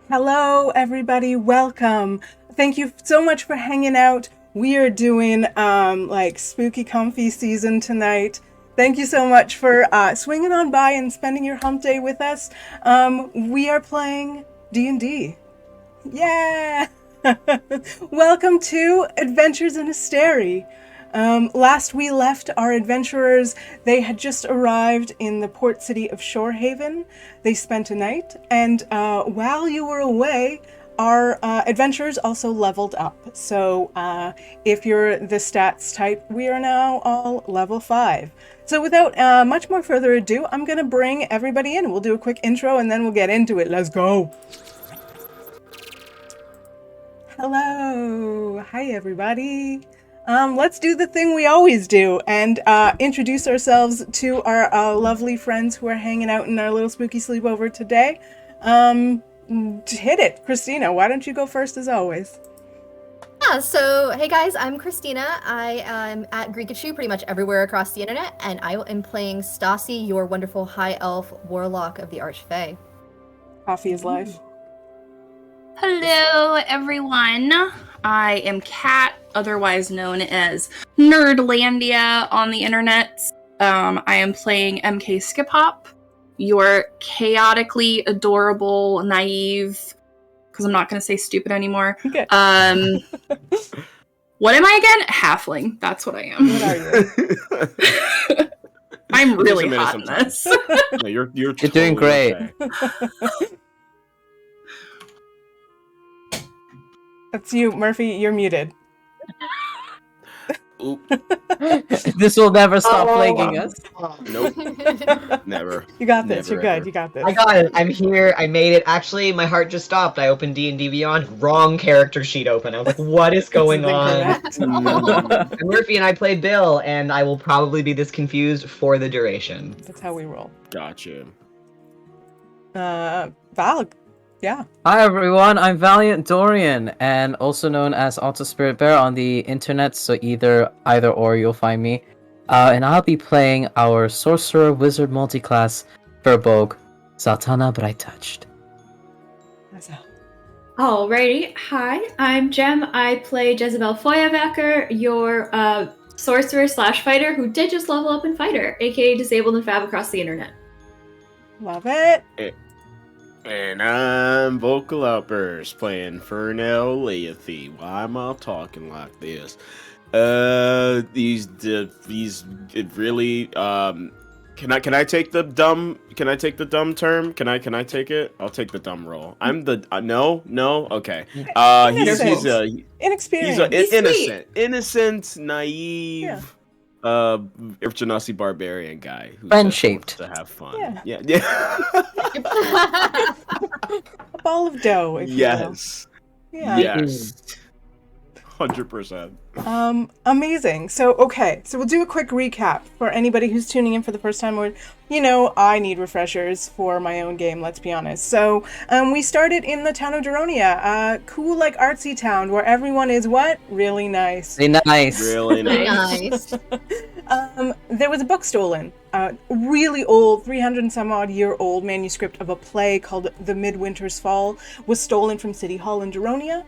Hello, everybody. Welcome. Thank you so much for hanging out. We are doing like spooky comfy season tonight. Thank you so much for swinging on by and spending your hump day with us. We are playing D&D. Yeah! Welcome to Adventures in Asterie. Last we left our adventurers, they had just arrived in the port city of Shorehaven. They spent a night, and while you were away, our adventurers also leveled up. So if you're the stats type, we are now all level 5. So without much more further ado, I'm going to bring everybody in. We'll do a quick intro, and then we'll get into it. Let's go! Hello! Hi, everybody! Let's do the thing we always do and introduce ourselves to our lovely friends who are hanging out in our little spooky sleepover today. Hit it. Christina, why don't you go first as always? Yeah, so hey guys, I'm Christina. I am at Greekachoo pretty much everywhere across the internet, and I am playing Staci, your wonderful high elf warlock of the Archfey. Coffee is life. Hello, everyone. I am Kat, otherwise known as Nerdlandia on the internet. I am playing MK Skiphop, your chaotically adorable, naive, because I'm not going to say stupid anymore. Okay. What am I again? Halfling. That's what I am. What are you? I'm really hot in this. No, you're You're doing great. Okay. That's you, Murphy. You're muted. Oop. This will never stop plaguing us. Nope. Never. You got this. Never, You're good. ever. You got this. I got it. I'm here. I made it. Actually, my heart just stopped. I opened D&D Beyond. Wrong character sheet open. I was like, what is going on? And Murphy and I play Bill, and I will probably be this confused for the duration. That's how we roll. Gotcha. Val. Yeah. Hi everyone, I'm Valiant Dorian, and also known as Alta Spirit Bear on the internet, so either or you'll find me. And I'll be playing our Sorcerer Wizard multiclass Verbogue, Zaltana Brightouched. Alrighty, hi, I'm Jem. I play Jezebel Feuerwerker, your sorcerer/fighter who did just level up in Fighter, aka Disabled and Fab across the internet. Love it. And I'm VocalOutburst playing Fernell Layethe. Why am I talking like this? These really Can I take the dumb term? Can I take it? I'll take the dumb role. I'm the no. Okay. He's Inexperienced. He's innocent, naive. Urchanasi barbarian guy who Friend-shaped. to have fun. Yeah. Yeah. A ball of dough, if Yes. you will. Yeah. Yes. 100%. Amazing. So we'll do a quick recap for anybody who's tuning in for the first time, or, I need refreshers for my own game, let's be honest. So, we started in the town of Daronia, a cool, artsy town where everyone is what? Really nice. Really nice. Really Nice. There was a book stolen, a really old, 300 and some odd year old manuscript of a play called The Midwinter's Fall was stolen from City Hall in Daronia.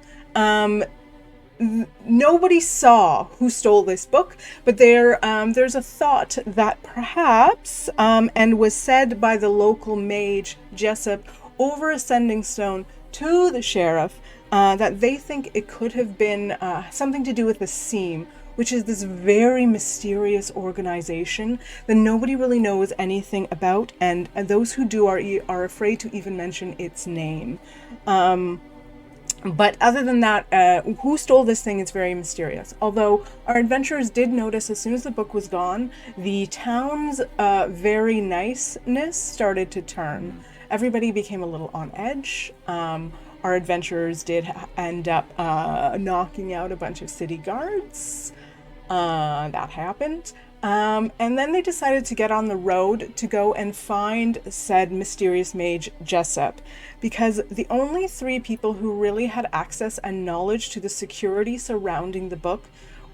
Nobody saw who stole this book, but there's a thought that perhaps, and was said by the local mage Jessup over a sending stone to the sheriff, that they think it could have been something to do with the Seam, which is this very mysterious organization that nobody really knows anything about, and those who do are afraid to even mention its name. But other than that, who stole this thing is very mysterious. Although our adventurers did notice as soon as the book was gone, the town's very niceness started to turn. Everybody became a little on edge. Our adventurers did end up knocking out a bunch of city guards. That happened. And then they decided to get on the road to go and find said mysterious mage Jessup, because the only 3 people who really had access and knowledge to the security surrounding the book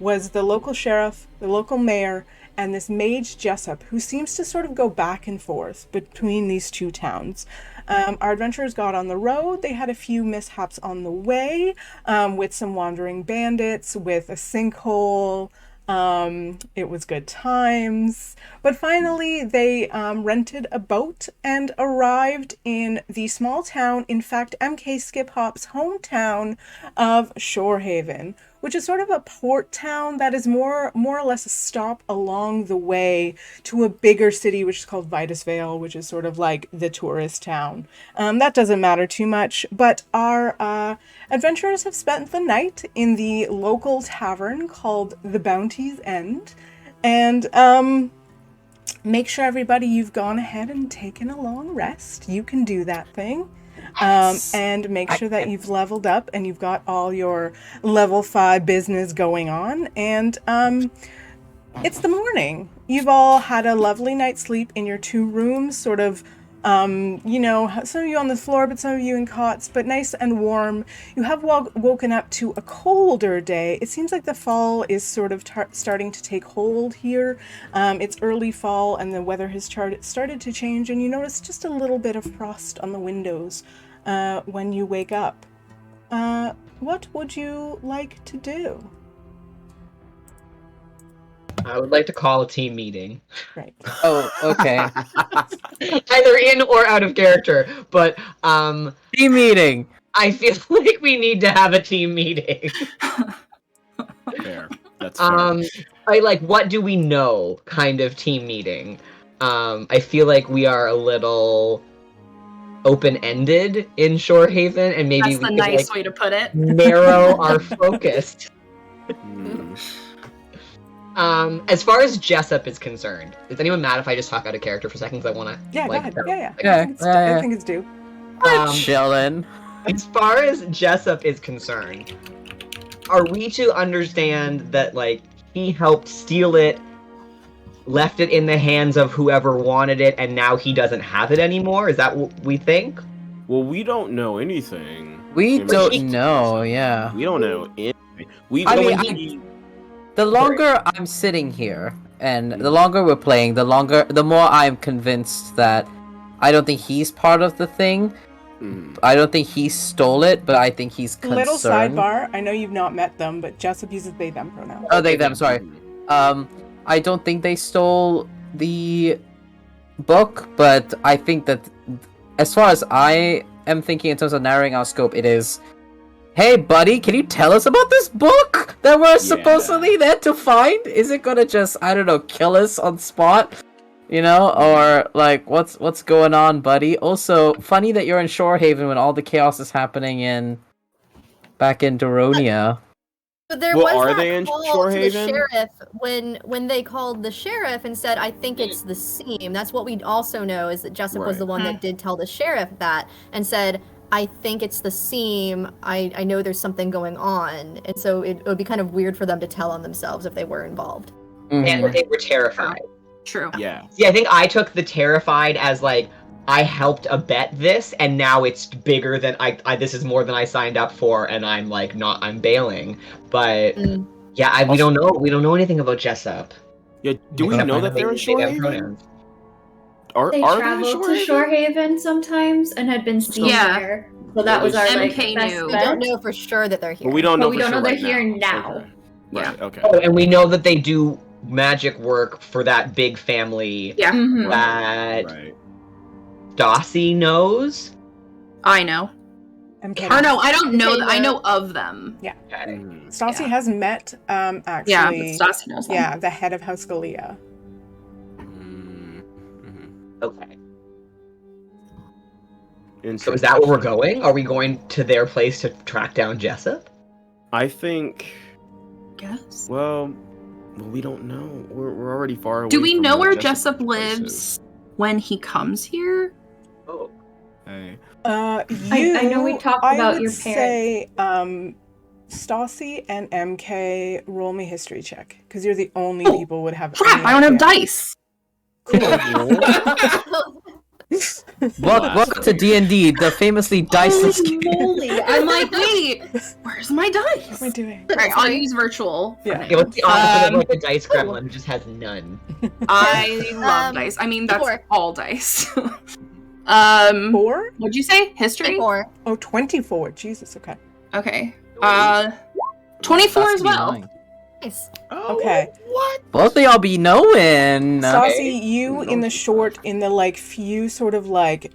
was the local sheriff, the local mayor, and this mage Jessup, who seems to sort of go back and forth between these two towns. Our adventurers got on the road. They had a few mishaps on the way, with some wandering bandits, with a sinkhole. It was good times. But finally, they rented a boat and arrived in the small town, in fact, MK Skiphop's hometown of Shorehaven, which is sort of a port town that is more or less a stop along the way to a bigger city, which is called Vitusvale, which is sort of like the tourist town. That doesn't matter too much, but our adventurers have spent the night in the local tavern called the Bounty's End, and make sure, everybody, you've gone ahead and taken a long rest. You can do that thing. And make sure that you've leveled up and you've got all your level 5 business going on. And it's the morning. You've all had a lovely night's sleep in your 2 rooms, sort of, you know, some of you on the floor, but some of you in cots, but nice and warm. You have woken up to a colder day. It seems like the fall is sort of starting to take hold here. It's early fall and the weather has started to change, and you notice just a little bit of frost on the windows when you wake up. What would you like to do? I would like to call a team meeting. Right. Oh, okay. Either in or out of character, but Team meeting. I feel like we need to have a team meeting. Fair. That's fair. I like, what do we know kind of team meeting. I feel like we are a little open-ended in Shorehaven, and maybe That's we the could nice way to put it. narrow our focus. As far as Jessup is concerned, is anyone mad if I just talk out of character for a second? Because I want to. Yeah, like, go ahead. Yeah. I think it's due. Chillin'. As far as Jessup is concerned, are we to understand that, like, he helped steal it, left it in the hands of whoever wanted it, and now he doesn't have it anymore? Is that what we think? Well, we don't know anything. We I mean, don't know, yeah. We don't know anything. The longer I'm sitting here, and the longer we're playing, the more I'm convinced that I don't think he's part of the thing. I don't think he stole it, but I think he's concerned. Little sidebar, I know you've not met them, but Jessup uses they, them pronouns. Oh, they, them, sorry. I don't think they stole the book, but I think that as far as I am thinking in terms of narrowing our scope, it is, hey buddy, can you tell us about this book that we're supposedly there to find? Is it gonna just, I don't know, kill us on spot? You know, or like, what's going on, buddy? Also, funny that you're in Shorehaven when all the chaos is happening back in Daronia. But there Well, was are that they in call to the Shorehaven? sheriff when they called the sheriff and said, "I think it's the seam." That's what we also know, is that Jessup was the one that did tell the sheriff that and said, "I think it's the seam. I know there's something going on," and so it would be kind of weird for them to tell on themselves if they were involved. And they were terrified. True. Yeah. Yeah, I think I took the terrified as like, I helped abet this, and now it's bigger than I this is more than I signed up for, and I'm like I'm bailing. But yeah, we don't know. We don't know anything about Jessup. Yeah. Do we know that they're in Shorehaven? They traveled to Shorehaven sometimes and had been seen there. So that was our MK best knew. We bet. don't know for sure that they're here. But we don't know. But we don't know they're here now. Okay. Right. Okay. Oh, and we know that they do magic work for that big family. Yeah. That Right. Staci knows. I know. MK. Or no, I don't know. Okay, I know of them. Yeah. Okay. Staci has met, actually. Yeah, but Staci knows them. Yeah, the head of House Galea. Okay. So is that where we're going? Are we going to their place to track down Jessup? I think. Guess. Well, we don't know. We're already far away. Do we from know where Jessup's Jessup place is. lives when he comes here? Oh. Hey. I know we talked about your say, Staci and MK, roll me history check, because you're the only people would have. Crap! any I don't have idea. dice. Cool. Welcome to D&D, the famously diceless game. Holy, I'm like, wait, where's my dice? What am I doing? Alright, I'll use virtual. Yeah. Okay, what's the opposite of like a dice gremlin who just has none? I love dice. I mean, that's 4. all dice. 4? What'd you say? History? 4. Oh, 24. Jesus, okay. Okay. 24 as well. Nice. Oh, Okay. What? Both of y'all be knowing. Saucy, you in the like few sort of like,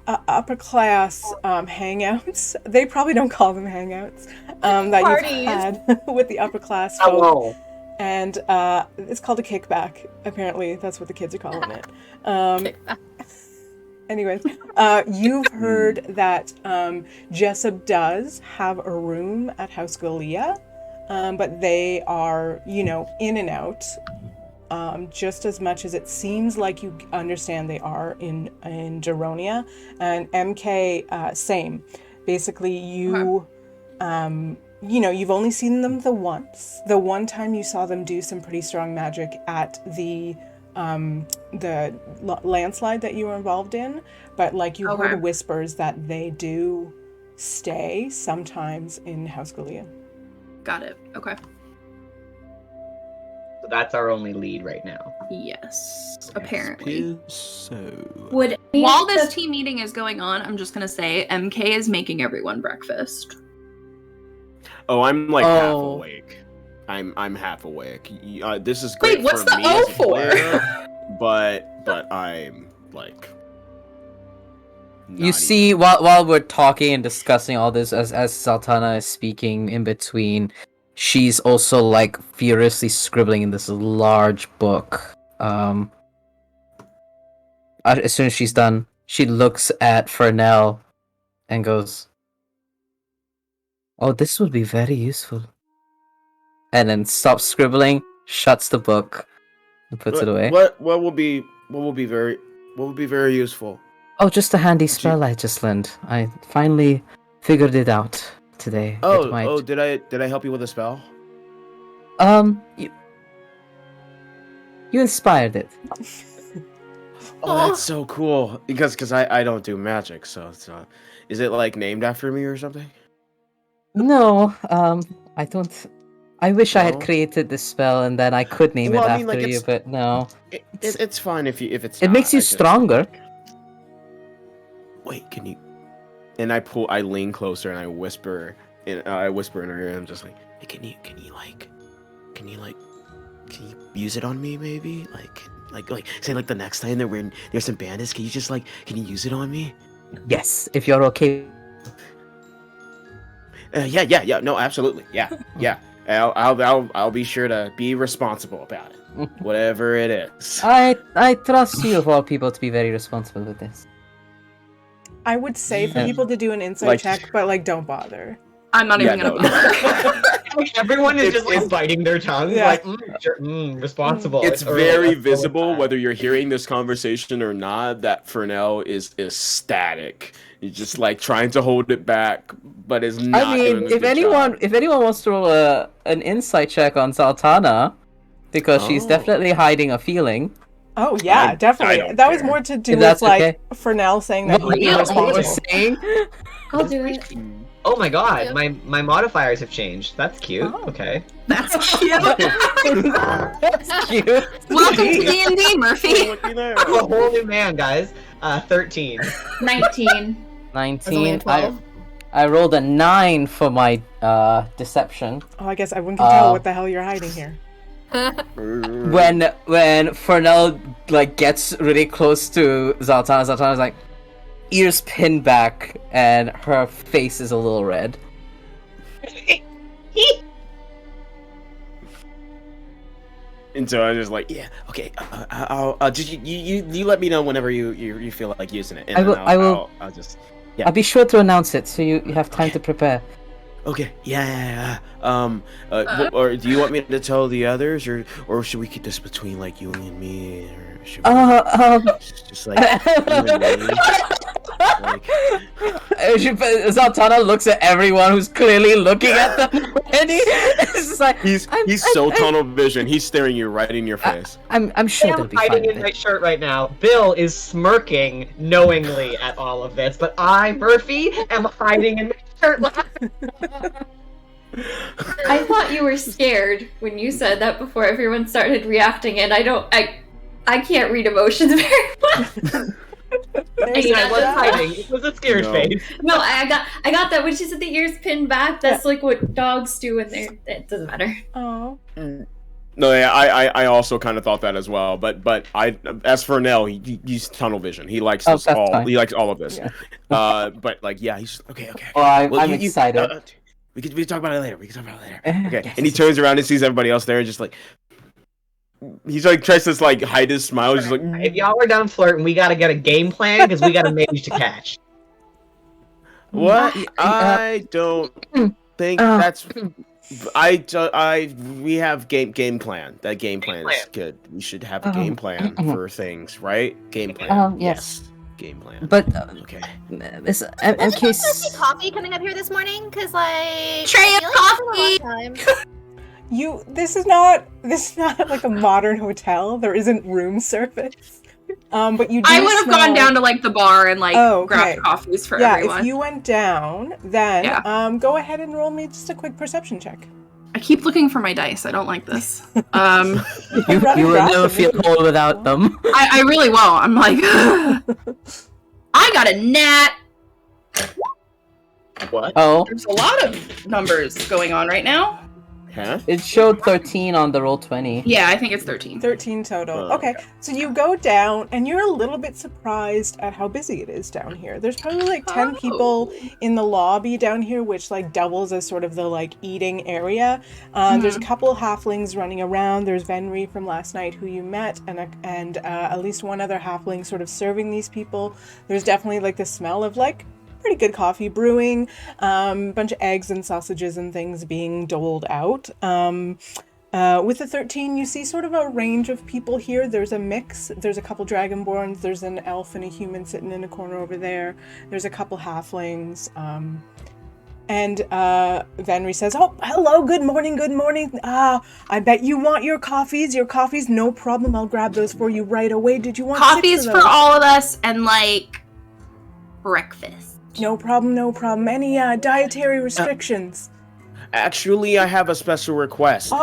upper class hangouts. They probably don't call them hangouts. That Parties. you've had with the upper class folk. Hello. And it's called a kickback. Apparently, that's what the kids are calling it. Anyways, you've heard that Jessup does have a room at House Galea, but they are, in and out, just as much as it seems like you understand they are in Daronia. And MK, same. Basically, you've only seen them the once. The one time you saw them do some pretty strong magic at the landslide that you were involved in, but like you heard whispers that they do stay sometimes in House Galea. Got it. Okay. So that's our only lead right now. Yes, apparently. So. Would any While of this the- team meeting is going on, I'm just gonna say MK is making everyone breakfast. Oh, I'm like half awake. I'm half awake. This is great. Wait, what's for the me O as a for? player, but I'm like. You see, while we're talking and discussing all this, as Zaltana is speaking in between, she's also like furiously scribbling in this large book. As soon as she's done, she looks at Fernell and goes, "Oh, this would be very useful." And then stops scribbling, shuts the book, and puts it away. What will be very useful? Oh, just a handy spell I just learned. I finally figured it out today. Did I help you with a spell? You inspired it. Oh, that's so cool. Because I don't do magic, so is it like named after me or something? No, I don't. I wish I had No? created this spell and then I could name Well, it I mean, after like, you, it's- but no. It's fine if it's. It not. makes you I just- stronger. Wait, can you? And I lean closer and I whisper in her ear. I'm just like, hey, can you use it on me maybe? Like say like the next time there's some bandits, can you use it on me? Yes, if you're okay. Yeah. No, absolutely. Yeah. I'll be sure to be responsible about it. Whatever it is. I trust you of all people to be very responsible with this. I would say for Yeah. people to do an insight Like- check, but like don't bother. I'm not even gonna bother. Everyone is just It's- like biting their tongues, Yeah. like responsible. It's Or, very like, visible bad. whether you're hearing this conversation or not that Fernell is ecstatic. He's just like trying to hold it back, but is not. I doing mean, a if good anyone wants to roll an insight check on Zaltana, because she's Oh. definitely hiding a feeling. Oh yeah, I definitely. don't That was care. more to do If with that's like okay. Fernell saying that What he'd be yeah, we're responsible. saying? I'll do it. job. Oh my god, Yeah. my modifiers have changed. That's cute. Oh. Okay. That's cute. That's cute. Welcome to D&D, Murphy. Looky there. I'm a whole new man, guys. 13. 19. That's only a 19. 12. I rolled a 9 for my deception. Oh, I guess everyone can tell Oh. what the hell you're hiding here. When Fernell like gets really close to Zaltana's like ears pinned back and her face is a little red. And so I was just like, yeah, okay. I'll just you let me know whenever you feel like using it. And I will- then I will- I'll just. I'll be sure to announce it so you have time to prepare. Okay. Yeah. Or do you want me to tell the others, or should we keep this between like you and me, or should we just like you and me? Like, Zaltana looks at everyone who's clearly looking at them already. It's just like he's so tunnel vision. He's staring you right in your face. I'm sure they'll I'm be fine. hiding in my shirt right now. Bill is smirking knowingly at all of this, but I, Murphy, am hiding in my shirt laughing. I thought you were scared when you said that before everyone started reacting, and I can't read emotions very well. I was hiding. It was a scared face. No, I got that when she said the ears pinned back. That's like what dogs do when they're. It doesn't matter. Oh. No, yeah, I also kind of thought that as well. But as for Fernell, he's tunnel vision. He likes this all. Fine. He likes all of this. Yeah. But like, yeah, he's okay. Well, I'm excited. We can talk about it later. Okay. And he turns around and sees everybody else there, and just like he's like tries to like hide his smile. He's just like, if y'all are done flirting, we gotta get a game plan because we gotta manage to catch. What? I don't think that's. We have game plan. That game plan is good. We should have a game plan for things, right? Game plan. Yes. Game plan. But okay. Miss MK. Was there coffee coming up here this morning? Cause like tray of coffee. This is not like a modern hotel. There isn't room service. But you do I would have gone down to like the bar and like grabbed coffees for everyone. Yeah, if you went down, then go ahead and roll me just a quick perception check. I keep looking for my dice. I don't like this. You will never feel whole without them. I really won't. I'm like, I got a nat. What? Oh. There's a lot of numbers going on right now. Huh? It showed 13 on the Roll20. Yeah, I think it's 13. 13 total. Okay, so you go down, and you're a little bit surprised at how busy it is down here. There's probably like 10 people in the lobby down here, which like doubles as sort of the like eating area. There's a couple halflings running around. There's Venri from last night who you met, and at least one other halfling sort of serving these people. There's definitely like the smell of like pretty good coffee brewing, bunch of eggs and sausages and things being doled out. With the 13, you see sort of a range of people here. There's a mix. There's a couple dragonborns. There's an elf and a human sitting in a corner over there. There's a couple halflings. And Venri says, "Oh, hello, good morning. I bet you want your coffees. No problem. I'll grab those for you right away. Did you want coffees for all of us and like breakfast?" No problem. Any dietary restrictions? Actually, I have a special request.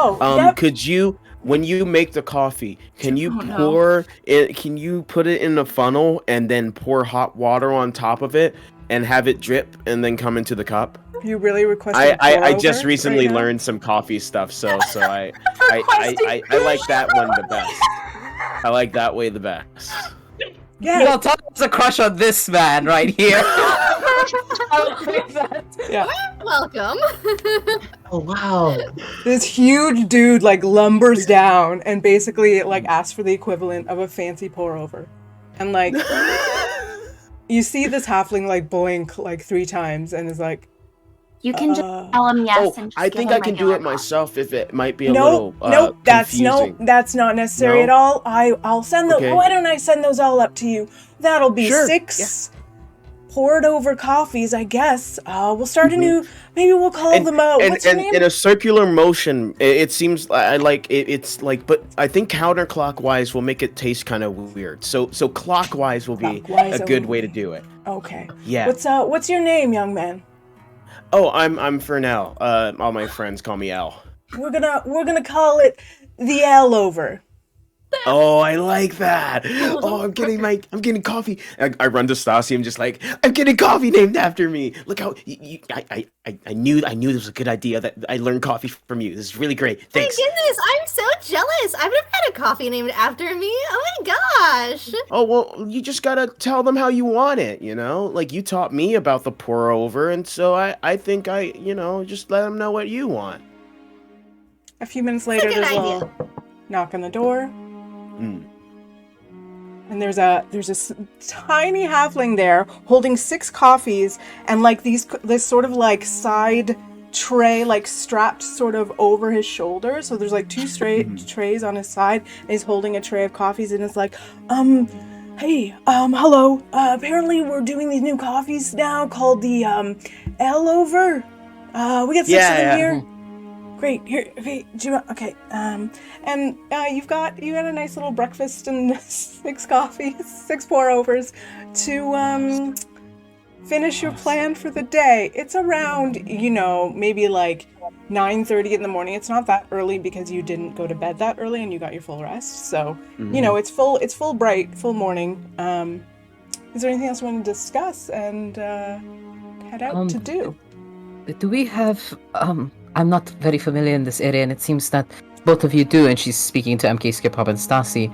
Could you, when you make the coffee, can you pour it? Can you put it in a funnel and then pour hot water on top of it and have it drip and then come into the cup? You really requested? I just recently learned some coffee stuff, so I like that one the best. I like that way the best. Yeah, Zaltana's a crush on this man right here. Yeah. Welcome. Oh wow. This huge dude like lumbers down and basically like asks for the equivalent of a fancy pour over. And like you see this halfling like boink like 3 times and is like, you can just tell him yes. And just I think I can do it myself if it might be a little confusing. That's not necessary at all. I'll send those. Okay. Why don't I send those all up to you? That'll be 6 poured over coffees, I guess. We'll start a new. Maybe we'll call them out. What's your name? In a circular motion, it seems I like it. It's like, but I think counterclockwise will make it taste kind of weird. So clockwise will be a good way to do it. Okay. Yeah. What's your name, young man? Oh, I'm Fernell. All my friends call me L. We're gonna call it the L over. Oh, I like that. Oh, I'm getting coffee. I run to Staci. I'm just like, I'm getting coffee named after me. Look how I knew this was a good idea that I learned coffee from you. This is really great. Thanks. My goodness, I'm so jealous. I've never had a coffee named after me. Oh my gosh. Oh, well, you just gotta tell them how you want it, you know? Like, you taught me about the pour over, and so I think just let them know what you want. A few minutes later, there's a little knock on the door. And there's a tiny halfling there holding 6 coffees and like this sort of like side tray like strapped sort of over his shoulder. So there's like 2 straight trays on his side and he's holding a tray of coffees and it's like, Hey, hello. Apparently we're doing these new coffees now called the, L over. We got 6 of them here. Great. Here, okay, do you, okay, and, you got a nice little breakfast and 6 coffees, 6 pour-overs to, finish your plan for the day. It's around, maybe like 9:30 in the morning. It's not that early because you didn't go to bed that early and you got your full rest. So, it's full bright, full morning. Is there anything else you want to discuss and head out to do? Do we have I'm not very familiar in this area, and it seems that both of you do, and she's speaking to MK Skiphop and Staci.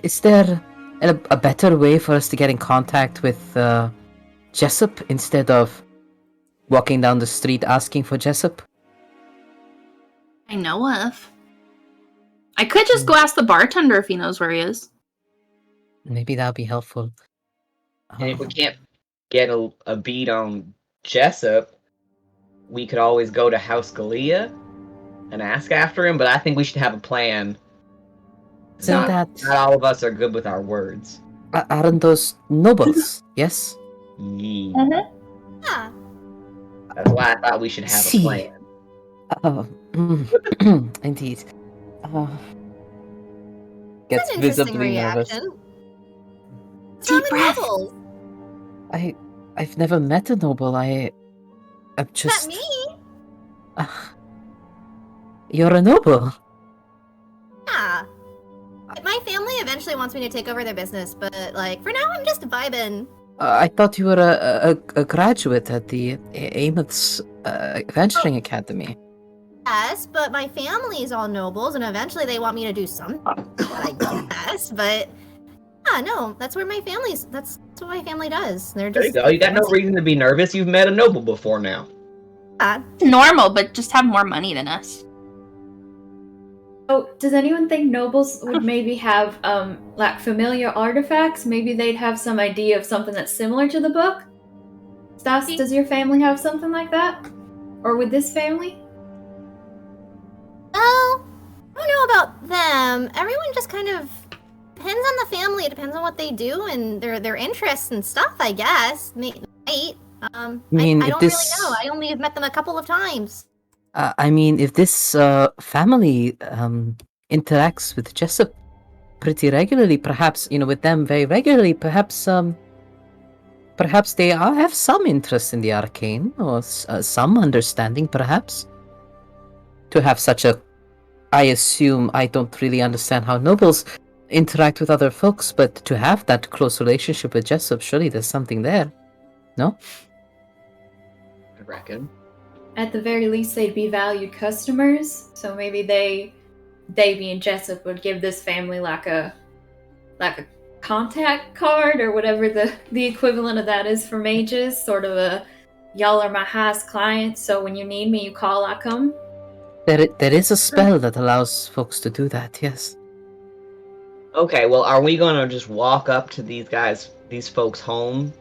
Is there a better way for us to get in contact with Jessup instead of walking down the street asking for Jessup? I know of. I could just go ask the bartender if he knows where he is. Maybe that'll be helpful. And if we can't get a beat on Jessup, we could always go to House Galea and ask after him, but I think we should have a plan. Not all of us are good with our words. Aren't those nobles? Yes? Yeah. Yeah. That's why I thought we should have a plan. Indeed. That's Gets an interesting visibly nervous. reaction. Deep breath. I've never met a noble. I'm just. Not me. You're a noble. Yeah. My family eventually wants me to take over their business, but for now I'm just vibing. I thought you were a graduate at the Ameth's Venturing Academy. Yes, but my family's all nobles, and eventually they want me to do something, I guess, but... Yeah, no, that's what my family does. They're just... There you go, you got no reason to be nervous, you've met a noble before now. Normal, but just have more money than us. Oh, does anyone think nobles would maybe have, familiar artifacts? Maybe they'd have some idea of something that's similar to the book? Stas, does your family have something like that? Or with this family? Well, I don't know about them. Everyone just kind of depends on the family. It depends on what they do and their interests and stuff, I guess. Right? I don't really know. I only have met them a couple of times. If this family interacts with Jessup pretty regularly, perhaps, with them very regularly, perhaps they have some interest in the arcane, or some understanding, perhaps. To have such I assume, I don't really understand how nobles interact with other folks, but to have that close relationship with Jessup, surely there's something there, no? I reckon. At the very least, they'd be valued customers, so maybe they being Jessup would give this family like a contact card or whatever the equivalent of that is for mages, sort of a y'all are my highest clients, so when you need me, you call, I come. There is a spell that allows folks to do that, yes. Okay, well, are we gonna just walk up to these folks' home,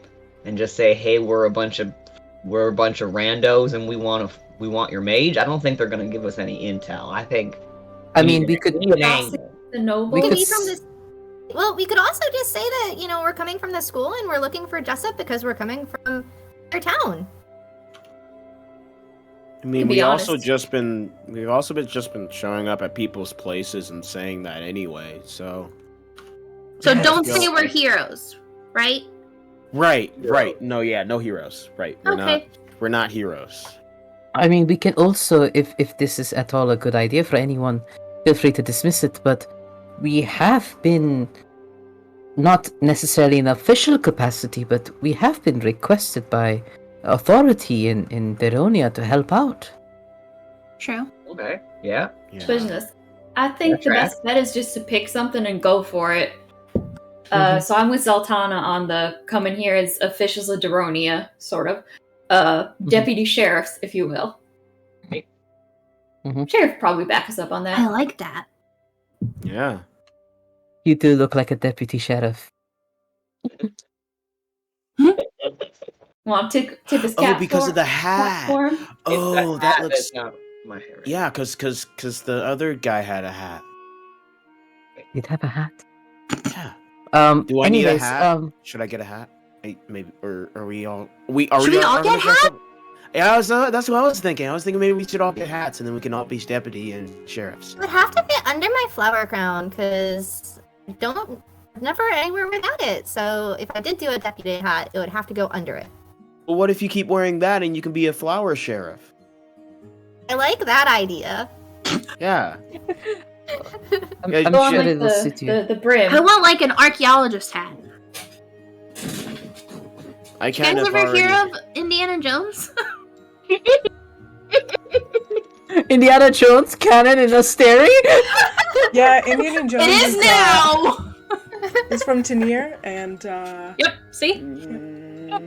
and just say, "Hey, we're a bunch of randos, and we want your mage"? I don't think they're gonna give us any intel. I think. We could. The noble. We could also just say that we're coming from the school and we're looking for Jessup because we're coming from their town. We've also just been showing up at people's places and saying that anyway. So Don't say we're heroes, right? Right. No heroes. Right. We're not heroes. We can also, if this is at all a good idea for anyone, feel free to dismiss it, but we have been, not necessarily in official capacity, but we have been requested by authority in Deronia to help out. True. Okay. Yeah. Business. I think the best bet is just to pick something and go for it. So I'm with Zaltana on the coming here as officials of Deronia, sort of. Deputy sheriffs, if you will. Sheriff probably back us up on that. I like that. Yeah. You do look like a deputy sheriff. Well, tip his cap. Oh, because of the hat. Oh, that looks. Not my hair. Yeah, because the other guy had a hat. You'd have a hat. Yeah. Do I need a anyways, hat? Should I get a hat? Maybe, or are we all? Should we all get hats? Yeah, that's what I was thinking. I was thinking maybe we should all get hats, and then we can all be deputy and sheriffs. It would have to fit under my flower crown, because never anywhere without it. So if I did do a deputy hat, it would have to go under it. Well, what if you keep wearing that and you can be a flower sheriff? I like that idea. Yeah. I'm Yeah, sure Like it will suit you. the brim. I want like an archaeologist hat. I You kind guys of ever already... hear of Indiana Jones? Indiana Jones canon in Asterie? Yeah, Indiana Jones. It is now. Is from Tanir, and Yep. See?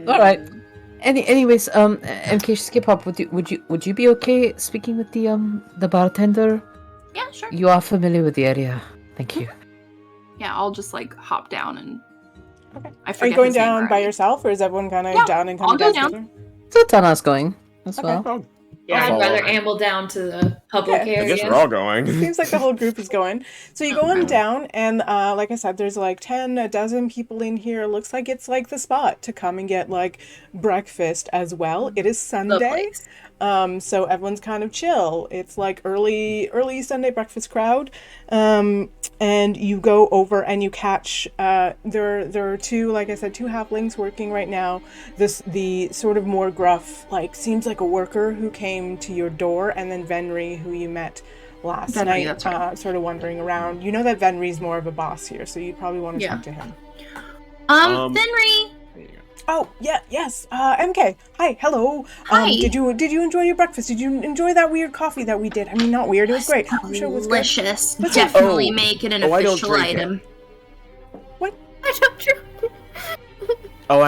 All right. Anyways, MK Skiphop, would you be okay speaking with the bartender? Yeah, sure. You are familiar with the area. Thank you. Yeah, I'll just like hop down and. Okay. I are forget you going his name down by already. yourself, or is everyone kind of Yeah, down and I'll coming go down? Zaltana's going as Okay. well. Yeah, I'd rather follow. amble down to the public Okay. I area. guess we're all going. Seems like the whole group is going. So you go on down, and like I said, there's like 10, 12 people in here. Looks like it's like the spot to come and get like breakfast as well. It is Sunday, place. so everyone's kind of chill. It's like early Sunday breakfast crowd, and you go over and you catch. There are two, like I said, two halflings working right now. The sort of more gruff, like seems like a worker who came to your door, and then Venri, who you met last Venri, night, that's right. sort of wandering around. You know that Venri's more of a boss here, so you probably want to Yeah. talk to him. Venri. Oh yeah, yes. MK. Hi, hello. Hi. Did you enjoy your breakfast? Did you enjoy that weird coffee that we did? I mean, not weird. It was great. I'm sure it was good. Delicious. What's it- Definitely Oh. make it an Oh, I don't official drink it. item. I don't drink. Oh,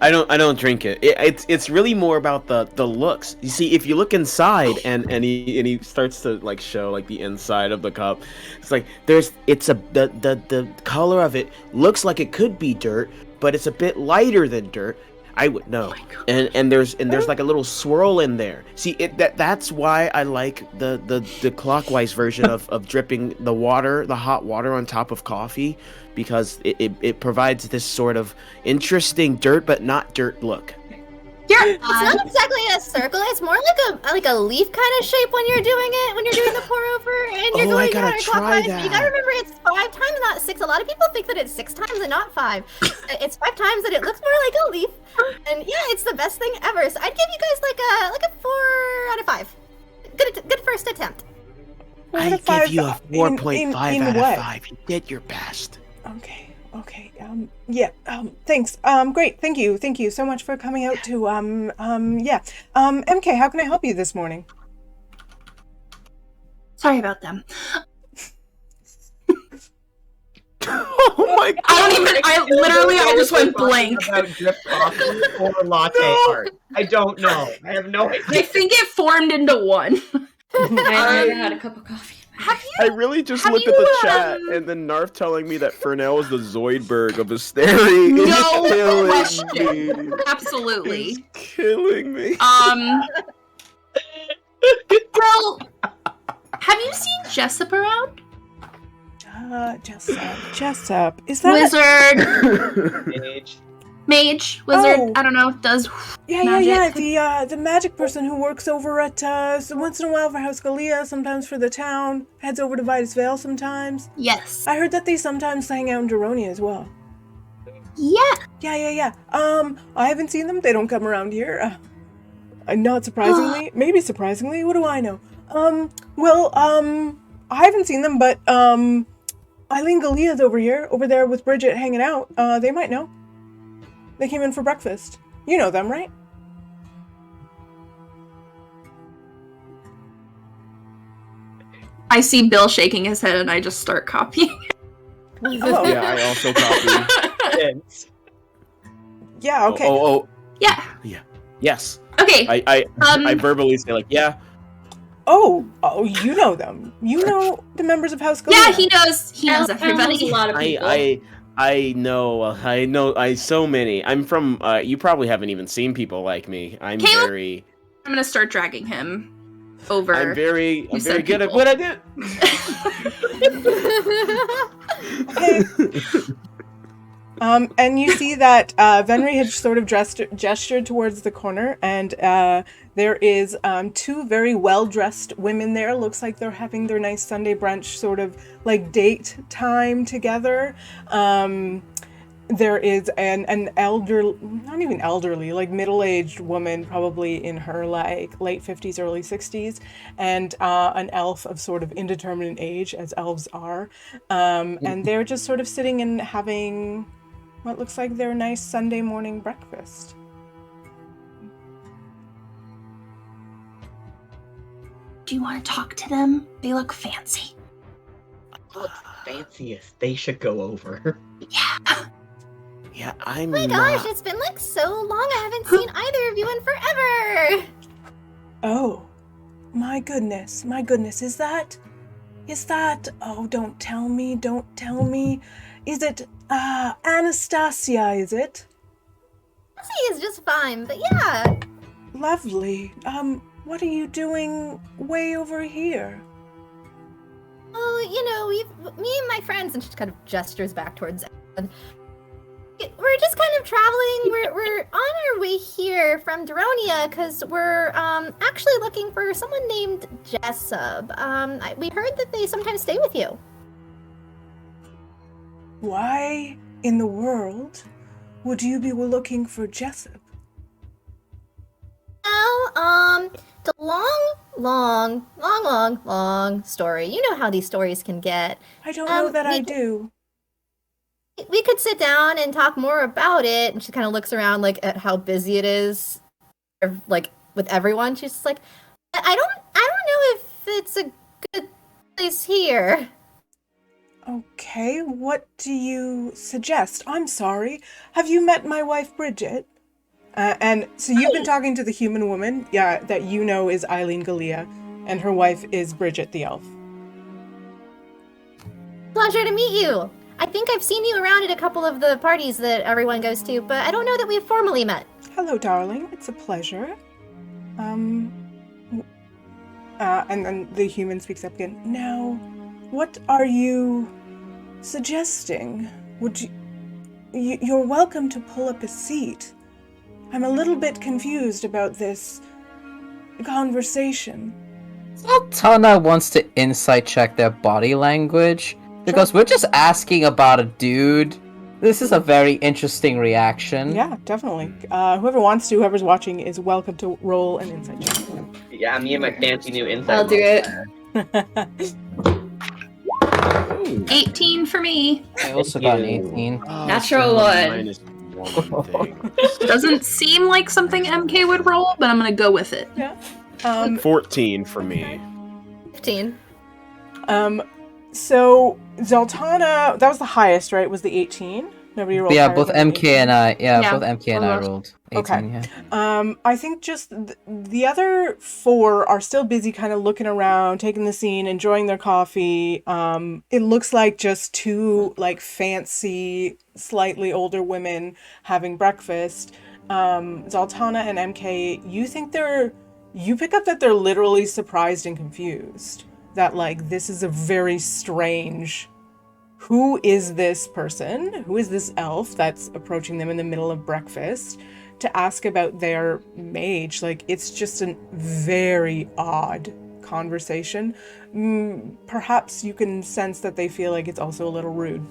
I don't drink it. It's really more about the looks. You see, if you look inside and he starts to like show like the inside of the cup, it's like the color of it looks like it could be dirt, but it's a bit lighter than dirt. I would know. And there's like a little swirl in there. See, that's why I like the clockwise version of dripping the hot water on top of coffee, because it provides this sort of interesting dirt but not dirt look. It's not exactly a circle. It's more like a leaf kind of shape when you're doing it. When you're doing the pour over and you're Oh, I going gotta try counterclockwise. But you that. gotta remember it's 5 times, not 6. A lot of people think that it's 6 times and not 5. It's 5 times, and it looks more like a leaf. And yeah, it's the best thing ever. So I'd give you guys like a 4 out of 5. Good first attempt. Out I of five, give you a 4.5 in out what? of 5. You did your best. Okay. Yeah. Thanks. Great. Thank you so much for coming out to yeah. MK, how can I help you this morning? Sorry about them. Oh my god. I just went blank. About drip coffee or latte art. I don't know. I have no idea. I think it formed into one. I've never had a cup of coffee. I really just have looked at the you, chat and then Narf telling me that Fernell is the Zoidberg of Asterie. No It's killing question. me. Absolutely. It's killing me. Well, have you seen Jessup around? Jessup. Is that Wizard, mage, wizard. Oh. I don't know. Does Yeah. magic. The magic person who works over at so once in a while for House Galea, sometimes for the town, heads over to Vitus Vale sometimes. Yes. I heard that they sometimes hang out in Daronia as well. Yeah. Yeah. I haven't seen them. They don't come around here. Not surprisingly. Maybe surprisingly. What do I know? I haven't seen them, but Eileen Galea's over there with Bridget hanging out. They might know. They came in for breakfast. You know them, right? I see Bill shaking his head and I just start copying. Oh. Yeah, I also copy. Yeah, okay. Oh. Yeah. Yes. Okay. I verbally say like, yeah. Oh, you know them. You know the members of House Galea. Yeah, he knows. He knows Knows everybody. a lot of people. I know so many. I'm from you probably haven't even seen people like me. I'm Caleb? very I'm gonna start dragging him over. I'm very said good at people. what I do. Okay. And you see that Venri had sort of gestured towards the corner, and there is two very well-dressed women there. Looks like they're having their nice Sunday brunch sort of like date time together. There is an elder, not even elderly, like middle-aged woman, probably in her like late 50s, early 60s, and an elf of sort of indeterminate age, as elves are. And they're just sort of sitting and having what looks like their nice Sunday morning breakfast. Do you want to talk to them? They look fancy. Look fanciest. They should go over. Yeah. Yeah, I'm Oh my gosh, it's been like so long. I haven't seen either of you in forever. Oh, my goodness, is that, oh, don't tell me, is it, Anastasia, is it? She is just fine, but yeah. Lovely, what are you doing way over here? Oh, me and my friends, and she kind of gestures back towards Ed. We're just kind of traveling. We're on our way here from Daronia because we're actually looking for someone named Jessup. We heard that they sometimes stay with you. Why in the world would you be looking for Jessup? Well, it's a long story. You know how these stories can get. I don't know that I do. We could sit down and talk more about it. And she kind of looks around like at how busy it is, like with everyone. She's just like, I don't know if it's a good place here. Okay, what do you suggest? I'm sorry. Have you met my wife, Bridget? And so you've been talking to the human woman, that you know is Eileen Galea, and her wife is Bridget the elf. Pleasure to meet you. I think I've seen you around at a couple of the parties that everyone goes to, but I don't know that we've formally met. Hello, darling. It's a pleasure. And then the human speaks up again. Now, what are you suggesting? You're welcome to pull up a seat. I'm a little bit confused about this conversation. Zaltana wants to insight check their body language. Because we're just asking about a dude. This is a very interesting reaction. Yeah, definitely. Whoever's watching is welcome to roll an insight check. Yeah, me and my fancy new insight. I'll do it. 18 for me. I also got an 18. Natural one. -1 Doesn't seem like something MK would roll, but I'm gonna go with it. Yeah. 14 for me. 15. So Zaltana, that was the highest, right? Was the 18? Nobody rolled. Yeah, higher both than MK and I. Yeah, Both MK and I rolled 18. Okay. Yeah. I think just the other four are still busy, kind of looking around, taking the scene, enjoying their coffee. It looks like just two like fancy, slightly older women having breakfast. Zaltana and MK, you pick up that they're literally surprised and confused. That like this is a very strange. Who is this person? Who is this elf that's approaching them in the middle of breakfast to ask about their mage? Like, it's just a very odd conversation. Perhaps you can sense that they feel like it's also a little rude.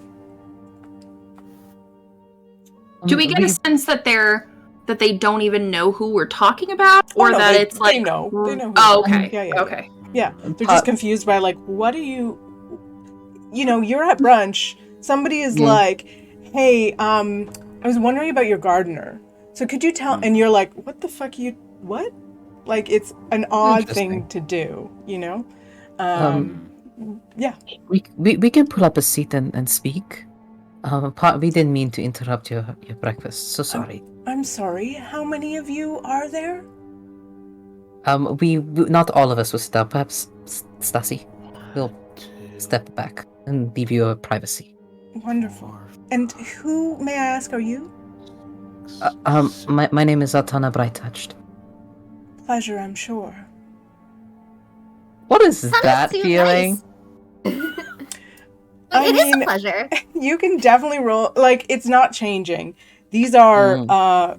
Do we get a sense that they don't even know who we're talking about, or that it's like they know who Oh, okay. Yeah. Okay. Yeah, they're just confused by like, what are you? You know, you're at brunch. Somebody is like, hey, I was wondering about your gardener. So could you tell? And you're like, what the fuck? What? Like, it's an odd thing to do, you know? Yeah. We can pull up a seat and speak. We didn't mean to interrupt your breakfast. So sorry. I'm sorry. How many of you are there? We not all of us will sit down. Perhaps Staci will step back and leave you privacy. Wonderful. And who, may I ask, are you? My name is Zaltana Brightouched. Pleasure, I'm sure. What is that too feeling? nice. It is a pleasure. You can definitely roll. Like, it's not changing. These are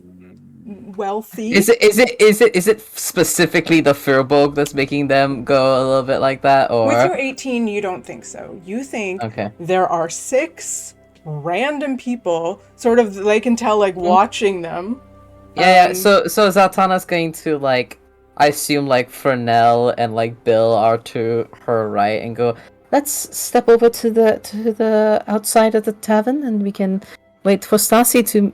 wealthy. Is it specifically the Firbolg that's making them go a little bit like that, or With your 18, you don't think so. You think there are 6 random people, sort of, they can tell, like, watching them. Yeah. So Zaltana's going to, like, I assume, like, Fernell and, like, Bill are to her right and go, let's step over to the outside of the tavern and we can wait for Staci to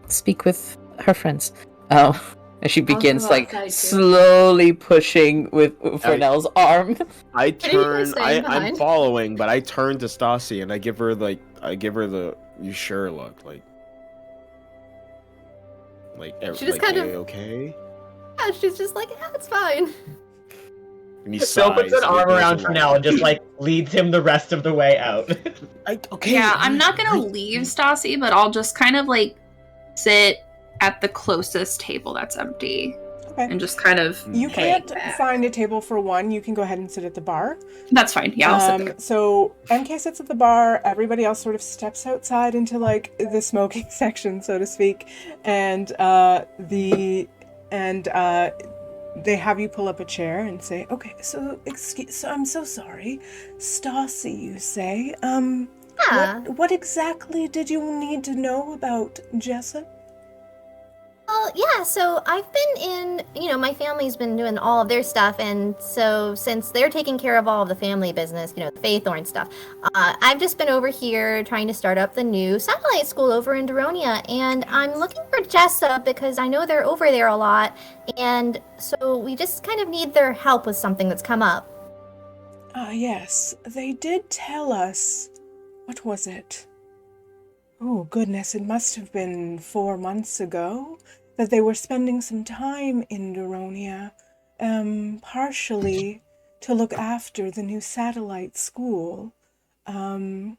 speak with her friends. And she begins, like, slowly pushing with Fernell's arm. I'm following, but I turn to Staci and I give her the you sure look, like she just kind of okay. Yeah, she's just like, yeah, it's fine. Bill puts an arm around Fernell and just, like, leads him the rest of the way out. Yeah, I'm not gonna leave Staci, but I'll just kind of, like, sit at the closest table that's empty. Okay. And just kind of You can't find a table for one. You can go ahead and sit at the bar. That's fine. Yeah, I'll sit there. So MK sits at the bar. Everybody else sort of steps outside into, like, the smoking section, so to speak. And they have you pull up a chair and say, okay, so I'm so sorry. Staci, you say. What exactly did you need to know about Jessup? Well, yeah, so I've been my family's been doing all of their stuff, and so since they're taking care of all of the family business, the Faithorn stuff, I've just been over here trying to start up the new satellite school over in Daronia, and I'm looking for Jessup because I know they're over there a lot, and so we just kind of need their help with something that's come up. Yes, they did tell us. What was it? Oh, goodness, it must have been 4 months ago that they were spending some time in Daronia, partially to look after the new satellite school. I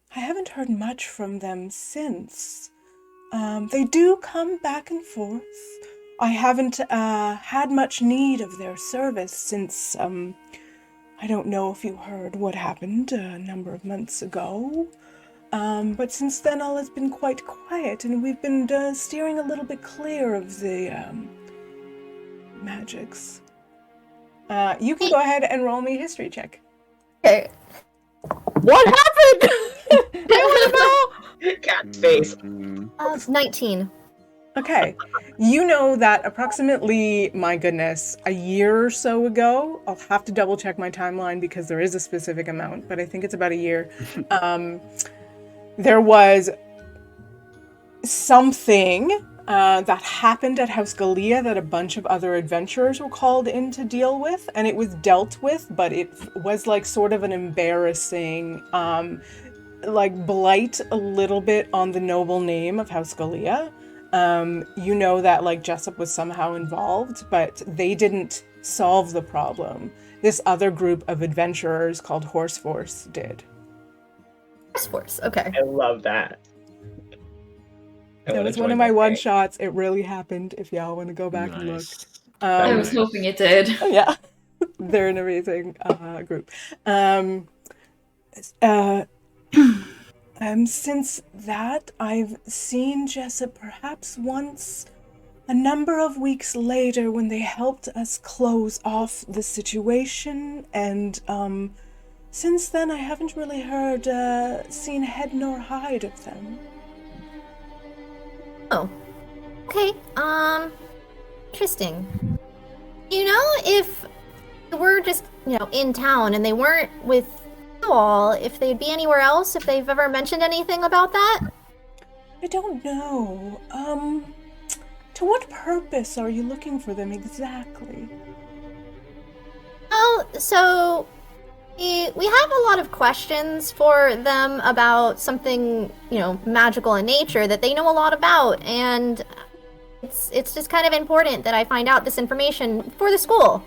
haven't heard much from them since. They do come back and forth. I haven't had much need of their service since, I don't know if you heard what happened a number of months ago. But since then, all has been quite quiet, and we've been steering a little bit clear of the magics. You can go ahead and roll me a history check. Okay. What happened? I want to know! Cat face. 19. Okay. You know that approximately, my goodness, a year or so ago, I'll have to double check my timeline because there is a specific amount, but I think it's about a year. There was something that happened at House Galea that a bunch of other adventurers were called in to deal with, and it was dealt with, but it was like sort of an embarrassing, like blight a little bit on the noble name of House Galea. You know that like Jessup was somehow involved, but they didn't solve the problem. This other group of adventurers called Horse Force did. Force, okay. I love that. That was one of my one-shots. It really happened, if y'all want to go back and look. I was hoping it did. Yeah. They're an amazing group. Since that, I've seen Jessup perhaps once, a number of weeks later when they helped us close off the situation, and since then, I haven't really seen head nor hide of them. Oh. Okay, interesting. If we're just, in town and they weren't with you all, if they'd be anywhere else, if they've ever mentioned anything about that? I don't know. To what purpose are you looking for them exactly? Oh, so... We have a lot of questions for them about something, magical in nature that they know a lot about, and it's just kind of important that I find out this information for the school.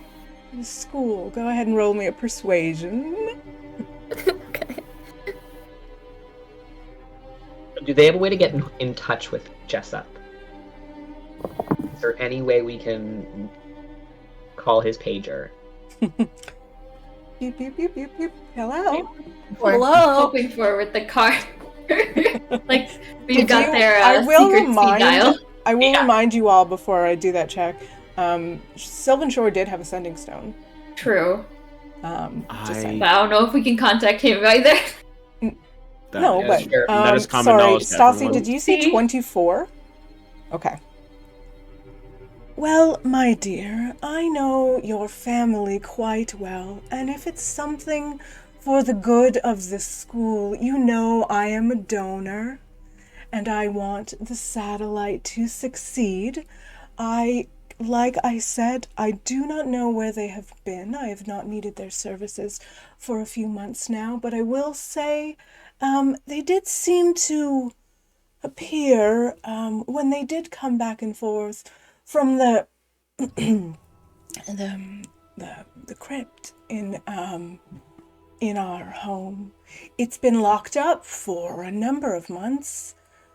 The school. Go ahead and roll me a persuasion. Okay. Do they have a way to get in touch with Jessup? Is there any way we can call his pager? Beep, beep, beep, beep, beep. Hello. Hoping for with the car. Like we got their I will secret speed dial. I will remind you all before I do that check. Sylvan Shore did have a sending stone. True. Just saying. But I don't know if we can contact him either. That is common sorry, knowledge. Staci, did you say 24? Okay. Well, my dear, I know your family quite well, and if it's something for the good of the school, you know I am a donor, and I want the satellite to succeed. Like I said, I do not know where they have been. I have not needed their services for a few months now, but I will say they did seem to appear when they did come back and forth from the the crypt in our home. It's been locked up for a number of months,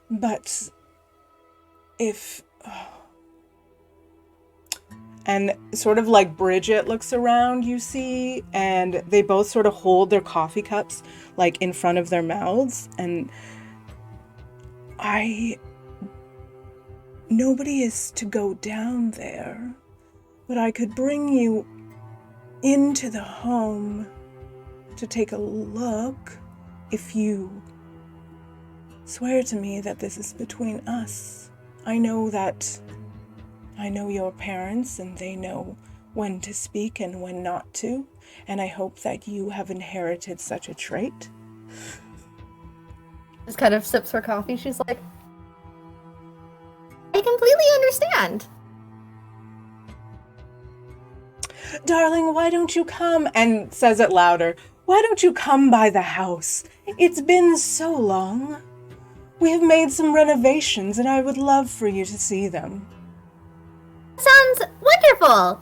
but if and sort of like Bridget looks around, you see, and they both sort of hold their coffee cups like in front of their mouths, and nobody is to go down there, but I could bring you into the home to take a look if you swear to me that this is between us. I know your parents, and they know when to speak and when not to, and I hope that you have inherited such a trait. Just kind of sips her coffee. She's like, I completely understand. Darling, why don't you come? And says it louder. Why don't you come by the house? It's been so long. We have made some renovations, and I would love for you to see them. Sounds wonderful.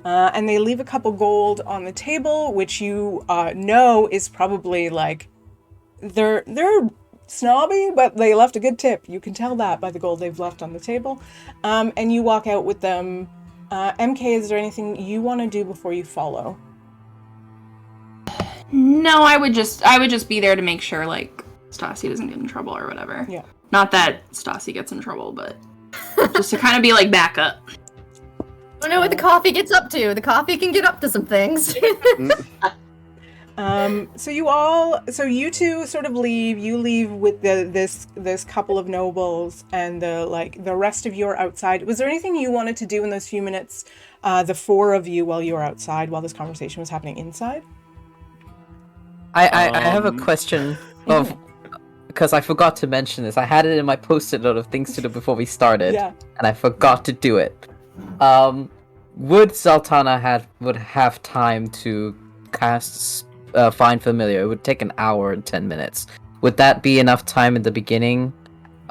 And they leave a couple gold on the table, which you know is probably like they're snobby, but they left a good tip. You can tell that by the gold they've left on the table. And you walk out with them. MK, is there anything you want to do before you follow? No, I would just be there to make sure like Staci doesn't get in trouble or whatever. Yeah. Not that Staci gets in trouble, but just to kind of be like backup. I don't know what the coffee gets up to. The coffee can get up to some things. So you two sort of leave. You leave with this couple of nobles, and the rest of you are outside. Was there anything you wanted to do in those few minutes, the four of you, while you were outside, while this conversation was happening inside? I have a question of, because I forgot to mention this. I had it in my post-it note of things to do before we started, and I forgot to do it. Would Zaltana would have time to cast Find Familiar? It would take an hour and 10 minutes. Would that be enough time in the beginning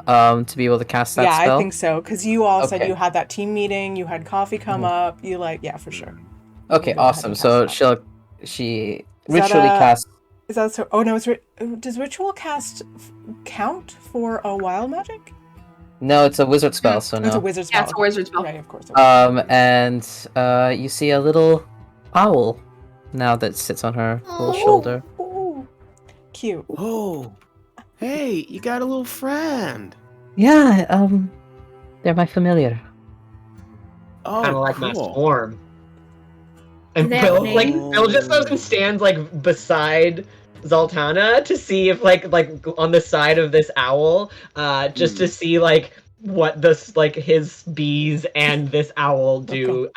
to be able to cast that spell? Yeah, I think so, because you all said you had that team meeting, you had coffee come up, for sure. Okay, awesome. So she ritually casts... Is that so? Oh no, does ritual cast count for a wild magic? No, it's a wizard spell, so no. It's a wizard spell. Yeah, it's a wizard spell. Right, of course. And you see a little owl now that sits on her little shoulder. Ooh. Cute. Oh, hey, you got a little friend. Yeah, they're my familiar. Oh, kind of like my swarm. And That Bill, name? Bill just goes and stands beside Zaltana to see if like on the side of this owl, just to see what this his bees and this owl do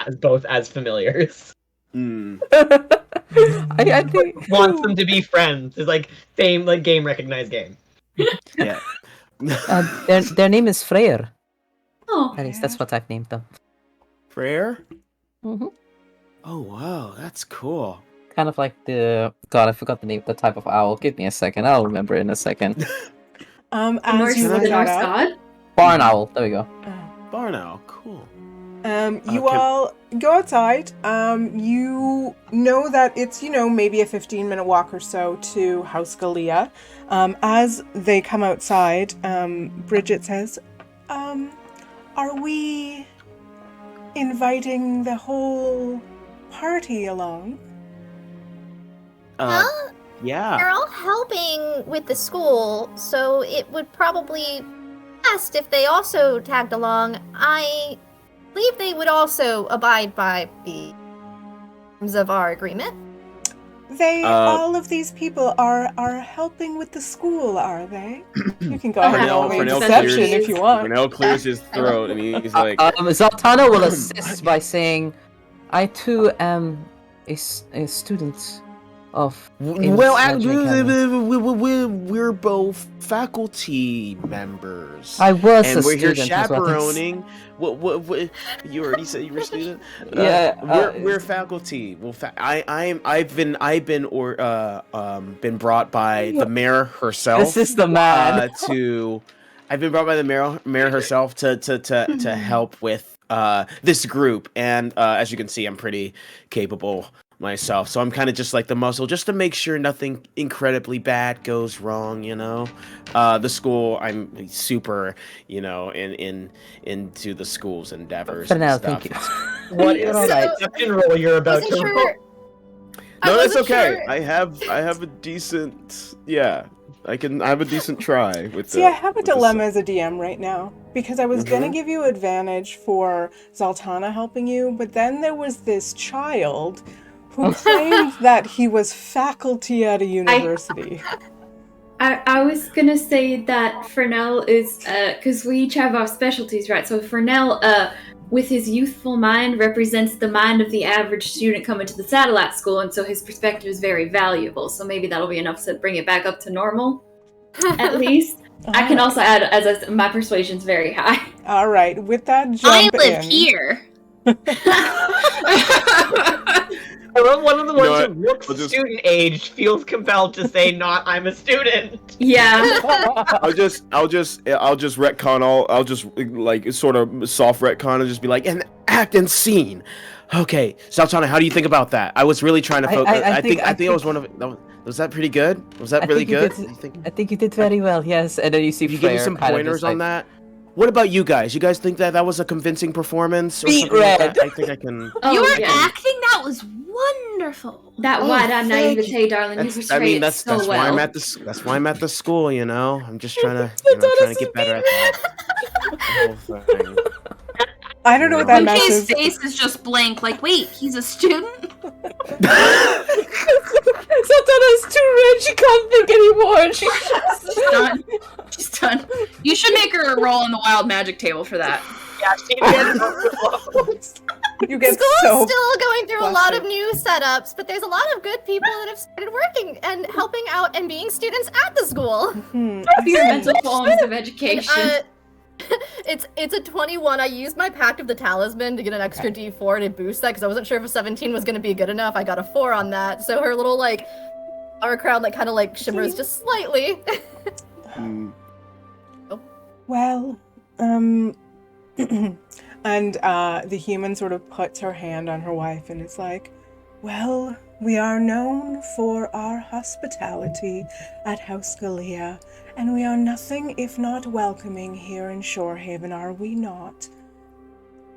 as familiars. I think Wants them to be friends. It's same game recognized game. Yeah. their name is Freyr. Oh, At least that's what I've named them. Freyr? Mm-hmm. Oh wow, that's cool. Kind of like the... God, I forgot the type of owl. Give me a second. I'll remember in a second. the As Norse you look that up, god? Barn owl. There we go. Barn owl, cool. You all go outside. You know that it's, maybe a 15-minute walk or so to House Galea. As they come outside, Bridget says, are we inviting the whole party along? Yeah. They're all helping with the school, so it would probably best if they also tagged along. I believe they would also abide by the terms of our agreement. All of these people are helping with the school, are they? You can go ahead and roll me deception if you want. Fernell clears his throat and he's like... Zaltana will assist by saying, I too am a student of... Well, we're both faculty members. I was and a we're here student. chaperoning. What? You already said you were a student. Yeah, we're faculty. Well, I've been brought by the mayor herself. This is the man. I've been brought by the mayor herself to help with this group, and as you can see, I'm pretty capable myself, so I'm kind of just like the muscle, just to make sure nothing incredibly bad goes wrong, you know. The school, I'm super, you know, into the school's endeavors. Fernell, and stuff. thank you. What is the deception roll you're about to roll? No, that's okay. Sure. I have a decent, I have a decent try with. See, I have a dilemma as a DM right now, because I was gonna give you advantage for Zaltana helping you, but then there was this child who claimed that he was faculty at a university. I was gonna say that Fernell is, because we each have our specialties, right? So Fernell, with his youthful mind, represents the mind of the average student coming to the satellite school, and so his perspective is very valuable. So maybe that'll be enough to bring it back up to normal, at least. I can also add, my persuasion's very high. All right, with that jump I live here. I love one of the ones who looks student age feels compelled to say, "Not, I'm a student." Yeah. I'll just retcon I'll just like sort of soft retcon and just be like, an act and scene. Okay, Zaltana, how do you think about that? I was really trying to focus. I think it was one of was that pretty good? Was that really good? I think you did very well. Yes, and then you see. You give me some pointers on that. What about you guys? You guys think that was a convincing performance? Or Beat red. Like I think I can. You were acting. That was wonderful. That wide-eyed naivete, darling. You portrayed it so well. Why I'm at the. That's why I'm at the school. You know, I'm just trying to get better at that. I don't know what that means. His face is just blank. Like, wait, he's a student. Zaltana's too red. She can't think anymore. She's done. She's done. You should make her roll on the wild magic table for that. Yeah, she did. You get School's still going through a lot of new setups, but there's a lot of good people that have started working and helping out and being students at the school. Experimental forms of education. It's a 21. I used my Pact of the Talisman to get an extra D4 to boost that because I wasn't sure if a 17 was going to be good enough. I got a 4 on that, so her little our crowd kind of shimmers just slightly. Well, and the human sort of puts her hand on her wife and is like, well, we are known for our hospitality at House Galea, and we are nothing if not welcoming here in Shorehaven, are we not?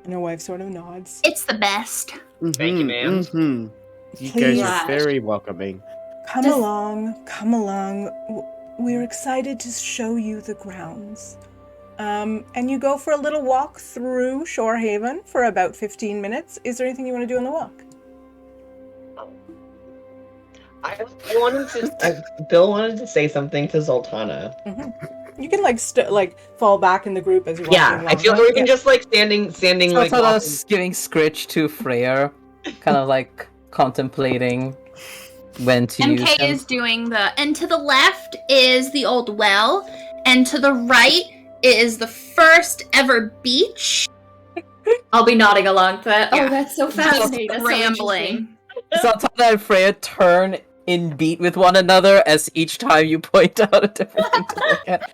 And her wife sort of nods. It's the best. Thank you, ma'am. Mm-hmm. You guys are very welcoming. Come along. We're excited to show you the grounds. And you go for a little walk through Shorehaven for about 15 minutes. Is there anything you want to do on the walk? Bill wanted to say something to Zaltana. Mm-hmm. You can fall back in the group as you walk. Yeah, I feel we can just standing Zaltana's giving Scritch to Freyr, kind of contemplating when to use MK is doing and to the left is the old well, and to the right is the first ever beach. I'll be nodding along to that. Yeah. Oh, that's so fascinating. That's rambling. Zaltana and Freya turn in beat with one another as each time you point out a different thing to look at.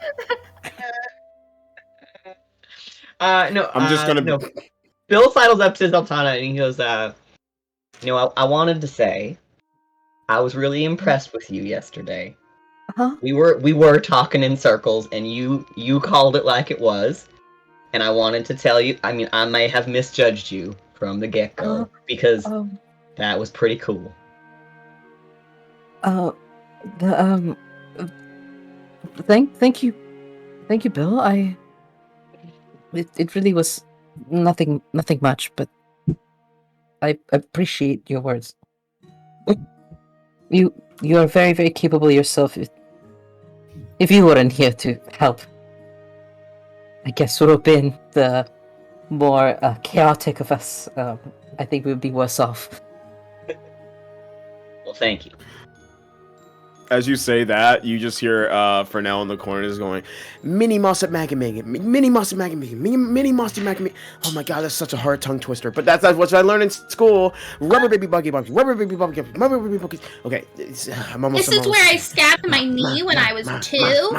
No, I'm just gonna. No. Bill sidles up to Zaltana and he goes, I wanted to say, I was really impressed with you yesterday. Uh-huh. We were talking in circles, and you called it like it was, and I wanted to tell you. I mean, I may have misjudged you from the get-go because That was pretty cool. The thank you, Bill. It really was nothing much, but I appreciate your words. You are very, very capable yourself. If you weren't here to help, I guess would have been the more chaotic of us. I think we would be worse off. Well, thank you. As you say that, you just hear Fernell in the corner is going, Mini Moss at Magamig, Mini Moss at Magamig, Mini Moss at Magamig. Oh my god, that's such a hard tongue twister. But that's what I learned in school. Rubber baby buggy bugs, rubber baby buggy, rubber baby buggy. Okay, I'm almost. This is where I stabbed my knee when I was 2.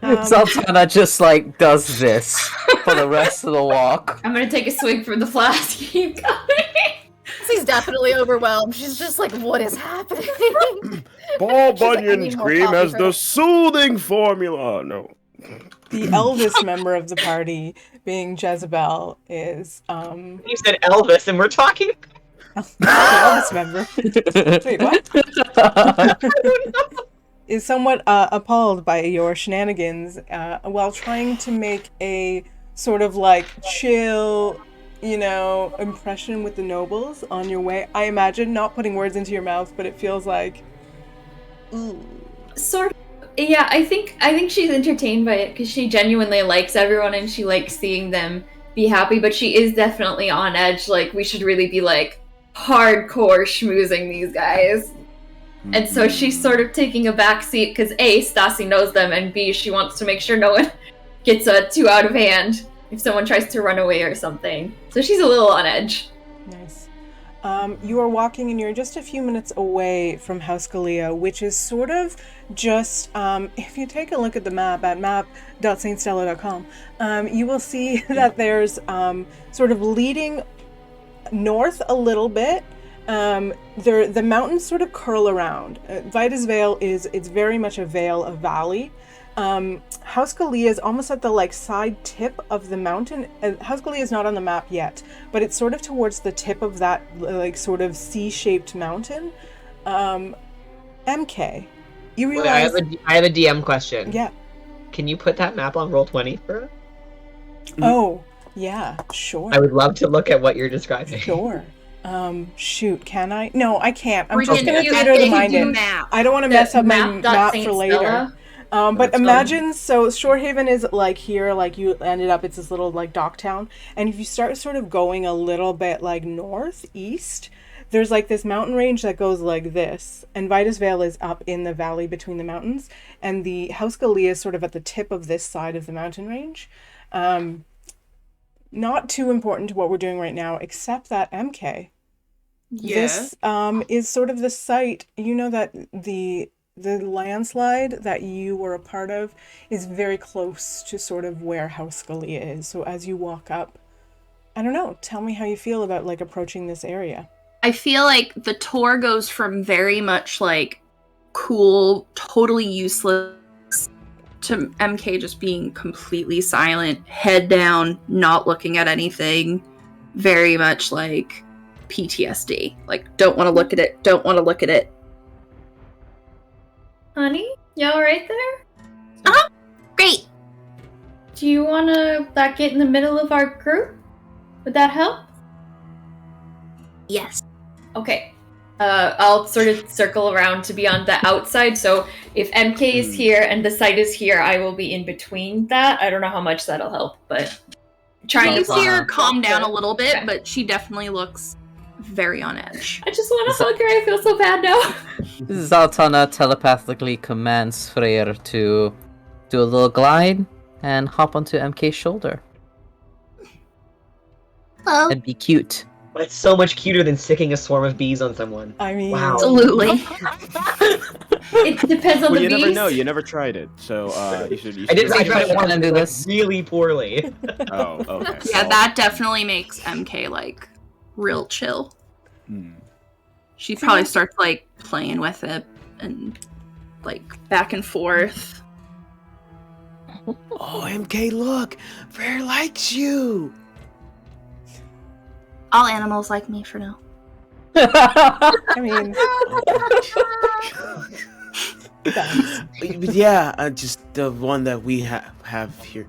Zaltana just like does this for the rest of the walk. I'm gonna take a swig from the flask. Keep going. She's definitely overwhelmed. She's just like, what is happening? Paul She's like, I Bunyan's need more cream coffee has for the that. soothing formula. No. The eldest member of the party, being Jezebel, is You said Elvis, and we're talking. the eldest member. Wait, what? Is somewhat appalled by your shenanigans while trying to make a sort of like chill, impression with the nobles on your way. I imagine, not putting words into your mouth, but it feels like, Sort of. Yeah, I think she's entertained by it because she genuinely likes everyone and she likes seeing them be happy, but she is definitely on edge. Like, we should really be like hardcore schmoozing these guys. And so she's sort of taking a backseat because A, Staci knows them, and B, she wants to make sure no one gets too out of hand if someone tries to run away or something. So she's a little on edge. nice. You are walking and you're just a few minutes away from House Galea, which is sort of just, if you take a look at the map at map.ststella.com, you will see that there's sort of leading north a little bit. The mountains sort of curl around. Vida's Vale it's very much a vale, a valley. House Galea is almost at the like side tip of the mountain. House Galea is not on the map yet, but it's sort of towards the tip of that like sort of C-shaped mountain. MK, you Wait, realize? I have a DM question. Yeah. Can you put that map on Roll20 for us? Oh, yeah, sure. I would love to look at what you're describing. Sure. Shoot, can I? No, I can't. I'm We're just gonna gonna do get her to it. mind Do it. map. I don't want to The mess up my map map Saint for later. Stella. But Let's go. imagine, so Shorehaven is like here, like you ended up, it's this little like dock town. And if you start sort of going a little bit like northeast, there's like this mountain range that goes like this. And Vida's Vale is up in the valley between the mountains. And the House Galea is sort of at the tip of this side of the mountain range. Not too important to what we're doing right now, except that MK. This is sort of the site, that the landslide that you were a part of is very close to sort of where House Galea is. So as you walk up, I don't know, tell me how you feel about like approaching this area. I feel like the tour goes from very much like cool, totally useless to MK just being completely silent, head down, not looking at anything, very much like PTSD. Like, don't want to look at it, don't want to look at it. Honey, y'all right there? Great. Do you want to get in the middle of our group? Would that help? Yes. Okay. I'll sort of circle around to be on the outside, so if MK is here and the site is here, I will be in between that. I don't know how much that'll help, but trying You to see her plan. calm down a little bit, Okay. but she definitely looks very on edge. I just want to hug her. I feel so bad now. Zaltana telepathically commands Freyr to do a little glide and hop onto MK's shoulder Well, and be cute. But it's so much cuter than sticking a swarm of bees on someone. I mean, Wow. Absolutely. It depends on Well, the you beast. never know. You never tried it, so you should. I did. I Right, tried it can once I do but this? really poorly. Oh, okay. Yeah, that definitely makes MK like real chill. She probably starts like playing with it and like back and forth. Oh, MK, look, Frere likes you. All animals like me for now. I mean, But yeah, just the one that we have here.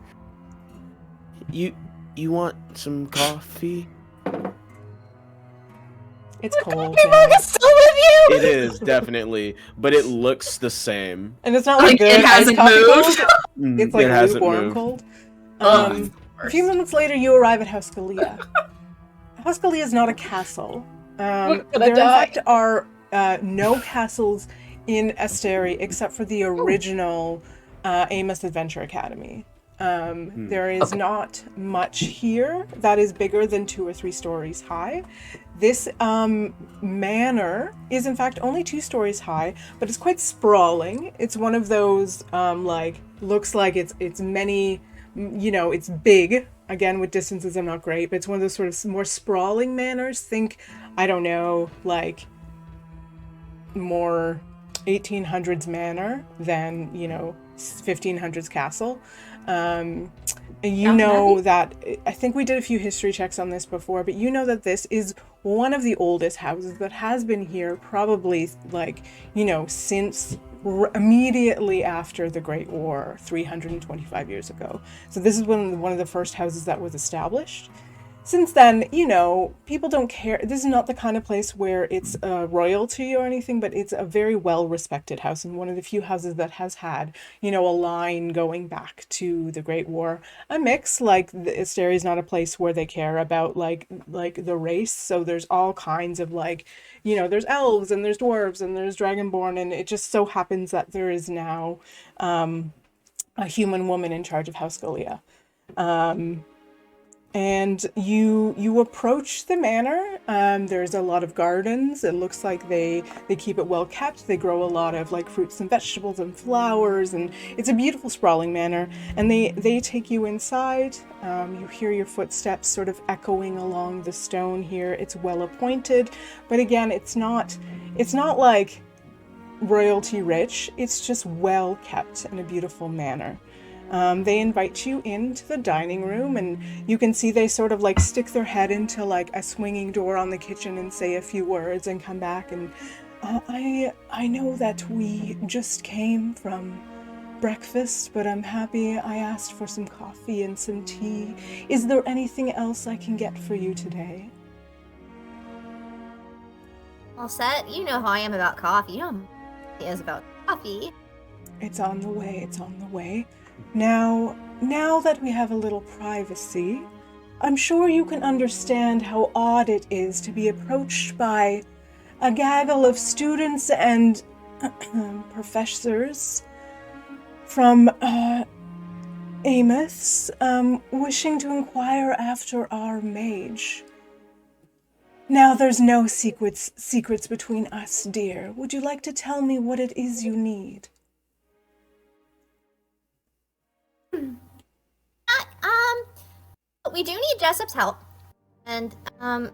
You want some coffee? it's cold. Hey, now. Marcus, still with you? It is definitely, but it looks the same. And it's not like Like, good it hasn't iced coffee moved? cold. It's like It hasn't lukewarm moved. cold. Ugh, A few moments later, you arrive at House Galea. House Galea is not a castle. gonna There, in die. fact, are no castles in Asterie except for the original Amos Adventure Academy. There is not much here that is bigger than 2 or 3 stories high. This manor is in fact only 2 stories high, but it's quite sprawling. It's one of those looks like it's many, it's big. Again, with distances, I'm not great, but it's one of those sort of more sprawling manors. Think, I don't know, like more 1800s manor than 1500s castle. And you know that, I think we did a few history checks on this before, but you know that this is one of the oldest houses that has been here probably since immediately after the Great War, 325 years ago. So this is one of the first houses that was established. Since then, people don't care. This is not the kind of place where it's royalty or anything, but it's a very well-respected house and one of the few houses that has had, a line going back to the Great War. A mix, like the Asterie is not a place where they care about like the race. So there's all kinds of there's elves and there's dwarves and there's dragonborn, and it just so happens that there is now a human woman in charge of House Galea. And you approach the manor. There's a lot of gardens. It looks like they keep it well kept. They grow a lot of fruits and vegetables and flowers, and it's a beautiful sprawling manor. And they take you inside. You hear your footsteps sort of echoing along the stone here. It's well appointed, but again, it's not like royalty rich. It's just well kept and a beautiful manor. They invite you into the dining room, and you can see they sort of stick their head into a swinging door on the kitchen and say a few words and come back. And I know that we just came from breakfast, but I'm happy I asked for some coffee and some tea. Is there anything else I can get for you today? All set? You know how I am about coffee. You know how he is about coffee. It's on the way. It's on the way. Now that we have a little privacy, I'm sure you can understand how odd it is to be approached by a gaggle of students and professors from Amos, wishing to inquire after our mage. Now, there's no secrets between us, dear. Would you like to tell me what it is you need? We do need Jessup's help, and I'm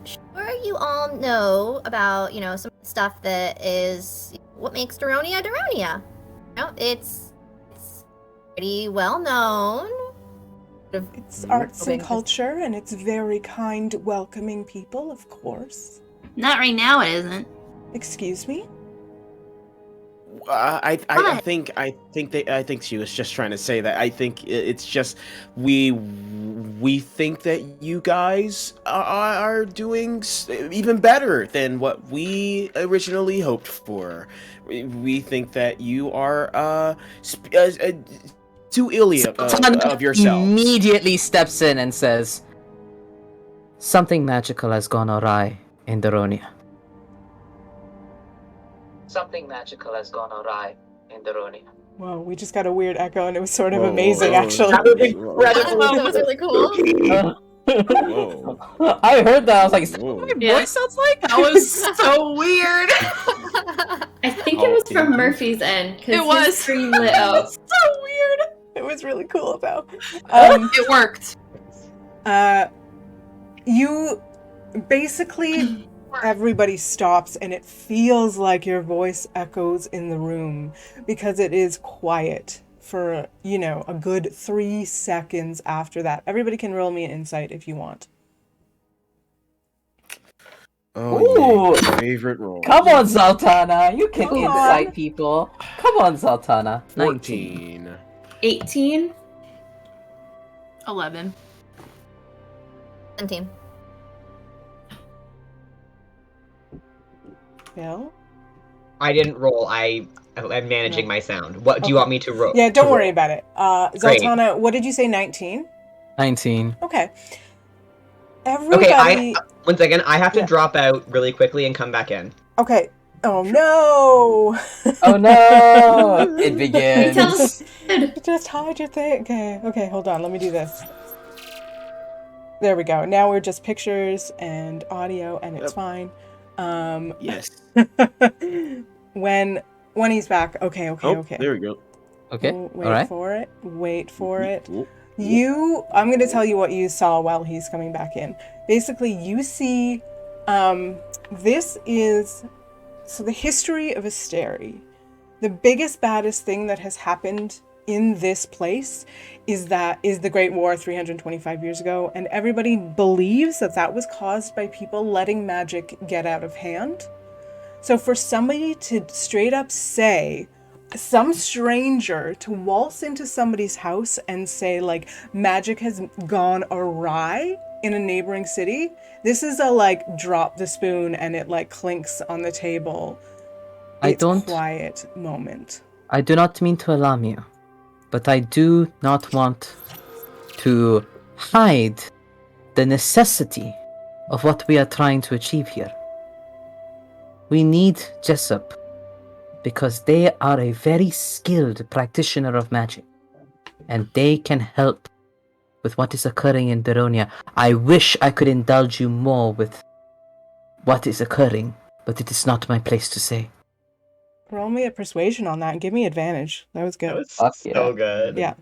sure you all know about some of the stuff that is what makes Daronia Daronia. It's pretty well known. It's arts and culture, and it's very kind, welcoming people, of course. Not right now, it isn't. Excuse me? I think she was just trying to say that. I think it's just we think that you guys are doing even better than what we originally hoped for. We think that you are too illy of yourself. Immediately steps in and says, "Something magical has gone awry in Daronia." Something magical has gone awry in Daronia. Whoa, we just got a weird echo, and it was sort of amazing, actually. That was really cool. Whoa. I heard that. I was like, "Is that Whoa. what my Yeah. voice sounds like?" That was so weird. I think it was from Murphy's end because It was. his screen lit up. So weird. It was really cool, though. It worked. You basically, everybody stops, and it feels like your voice echoes in the room because it is quiet for, a good 3 seconds after that. Everybody can roll me an insight if you want. Ooh. Yeah, favorite role. Come on, Zaltana. You can Come incite on. people. Come on, Zaltana. 14. 18. 11. 17. Bill? I didn't roll. I'm managing my sound. What do you Okay. want me to roll? Yeah, don't worry about it. Great. Zaltana, what did you say, 19? 19. Okay. Okay, Everybody... once again, I have to Yeah. drop out really quickly and come back in. Okay. Oh, no! Oh no! It begins. Tell us. Good. Just hide your thing. Okay, hold on. Let me do this. There we go. Now we're just pictures and audio, and it's fine. Yes. when he's back. Okay. There we go. Okay. Wait All right. for it. Wait for it. Ooh. I'm going to tell you what you saw while he's coming back in. Basically, you see, this is, so the history of Asterie. The biggest, baddest thing that has happened in this place is the Great War 325 years ago, and everybody believes that was caused by people letting magic get out of hand. So for somebody to straight up say, some stranger to waltz into somebody's house and say, like, magic has gone awry in a neighboring city, this is a, like, drop the spoon and it, like, clinks on the table. It's a quiet moment. I do not mean to alarm you, but I do not want to hide the necessity of what we are trying to achieve here. We need Jessup because they are a very skilled practitioner of magic, and they can help with what is occurring in Deronia. I wish I could indulge you more with what is occurring, but it is not my place to say. Roll me a persuasion on that and give me advantage. That was good. That was Fuck so yeah. good. Yeah.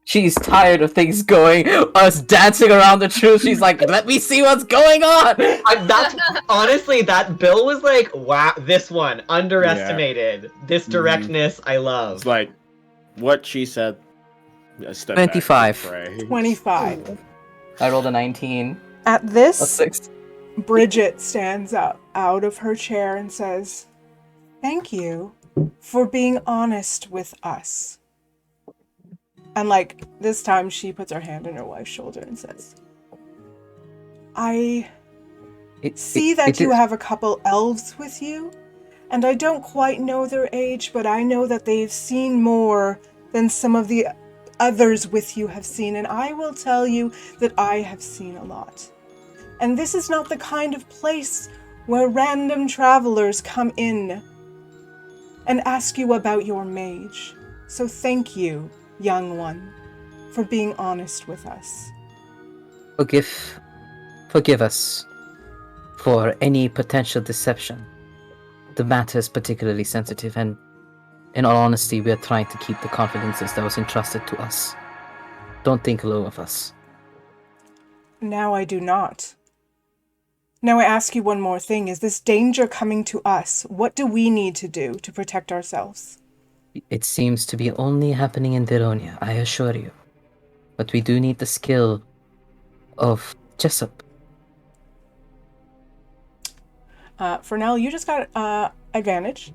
She's tired of things going, us dancing around the truth. She's like, let me see what's going on. That's honestly, that Bill was like, wow, this one underestimated. This directness, I love. It's like what she said. A step 25. back to pray. 25. I rolled a 19. At A this, 6. Bridget stands up out of her chair and says, "Thank you for being honest with us." And, like, this time she puts her hand on her wife's shoulder and says, I see that you have a couple elves with you, and I don't quite know their age, but I know that they've seen more than some of the others with you have seen, and I will tell you that I have seen a lot. And this is not the kind of place where random travelers come in and ask you about your mage. So thank you, young one, for being honest with us. Forgive us for any potential deception. The matter is particularly sensitive, and in all honesty, we are trying to keep the confidences that was entrusted to us. Don't think low of us. Now I do not. Now I ask you one more thing. Is this danger coming to us? What do we need to do to protect ourselves? It seems to be only happening in Deronia, I assure you. But we do need the skill of Jessup. Fernell, you just got advantage.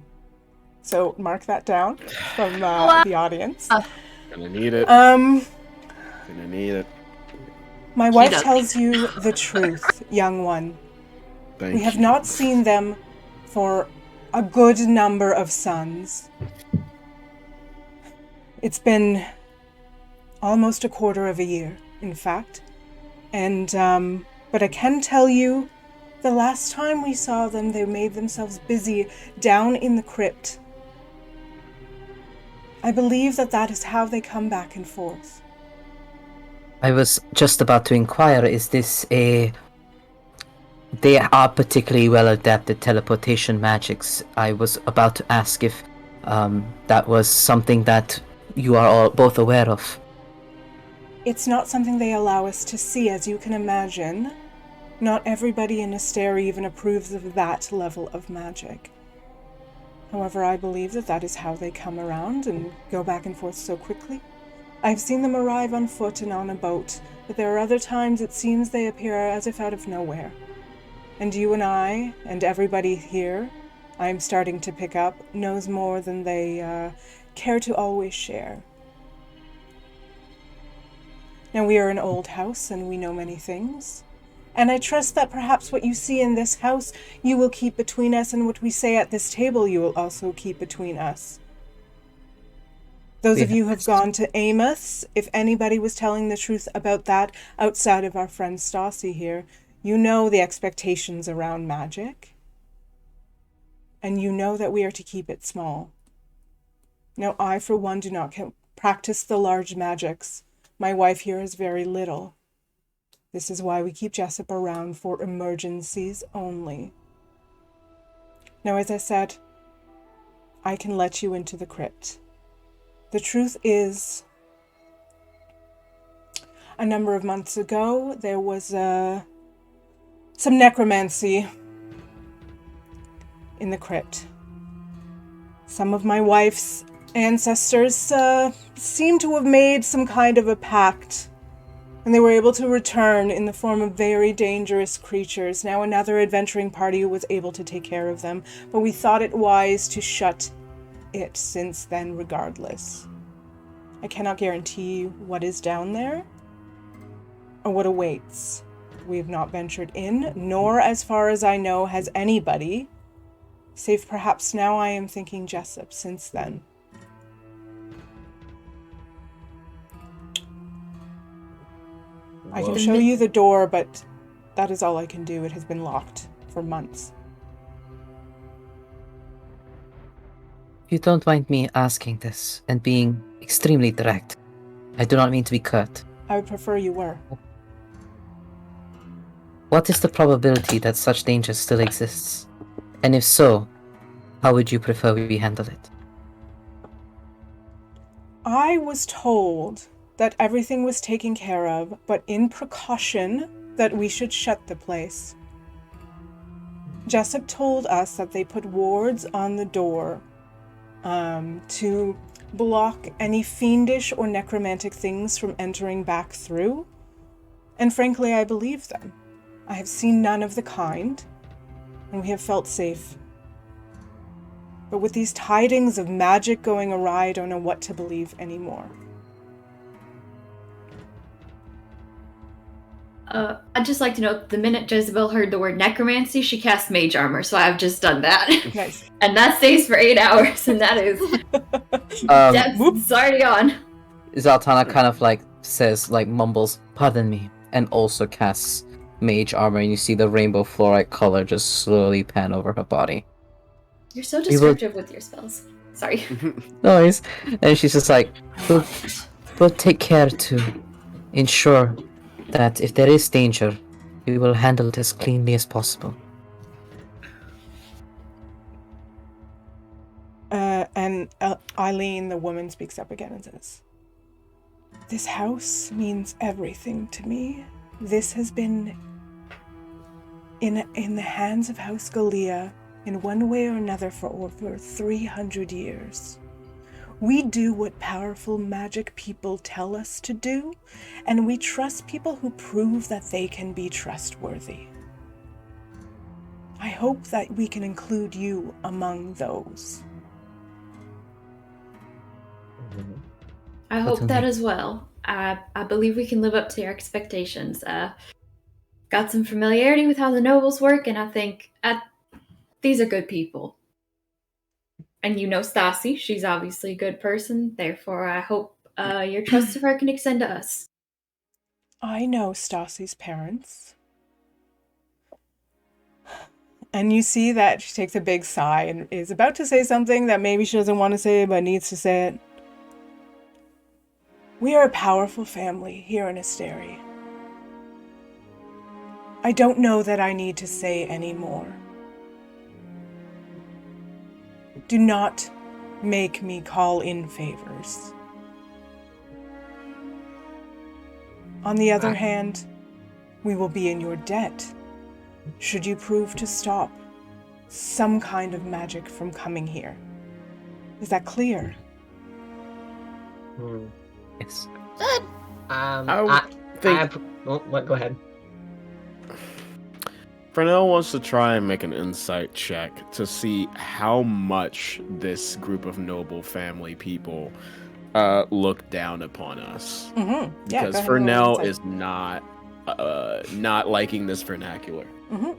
So mark that down from the audience. Gonna need it. Um, Gonna need it. my wife tells you the truth, young one. We have not seen them for a good number of suns. It's been almost a quarter of a year, in fact. And, but I can tell you, the last time we saw them, they made themselves busy down in the crypt. I believe that is how they come back and forth. I was just about to inquire, is this a... They are particularly well adapted teleportation magics. I was about to ask if that was something that you are all both aware of. It's not something they allow us to see, as you can imagine. Not everybody in Asterie even approves of that level of magic. However, I believe that is how they come around and go back and forth so quickly. I've seen them arrive on foot and on a boat, but there are other times it seems they appear as if out of nowhere. And you and I, and everybody here, I'm starting to pick up, knows more than they care to always share. Now, we are an old house, and we know many things. And I trust that perhaps what you see in this house, you will keep between us, and what we say at this table, you will also keep between us. Those of you who have gone to Amos, if anybody was telling the truth about that outside of our friend Staci here, you know the expectations around magic. And you know that we are to keep it small. Now, I, for one, do not practice the large magics. My wife here is very little. This is why we keep Jessup around for emergencies only. Now, as I said, I can let you into the crypt. The truth is, a number of months ago, there was some necromancy in the crypt. Some of my wife's ancestors seem to have made some kind of a pact, and they were able to return in the form of very dangerous creatures. Now another adventuring party was able to take care of them, but we thought it wise to shut it since then regardless. I cannot guarantee what is down there or what awaits. We have not ventured in, nor, as far as I know, has anybody, save perhaps now I am thinking Jessup since then. I can show you the door, but that is all I can do. It has been locked for months. If you don't mind me asking this and being extremely direct, I do not mean to be curt. I would prefer you were. What is the probability that such danger still exists? And if so, how would you prefer we handle it? I was told that everything was taken care of, but in precaution that we should shut the place. Jessup told us that they put wards on the door to block any fiendish or necromantic things from entering back through. And frankly, I believe them. I have seen none of the kind, and we have felt safe. But with these tidings of magic going awry, I don't know what to believe anymore. I'd just like to note, the minute Jezebel heard the word necromancy, she cast mage armor, so I've just done that. Nice. And that stays for 8 hours, and that is... it's already on. Zaltana kind of says, mumbles, "Pardon me," and also casts mage armor, and you see the rainbow fluorite color just slowly pan over her body. You're so descriptive with your spells. Sorry. No worries. And she's just like, we'll take care to ensure that if there is danger, we will handle it as cleanly as possible. And Eileen, the woman, speaks up again and says, "This house means everything to me. This has been in the hands of House Galea in one way or another for over 300 years. We do what powerful magic people tell us to do, and we trust people who prove that they can be trustworthy. I hope that we can include you among those." I hope that as well. I believe we can live up to your expectations. Got some familiarity with how the nobles work, and I think these are good people. And you know Staci, she's obviously a good person, therefore I hope your trust of her can extend to us. I know Staci's parents. And you see that she takes a big sigh and is about to say something that maybe she doesn't want to say but needs to say it. We are a powerful family here in Asterie. I don't know that I need to say any more. Do not make me call in favors. On the other hand, we will be in your debt should you prove to stop some kind of magic from coming here. Is that clear? Yes. Go ahead. Fernell wants to try and make an insight check to see how much this group of noble family people look down upon us. Mm-hmm. Yeah, Because Fernell is not liking this vernacular. Mm-hmm.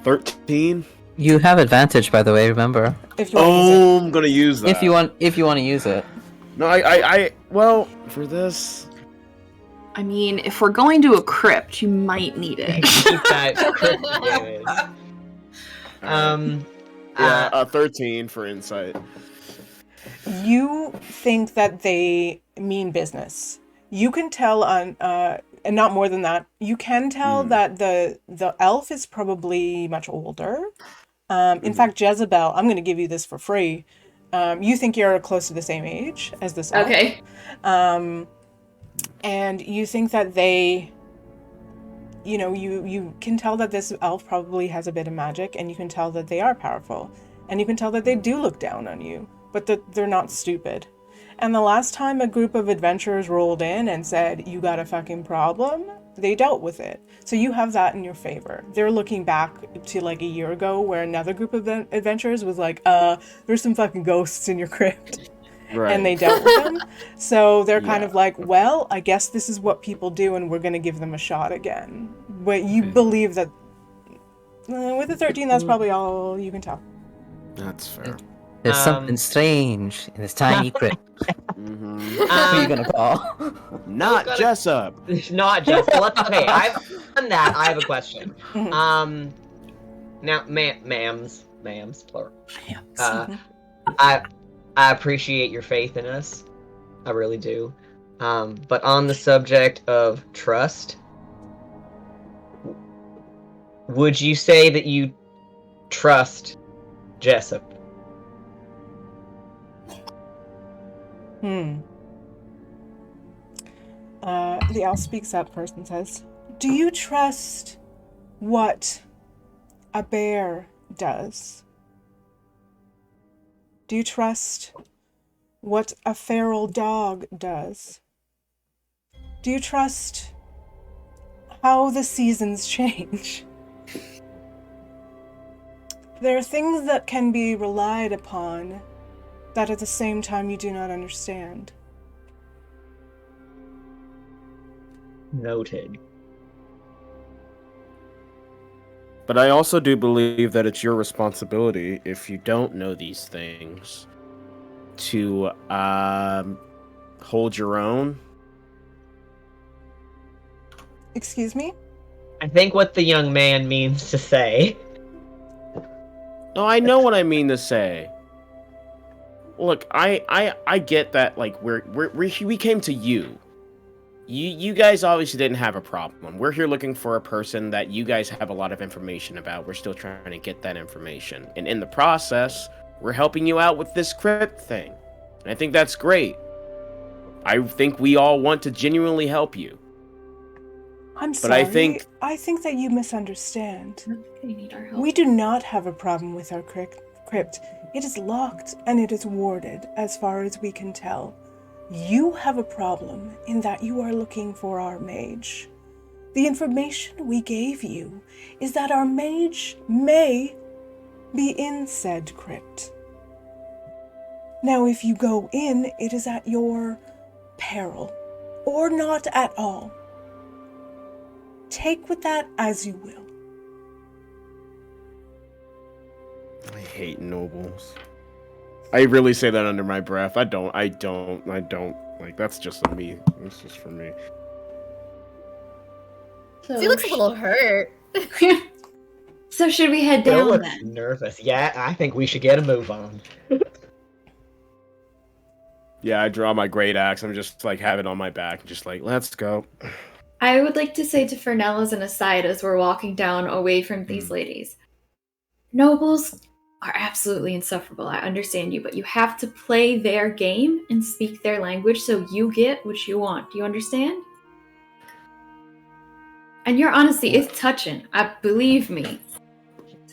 13. You have advantage, by the way. Remember. If you want to use it. I'm gonna use that. If you want to use it. No, I well, for this. I mean, if we're going to a crypt, you might need it. Keep that crypt damage. Yeah, 13 for insight. You think that they mean business. You can tell on, and not more than that. You can tell that the elf is probably much older. In fact, Jezebel, I'm going to give you this for free. You think you're close to the same age as this elf. Okay. And you think that they, you can tell that this elf probably has a bit of magic, and you can tell that they are powerful. And you can tell that they do look down on you, but that they're not stupid. And the last time a group of adventurers rolled in and said, you got a fucking problem, they dealt with it. So you have that in your favor. They're looking back to like a year ago where another group of adventurers was like, there's some fucking ghosts in your crypt. Right. And they dealt with them. So they're kind of like, well, I guess this is what people do and we're going to give them a shot again. But you believe that with the 13, that's probably all you can tell. That's fair. There's something strange in this tiny crypt. Who are you going to call? Not Jessup. Not Jessup. Okay, I've done that. I have a question. Now, ma'ams, plural. I appreciate your faith in us. I really do. But on the subject of trust, would you say that you trust Jessup? The elf speaks up first and says, do you trust what a bear does? Do you trust what a feral dog does? Do you trust how the seasons change? There are things that can be relied upon that at the same time you do not understand. Noted. But I also do believe that it's your responsibility, if you don't know these things, to hold your own. Excuse me? I think what the young man means to say. No, I know what I mean to say. Look, I get that. Like we came to you. You guys obviously didn't have a problem. We're here looking for a person that you guys have a lot of information about. We're still trying to get that information. And in the process, we're helping you out with this crypt thing. And I think that's great. I think we all want to genuinely help you. I'm but sorry. I think that you misunderstand. You need our help. We do not have a problem with our crypt. It is locked and it is warded, as far as we can tell. You have a problem in that you are looking for our mage. The information we gave you is that our mage may be in said crypt. Now, if you go in, it is at your peril, or not at all. Take with that as you will. I hate nobles. I really say that under my breath. I don't. Like, that's just me. That's just for me. So he looks a little hurt. So should we head Bill down looks then? nervous. Yeah, I think we should get a move on. Yeah, I draw my great axe. I'm just like have it on my back, just like let's go. I would like to say to Fernell as an aside as we're walking down away from these ladies, nobles are absolutely insufferable. I understand you, but you have to play their game and speak their language so you get what you want. Do you understand? And your honesty is touching. Believe me.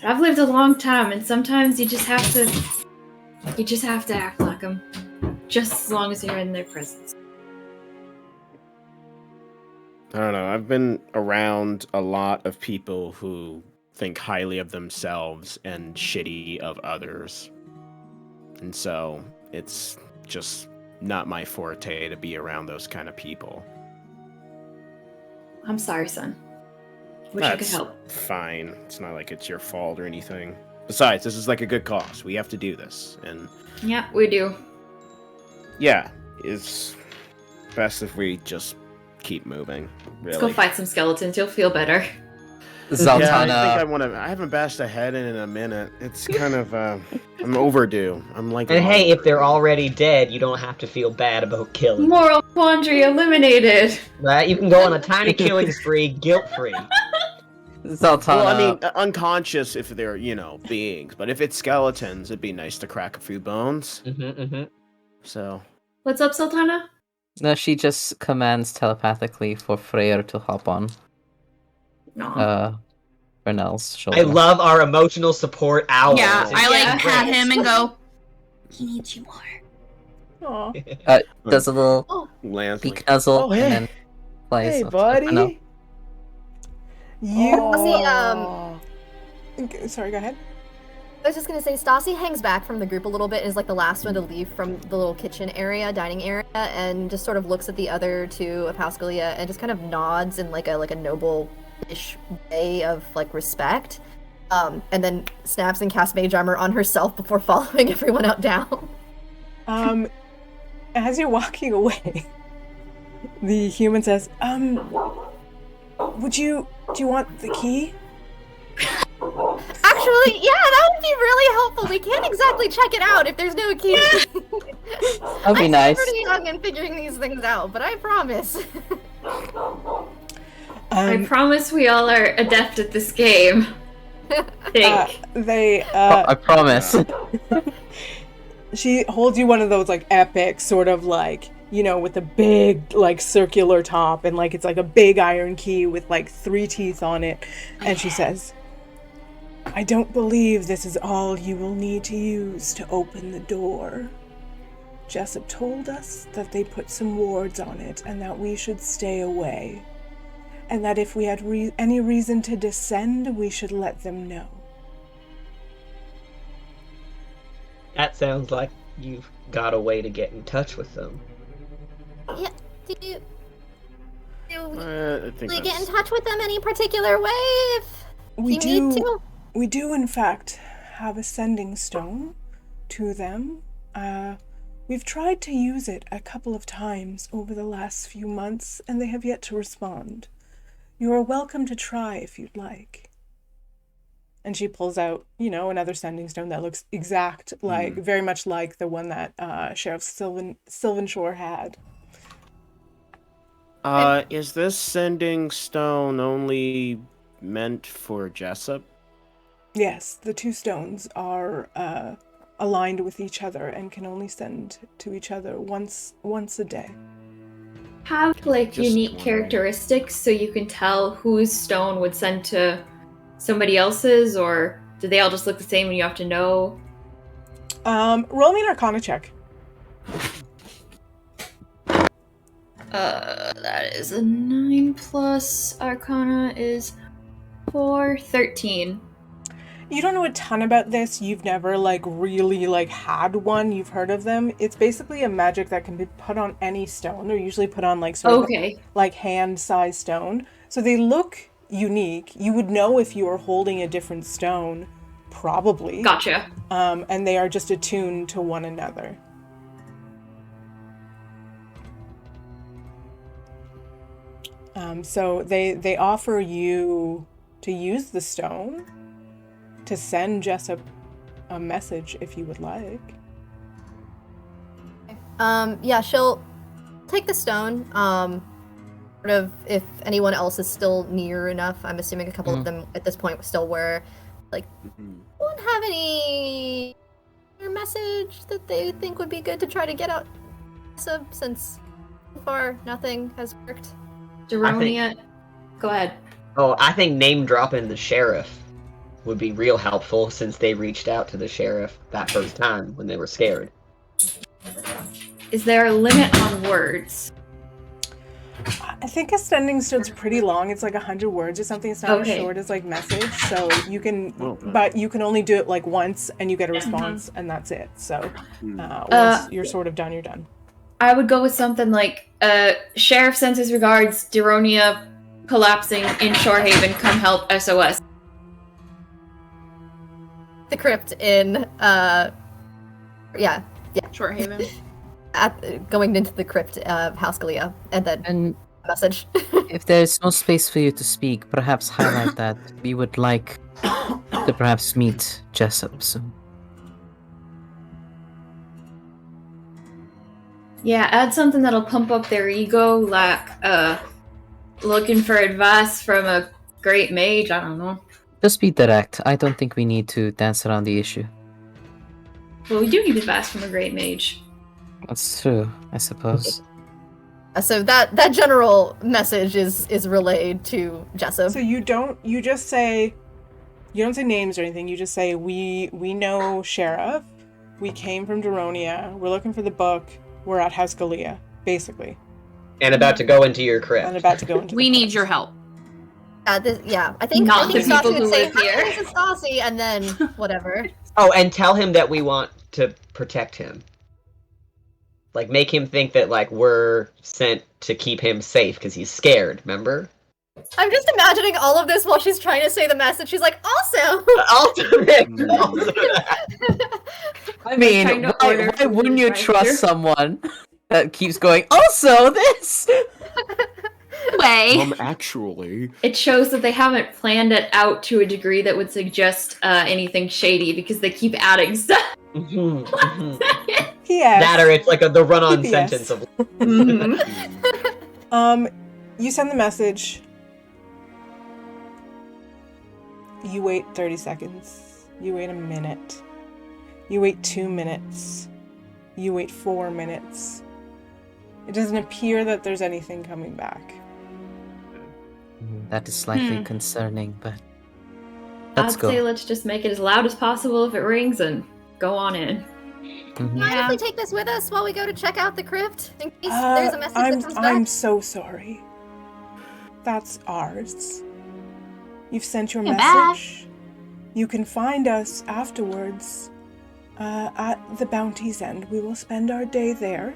I've lived a long time, and sometimes you just have to act like them, just as long as you're in their presence. I don't know. I've been around a lot of people who think highly of themselves and shitty of others. And so it's just not my forte to be around those kind of people. I'm sorry, son. Wish I could That's help. fine. It's not like it's your fault or anything. Besides, this is like a good cause. We have to do this. And Yeah, we do. yeah, it's best if we just keep moving. Really. Let's go fight some skeletons. You'll feel better. Zaltana. Yeah, I think I haven't bashed a head in a minute. It's kind of I'm overdue. I'm like. And hey, if they're already dead, you don't have to feel bad about killing. Moral quandary eliminated. Right? You can go on a tiny killing spree, guilt-free. Zaltana. Well, I mean, unconscious if they're, beings, but if it's skeletons, it'd be nice to crack a few bones. So. What's up, Zaltana? No, she just commands telepathically for Freyr to hop on Fernell's shoulder. I love our emotional support owl. Yeah, I like Yeah. pat him and go, he needs you more. Aw. Does a little Lance, peek like, nuzzle "Oh, hey. and then flies Hey, up to Fernell. buddy. Sorry, go ahead. I was just gonna say, Staci hangs back from the group a little bit and is like the last one to leave from the little kitchen area, dining area, and just sort of looks at the other two of House Galea and just kind of nods in like a noble-ish way of like respect, and then snaps and casts Mage Armor on herself before following everyone out down. As you're walking away, the human says, do you want the key? Actually, yeah, that would be really helpful. We can't exactly check it out if there's no key. That'd be nice. I'm pretty young in figuring these things out, but I promise. I promise we all are adept at this game. Think. I promise. She holds you one of those like epic sort of like, with a big like circular top and like it's like a big iron key with like 3 teeth on it. And she says, I don't believe this is all you will need to use to open the door. Jessup told us that they put some wards on it and that we should stay away. And that if we had any reason to descend, we should let them know. That sounds like you've got a way to get in touch with them. Yeah, do I think we get in that's- touch with them any particular way if We you need to? We do, in fact, have a sending stone to them. We've tried to use it a couple of times over the last few months, and they have yet to respond. You are welcome to try if you'd like. And she pulls out, another sending stone that looks very much like the one that Sheriff Sylvanshore had. Is this sending stone only meant for Jessup? Yes, the 2 stones are aligned with each other and can only send to each other once a day. Have like Just unique wondering. characteristics so you can tell whose stone would send to somebody else's, or do they all just look the same and you have to know? Roll me an Arcana check. That is a 9 plus Arcana is 4, 13. You don't know a ton about this. You've never really had one. You've heard of them. It's basically a magic that can be put on any stone. They're usually put on Okay. hand-sized stone. So they look unique. You would know if you were holding a different stone, probably. Gotcha. And they are just attuned to one another. So they offer you to use the stone to send Jessup a message if you would like. Yeah, she'll take the stone. Sort of, if anyone else is still near enough, I'm assuming a couple of them at this point still were, won't have any message that they think would be good to try to get out, since so far nothing has worked. Daronia, go ahead. Oh, I think name dropping the sheriff would be real helpful since they reached out to the sheriff that first time when they were scared. Is there a limit on words? I think a sending stone's pretty long. It's like 100 words or something. It's not as short as like message. So you can, but you can only do it like once, and you get a response, and that's it. So once you're sort of done, you're done. I would go with something like, Sheriff sends his regards, Deronia collapsing in Shorehaven, come help SOS. The crypt in, Shorehaven. Going into the crypt of House Galea, and then message. If there's no space for you to speak, perhaps highlight that we would like to perhaps meet Jessup soon. Yeah, add something that'll pump up their ego, like, looking for advice from a great mage, I don't know. Just be direct. I don't think we need to dance around the issue. Well, we do need advice from a great mage. That's true, I suppose. So that general message is relayed to Jessup. So you don't say names or anything. You just say we know Sheriff. We came from Deronia. We're looking for the book. We're at House Galea, basically. And about to go into your crypt. And about to go into. We need your help. I think Not the Staci people would who say, live here. "Hi, this is Staci," and then whatever. Oh, and tell him that we want to protect him. Like, make him think that, like, we're sent to keep him safe because he's scared, remember? I'm just imagining all of this while she's trying to say the message. She's like, also. I mean, why wouldn't you trust someone that keeps going, also this? Way. Actually. It shows that they haven't planned it out to a degree that would suggest anything shady, because they keep adding stuff. Yes. That or it's like the run-on PPS. sentence of... You send the message. You wait 30 seconds. You wait a minute. You wait 2 minutes. You wait 4 minutes. It doesn't appear that there's anything coming back. That is slightly concerning, but I'd say let's just make it as loud as possible if it rings and go on in. Mind if we take this with us while we go to check out the crypt? In case there's a message that comes back? I'm so sorry. That's ours. You've sent your message. You can find us afterwards at the Bounty's End. We will spend our day there.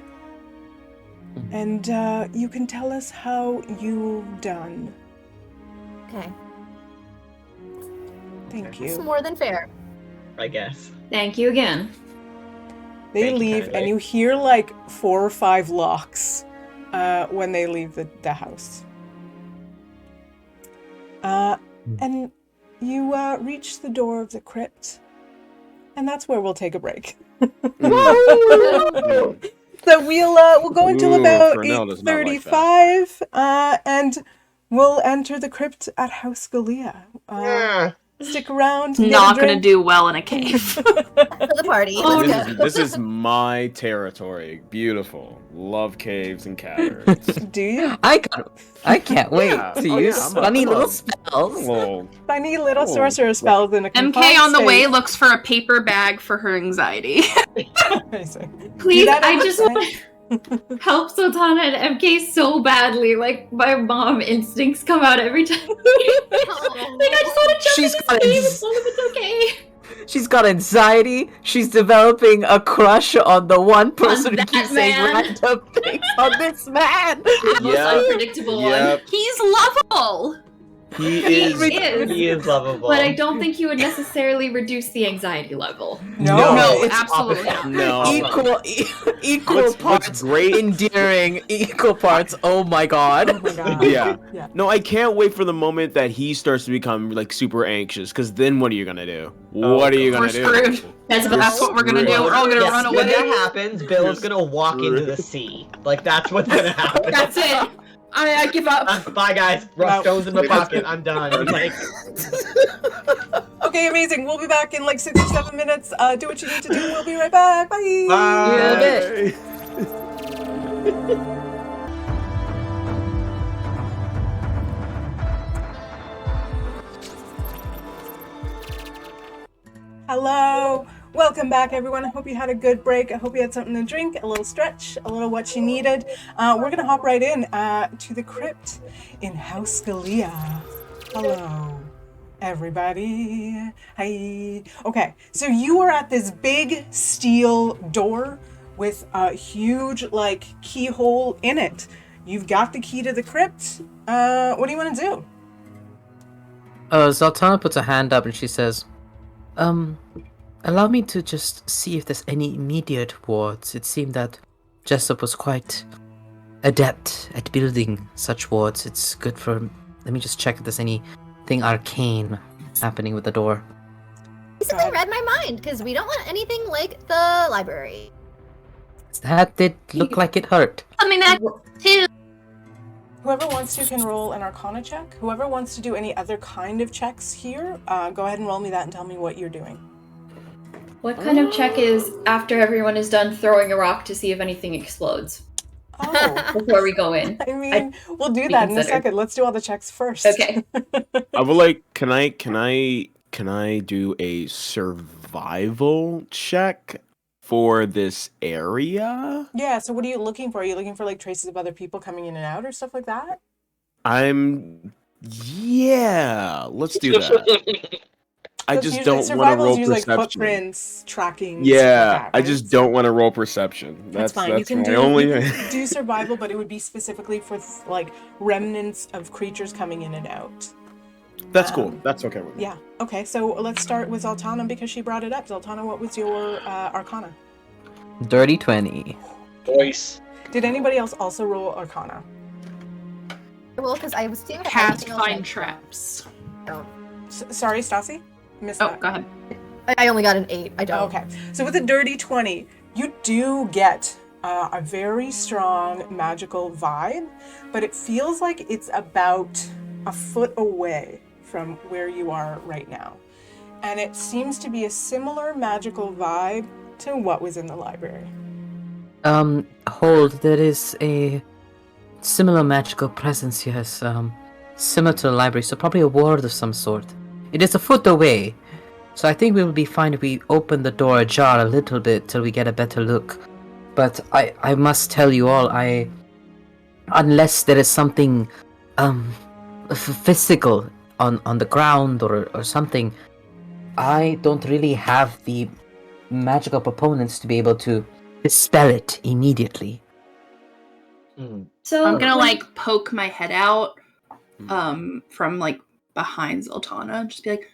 And you can tell us how you've done. Okay. Thank you. It's more than fair. I guess. Thank you again. They leave, and you hear like 4 or 5 locks when they leave the house. And you reach the door of the crypt, and that's where we'll take a break. So we'll go until about 8:35, and we'll enter the crypt at House Galea. Stick around. Not gonna do well in a cave. For the party. This is my territory. Beautiful. Love caves and caverns. Do you? I can't wait to use funny little spells. Funny little sorcerer spells in a MK on the way looks for a paper bag for her anxiety. Please, I just want to help Zaltana and MK so badly. Like, my mom instincts come out every time. Like, I just want to jump in this cave as long as it's okay. She's got anxiety. She's developing a crush on the one person who keeps saying random things on this man. The most unpredictable one. He's lovable. He is lovable. But I don't think he would necessarily reduce the anxiety level. No, absolutely not. No. Equal parts endearing, equal parts, oh my god. Oh my god. Yeah. No, I can't wait for the moment that he starts to become like super anxious, because then what are you gonna do? What are you gonna do? We're screwed. That's what we're gonna do. We're all gonna run away. When that happens, Bill is gonna walk into the sea. Like, that's what's gonna happen. That's it. I give up. Bye, guys. Rough stones in my pocket. I'm done. Like... Okay, amazing. We'll be back in like 6 or 7 minutes. Do what you need to do. We'll be right back. Bye. Bye. Hello. Welcome Welcome back, everyone. I hope you had a good break. I hope you had something to drink, a little stretch, a little what you needed. We're going to hop right in to the crypt in House Galea. Hello, everybody. Hi. Okay, so you are at this big steel door with a huge, like, keyhole in it. You've got the key to the crypt. What do you want to do? Zaltana puts a hand up and she says, allow me to just see if there's any immediate wards. It seemed that Jessup was quite adept at building such wards. It's good for... Let me just check if there's anything arcane happening with the door. Basically read my mind, because we don't want anything like the library. That did look like it hurt. Coming back too. Whoever wants to can roll an Arcana check. Whoever wants to do any other kind of checks here, go ahead and roll me that and tell me what you're doing. What kind of check is after everyone is done throwing a rock to see if anything explodes? Oh. Before we go in. I mean, we'll do that in a second. Let's do all the checks first. Okay. I would like. Can I do a survival check for this area? Yeah. So, what are you looking for? Are you looking for like traces of other people coming in and out or stuff like that? Yeah. Let's do that. I just don't want to roll perception. Like footprints, tracking. Yeah, like that, right? I just don't want to roll perception. That's fine. You can do survival, but it would be specifically for like remnants of creatures coming in and out. That's cool. That's okay with me. Yeah. Okay. So let's start with Zaltana because she brought it up. Zaltana, what was your Arcana? Dirty 20. Voice. Did anybody else also roll Arcana? Well, because I was seeing Cast find traps. Oh. Sorry, Staci? Missed that. Go ahead. I only got an 8. I don't. Okay. So with a dirty 20, you do get a very strong magical vibe, but it feels like it's about a foot away from where you are right now. And it seems to be a similar magical vibe to what was in the library. Hold, there is a similar magical presence, yes, similar to the library, so probably a ward of some sort. It is a foot away, so I think we will be fine if we open the door ajar a little bit till we get a better look. But I must tell you all, unless there is something physical on the ground or something, I don't really have the magical proponents to be able to dispel it immediately. So I'm gonna like poke my head out from like behind Zaltana, just be like,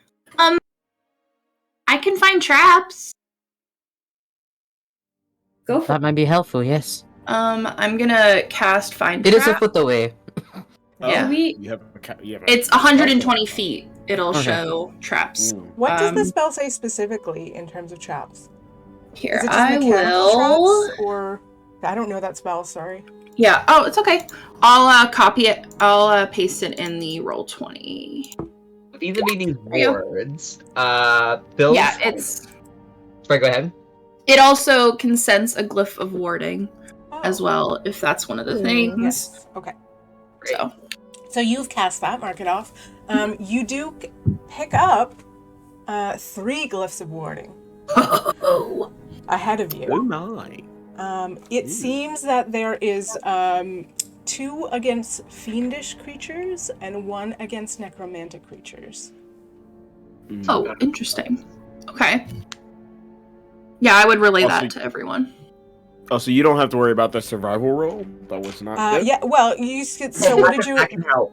I can find traps. Go for That might be helpful, yes. I'm gonna cast find It trap. is a foot away. Yeah. You have a It's 120 feet. It'll Okay. show traps. What does the spell say specifically in terms of traps? Here, Is it just I mechanical will. traps, or I don't know that spell, sorry. Yeah. Oh, it's okay. I'll copy it. I'll paste it in the roll 20. Vis-a-vis these you go. wards, Bill. Yeah, it's. Sorry, go ahead. It also can sense a glyph of warding Oh. as well, if that's one of the things. Yes. Okay. So you've cast that, mark it off. You do pick up 3 glyphs of warding ahead of you. Oh my. It seems that there is 2 against fiendish creatures and 1 against necromantic creatures. Oh, interesting. Okay. Yeah, I would relay Also- that to everyone. Oh, so you don't have to worry about the survival roll? That was not good? Yeah, well, so what did you... I can help.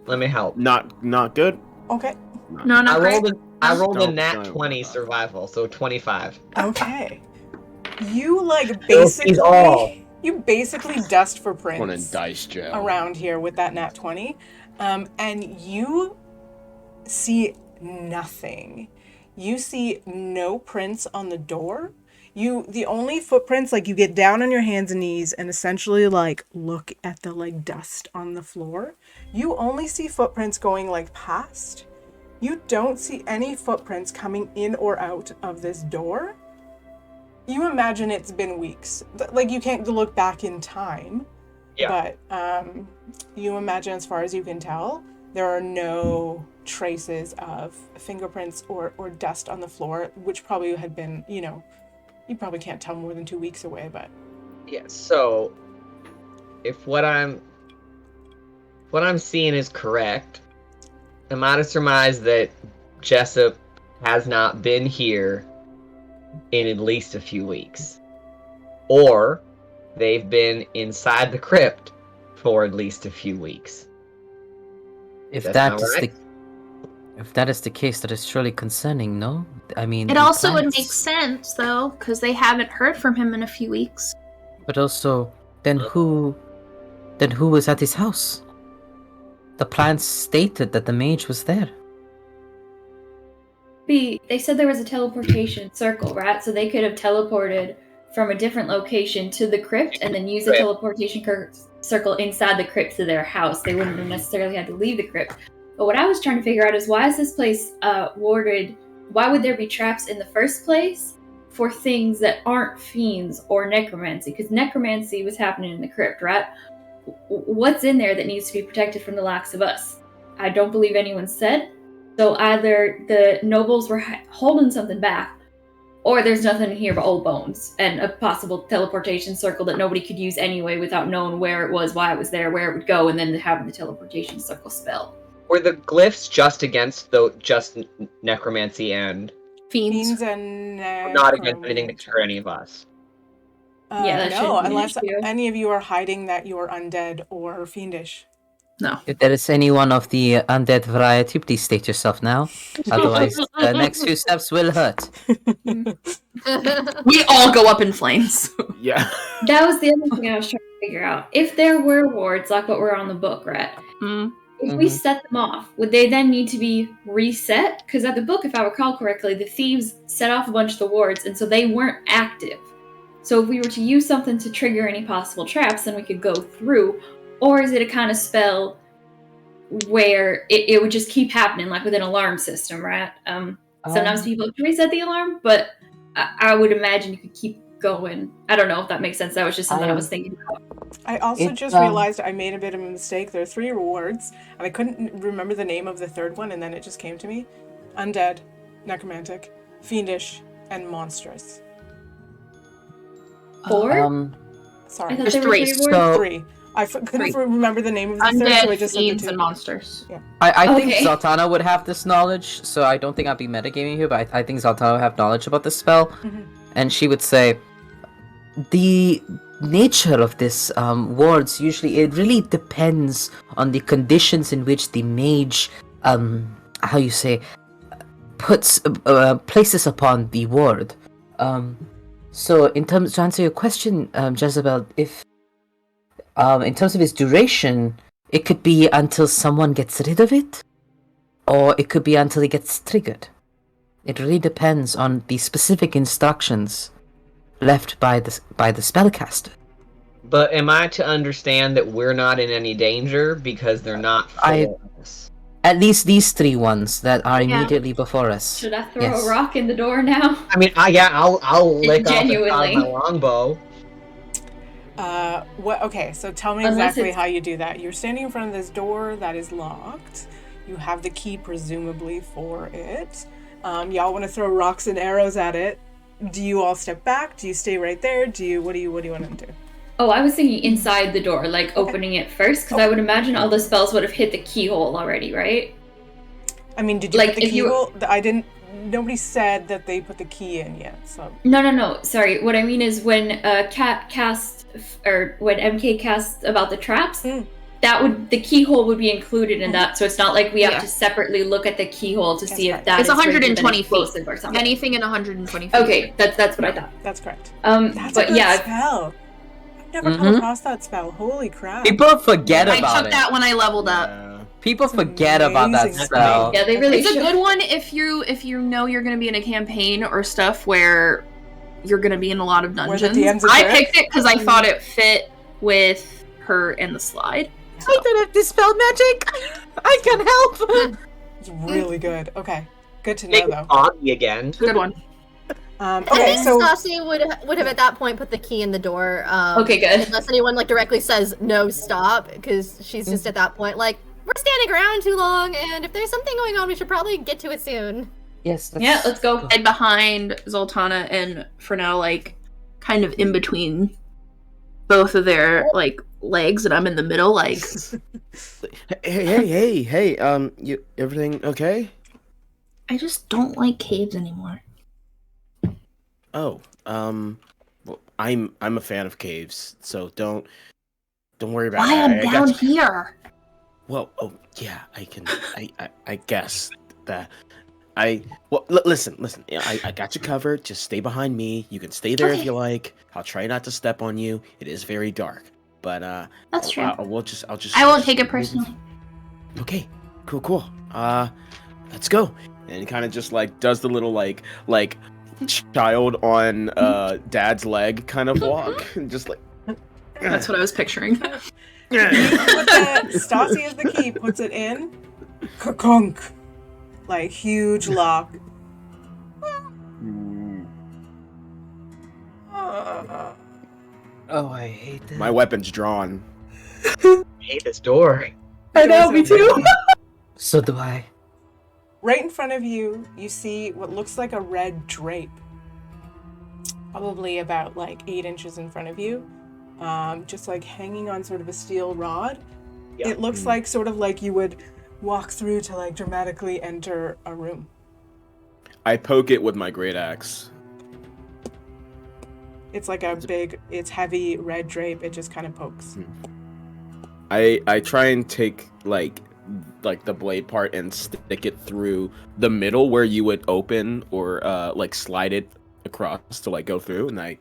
Let me help. Not good? Okay. No, not great. I rolled a Don't- nat don't 20 worry. survival, so 25. Okay. You, like, He's all. You basically dust for One in prints dice gel. around here with that nat 20, and you see nothing. You see no prints on the door. The only footprints, like, you get down on your hands and knees and essentially, like, look at the, like, dust on the floor. You only see footprints going, like, past. You don't see any footprints coming in or out of this door. You imagine it's been weeks. Like, you can't look back in time. Yeah. But you imagine, as far as you can tell, there are no traces of fingerprints or dust on the floor, which probably had been, you probably can't tell more than 2 weeks away, but... Yeah, so if what I'm seeing is correct, am I to surmise that Jessup has not been here in at least a few weeks? Or they've been inside the crypt for at least a few weeks? If That that sound is right? if that is the case, that is surely concerning, no? I mean, It also would implants. make sense, though, because they haven't heard from him in a few weeks. But also, then who was at his house? The plans stated that the mage was there. They said there was a teleportation circle, right? So they could have teleported from a different location to the crypt and then use the teleportation circle inside the crypt to their house. They wouldn't have necessarily had to leave the crypt. But what I was trying to figure out is, why is this place warded? Why would there be traps in the first place for things that aren't fiends or necromancy? Because necromancy was happening in the crypt, right? What's in there that needs to be protected from the likes of us? I don't believe anyone said. So either the nobles were holding something back, or there's nothing in here but old bones and a possible teleportation circle that nobody could use anyway without knowing where it was, why it was there, where it would go, and then having the teleportation circle spell. Were the glyphs just against just necromancy and Fiends and not against anything that could hurt any of us? Yeah, that no, shouldn't be an unless issue. any of you are hiding that you're undead or fiendish. No. If there is any one of the undead variety, please state yourself now. Otherwise, the next few steps will hurt. We all go up in flames. Yeah. That was the other thing I was trying to figure out. If there were wards like what were on the book, right? If we set them off, would they then need to be reset? Because at the book, if I recall correctly, the thieves set off a bunch of the wards, and so they weren't active. So if we were to use something to trigger any possible traps, then we could go through. Or is it a kind of spell where it would just keep happening, like with an alarm system, right? Sometimes people have to reset the alarm, but I would imagine you could keep going. I don't know if that makes sense. That was just something I was thinking about. I also just realized I made a bit of a mistake. There are 3 rewards, and I couldn't remember the name of the third one, and then it just came to me. Undead, necromantic, fiendish, and monstrous. 4? Sorry. I thought There's there were 3. 3 wards. 3. I couldn't remember the name of the third, so I Undead, just said fiends, the 2. and monsters. Yeah. I think Okay. Zaltana would have this knowledge, so I don't think I'd be metagaming here, but I think Zaltana would have knowledge about this spell. And she would say, the nature of this wards, usually, it really depends on the conditions in which the mage, places upon the ward. So in terms, to answer your question, Jezebel, if in terms of its duration, it could be until someone gets rid of it, or it could be until it gets triggered. It really depends on the specific instructions left by the spellcaster. But am I to understand that we're not in any danger because they're not for us? At least these 3 ones that are immediately before us. Should I throw Yes. a rock in the door now? I mean, I'll lick off the Genuinely. top of my longbow. Okay, so tell me Unless exactly it's- how you do that. You're standing in front of this door that is locked. You have the key, presumably, for it. Y'all want to throw rocks and arrows at it. Do you all step back? Do you stay right there? What do you want to do? Oh, I was thinking inside the door, like opening it first, because I would imagine all the spells would have hit the keyhole already, right? I mean, did you Like, put the if you- keyhole? I didn't. Nobody said that they put the key in yet. So No. Sorry. What I mean is when when MK cast about the traps, the keyhole would be included in that. So it's not like we have to separately look at the keyhole to see if that It's is 120 feet. explosive or something. Anything in 120 feet. Okay, that's what I thought. that's correct. But That's a good yeah, spell. I've never come across that spell. Holy crap! People forget I about took it. that when I leveled up. People forget about that amazing. spell. yeah, they really It's a should. good one if you know you're going to be in a campaign or stuff where you're going to be in a lot of Where the dungeons. DMs are I there. picked it because I thought it fit with her and the slide. I can have dispel magic. I can help. It's really good. Okay, good to know Make though. Augie again. Good one. I Okay, think so Staci would have at that point put the key in the door. Okay, good. Unless anyone like directly says no, stop, because she's just at that point like we're standing around too long, and if there's something going on, we should probably get to it soon. Yes. Yeah, let's go. And behind Zaltana and Fernell, like, kind of in between both of their, like, legs, and I'm in the middle, like... Hey, you everything okay? I just don't like caves anymore. Oh, well, I'm a fan of caves, so don't worry about Why it. I'm down here? Well, oh yeah, I guess that listen. I got you covered. Just stay behind me. You can stay there if you like. I'll try not to step on you. It is very dark, but That's true. I won't take it personally. Okay, cool. Let's go. And kind of just like does the little like child on dad's leg kind of walk, and just like. That's what I was picturing. Staci is the key. Puts it in. Ka-kunk. Like huge lock. Oh, I hate this. My weapon's drawn. I hate this door. I know, me too. So do I. Right in front of you, you see what looks like a red drape. Probably about like 8 inches in front of you. Just like hanging on sort of a steel rod. Yep. It looks like sort of like you would walk through to like dramatically enter a room. I poke it with my great axe. It's like it's heavy red drape. It just kind of pokes. I try and take like the blade part and stick it through the middle where you would open or like slide it across to like go through, and I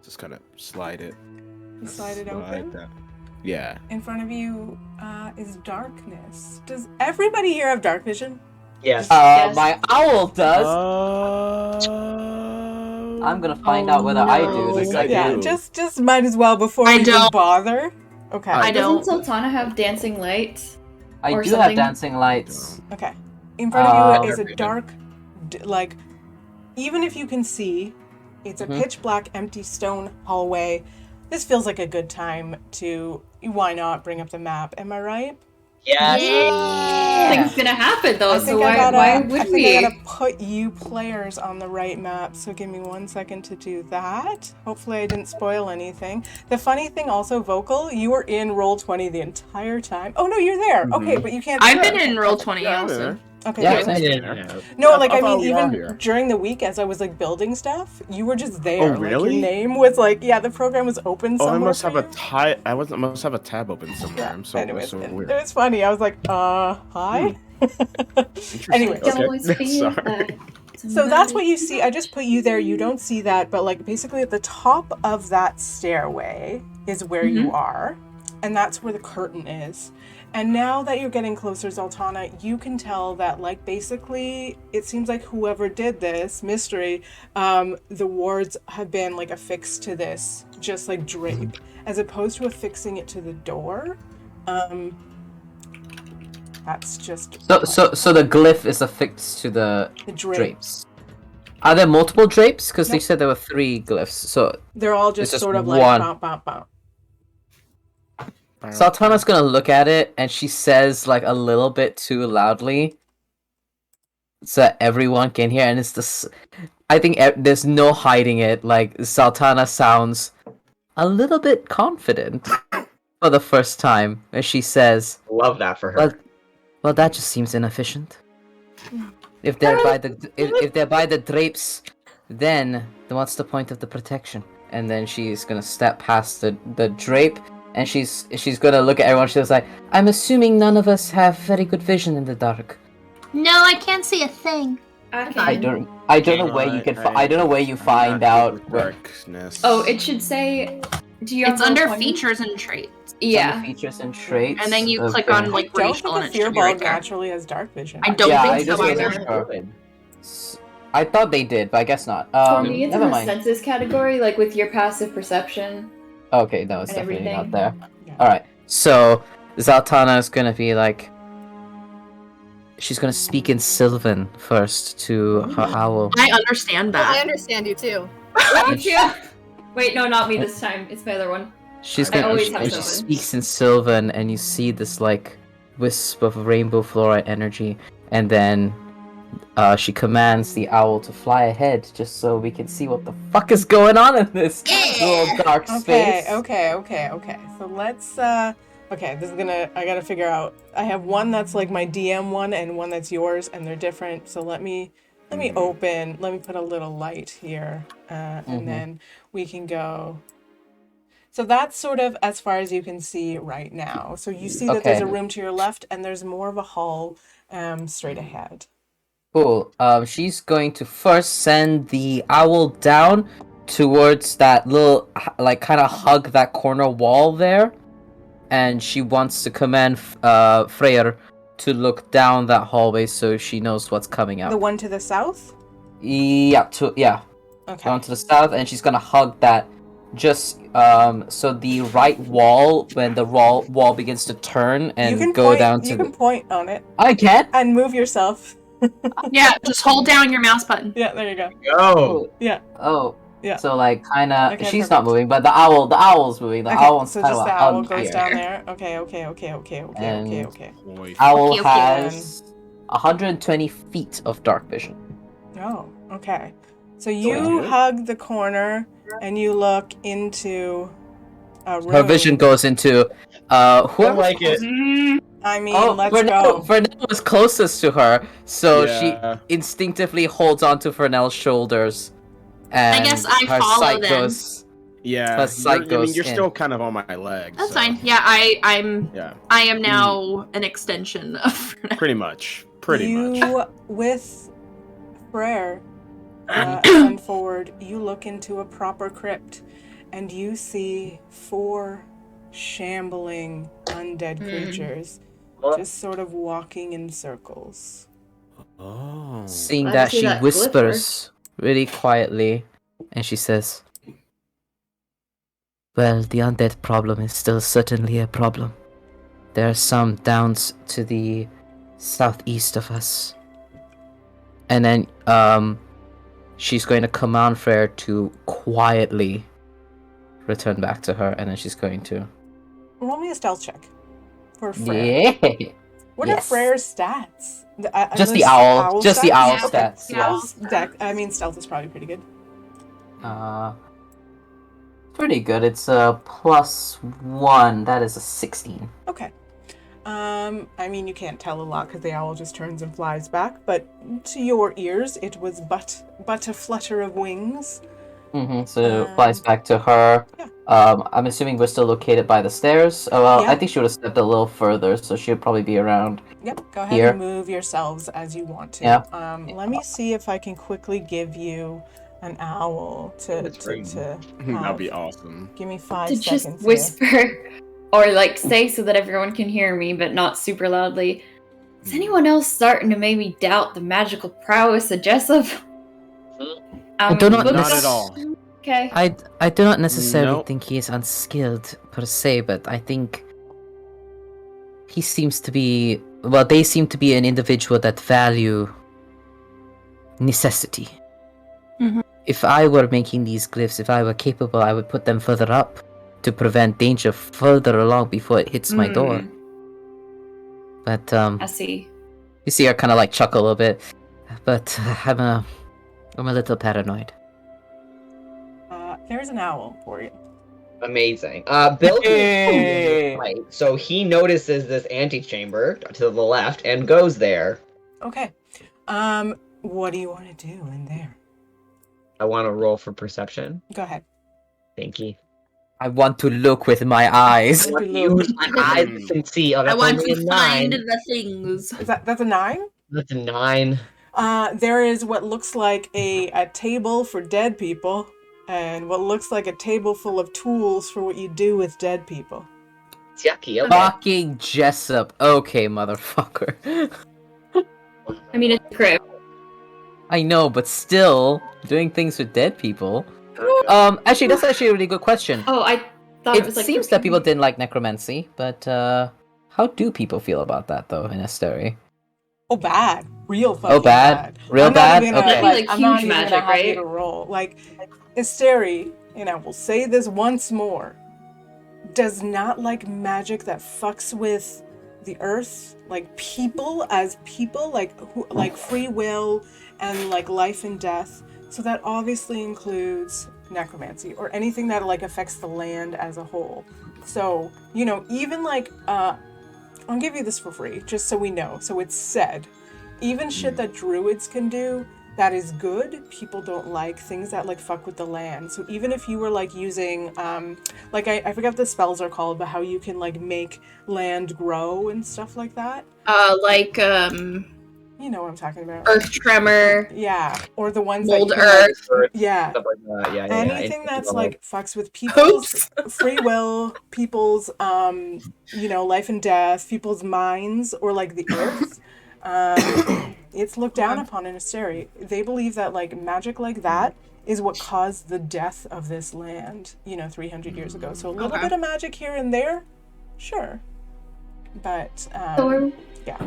just kind of slide it. You slide it open? That. Yeah. In front of you is darkness. Does everybody here have dark vision? Yes. Yes. My owl does. I'm gonna find out whether I do. This I Yeah, do. just might as well before I we even don't. bother. Okay. I don't. Doesn't Zaltana have dancing lights? I or do something. have dancing lights. Okay. In front of you is a Dark dark, like, even if you can see, it's a pitch black, empty stone hallway. This feels like a good time to, why not, bring up the map. Am I right? Yes. Nothing's gonna happen though, so why I would we? gotta put you players on the right map, so give me 1 second to do that. Hopefully I didn't spoil anything. The funny thing also, Vocal, you were in Roll20 the entire time. Oh no, you're there. Okay, but you can't I've been in Roll20 also. Okay, Yeah, good. same. No, I like I thought mean, we were even here. during the week as I was like building stuff, you were just there. Oh, Like, really? your name was like, yeah, the program was open somewhere. I must for have a you. I must have a tab open somewhere. I'm so Anyways, so it weird. was funny. I was like, hi. Interesting. Anyway, Okay. Sorry. So that's what you see. I just put you there. You don't see that, but like basically at the top of that stairway is where you are, and that's where the curtain is. And now that you're getting closer, Zaltana, you can tell that like basically it seems like whoever did this mystery, the wards have been like affixed to this just like drape, as opposed to affixing it to the door. That's just So the glyph is affixed to the drape. drapes. Are there multiple drapes? Because they said there were 3 glyphs. So They're all just It's just sort of like one. bump, bump, bump. Zaltana's gonna look at it, and she says like a little bit too loudly, so that everyone can hear. And it's this. I think there's no hiding it. Like Zaltana sounds a little bit confident for the first time, and she says, Love that for her. Well, that just seems inefficient. If they're by the if they're by the drapes, then what's the point of the protection? And then she's gonna step past the drape, and she's gonna look at everyone. She's like, I'm assuming none of us have very good vision in the dark. No, I can't see a thing. I don't know where you can. I don't know where you find out. Darkness. Oh, it should say. Do you have It's under Roll20? features and traits. Yeah. Features and traits. And then you click Okay. on like Don't racial and think it a should be fearball right there. naturally has dark vision. I don't Yeah, I think so just either. wasn't sure. I thought they did, but I guess not. For me, it's in Never the mind. senses category, like with your passive perception. Okay, no, it's and definitely everything. not there. Yeah. Alright, so Zaltana is gonna be like. She's gonna speak in Sylvan first to her owl. I understand I that. understand you too. Me too. Wait, no, not me this time. It's my other one. She's I gonna. always She have Sylvan. speaks in Sylvan, and you see this like wisp of rainbow fluorite energy, and then she commands the owl to fly ahead just so we can see what the fuck is going on in this little dark space. Okay. So let's okay, this is I gotta figure out. I have one that's like my DM one and one that's yours, and they're different. So let me put a little light here, and then we can go. So that's sort of as far as you can see right now. So you see that there's a room to your left, and there's more of a hall straight ahead. Cool. She's going to first send the owl down towards that little, like, kind of hug that corner wall there. And she wants to command Freyr to look down that hallway so she knows what's coming out. The one to the south? Yeah. Okay. Down to the south, and she's gonna hug that. Just so the right wall, when the wall begins to turn and go down to. You can point on it. I can. And move yourself. Yeah, just hold down your mouse button. Yeah, there you go. Oh. Yeah. Oh. Yeah. So like kind of, Okay, she's perfect. not moving, but the owl's moving. The owl wants so kind just of the a owl hug goes here. down there. Okay. Owl Okay. has 120 feet of dark vision. Oh, okay. So you hug the corner and you look into a room. Her vision goes into whoever. I like it. I mean, let's go. Fernell was closest to her, so Yeah. she instinctively holds onto Fernell's shoulders. And I guess I her follow sight then. Goes, Yeah, her sight goes you're in. still kind of on my leg. That's so, fine. Yeah, I am Yeah, now an extension of. pretty much. Pretty much. You, with prayer and forward, you look into a proper crypt, and you see 4 shambling undead creatures just sort of walking in circles. Oh. Seeing Glad that, to see she that whispers really quietly, and she says, "Well, the undead problem is still certainly a problem. There are some downs to the southeast of us." And then, she's going to command Freyr to quietly return back to her, and then she's going to... Roll me a stealth check for Freyr. Yeah! What Yes. are Freyr's stats? Just the owl. Just the owl Okay. stats. Yeah. Owl's stealth is probably pretty good. Pretty good. It's a +1. That is a 16. Okay. I mean, you can't tell a lot because the owl just turns and flies back, but to your ears, it was but a flutter of wings. So it flies back to her. Yeah. I'm assuming we're still located by the stairs. Oh, well, Yeah. I think she would have stepped a little further, so she would probably be around. Yep, go ahead Here. and move yourselves as you want to. Yeah. Let me see if I can quickly give you an owl to That'd be awesome. Give me 5 To seconds. just whisper or like say so that everyone can hear me, but not super loudly. Is anyone else starting to maybe doubt the magical prowess of Jessup? I do not Not at all. Okay. I do not necessarily Nope. think he is unskilled per se, but I think he seems to be. Well, they seem to be an individual that value necessity. Mhm. If I were making these glyphs, if I were capable, I would put them further up to prevent danger further along before it hits my door. But I see. you see her kind of like chuckle a little bit. But I'm a little paranoid. There's an owl for you. Amazing. Bill Hey! right, so he notices this antechamber to the left and goes there. Okay. What do you want to do in there? I want to roll for perception. Go ahead. Thank you. I want to look with my eyes. I want to use my eyes and see. Oh, I that's want only to a find 9. the things. That's a 9? That's a 9. There is what looks like a table for dead people, and what looks like a table full of tools for what you do with dead people. It's yucky. Okay. Fucking Jessup. Okay, motherfucker. I mean, it's a crypt. I know, but still, doing things with dead people. Actually, that's actually a really good question. Oh, I thought it was like. seems that people didn't like necromancy, but how do people feel about that though in Asterie? Oh, bad. Real fucking bad? Real I'm not bad? even gonna, Okay. Like I'm not huge even magic, gonna have you right? to roll. Like, Asterie, we'll say this once more, does not like magic that fucks with the earth, like people as people, like free will and like life and death. So that obviously includes necromancy or anything that like affects the land as a whole. So, you know, even like I'll give you this for free, just so we know. So it's said, even shit that druids can do that is good, people don't like things that like fuck with the land. So even if you were like using, like I forget what the spells are called, but how you can like make land grow and stuff like that. You know what I'm talking about. Earth tremor. Yeah, or the ones mold that you earth. can, like, yeah. Stuff like that. Yeah. Anything that's like fucks with people's free will, people's you know, life and death, people's minds, or like the earth. It's looked down upon in Asterie. They believe that like magic like that is what caused the death of this land, you know, 300 years ago. So a little bit of magic here and there, sure. But yeah.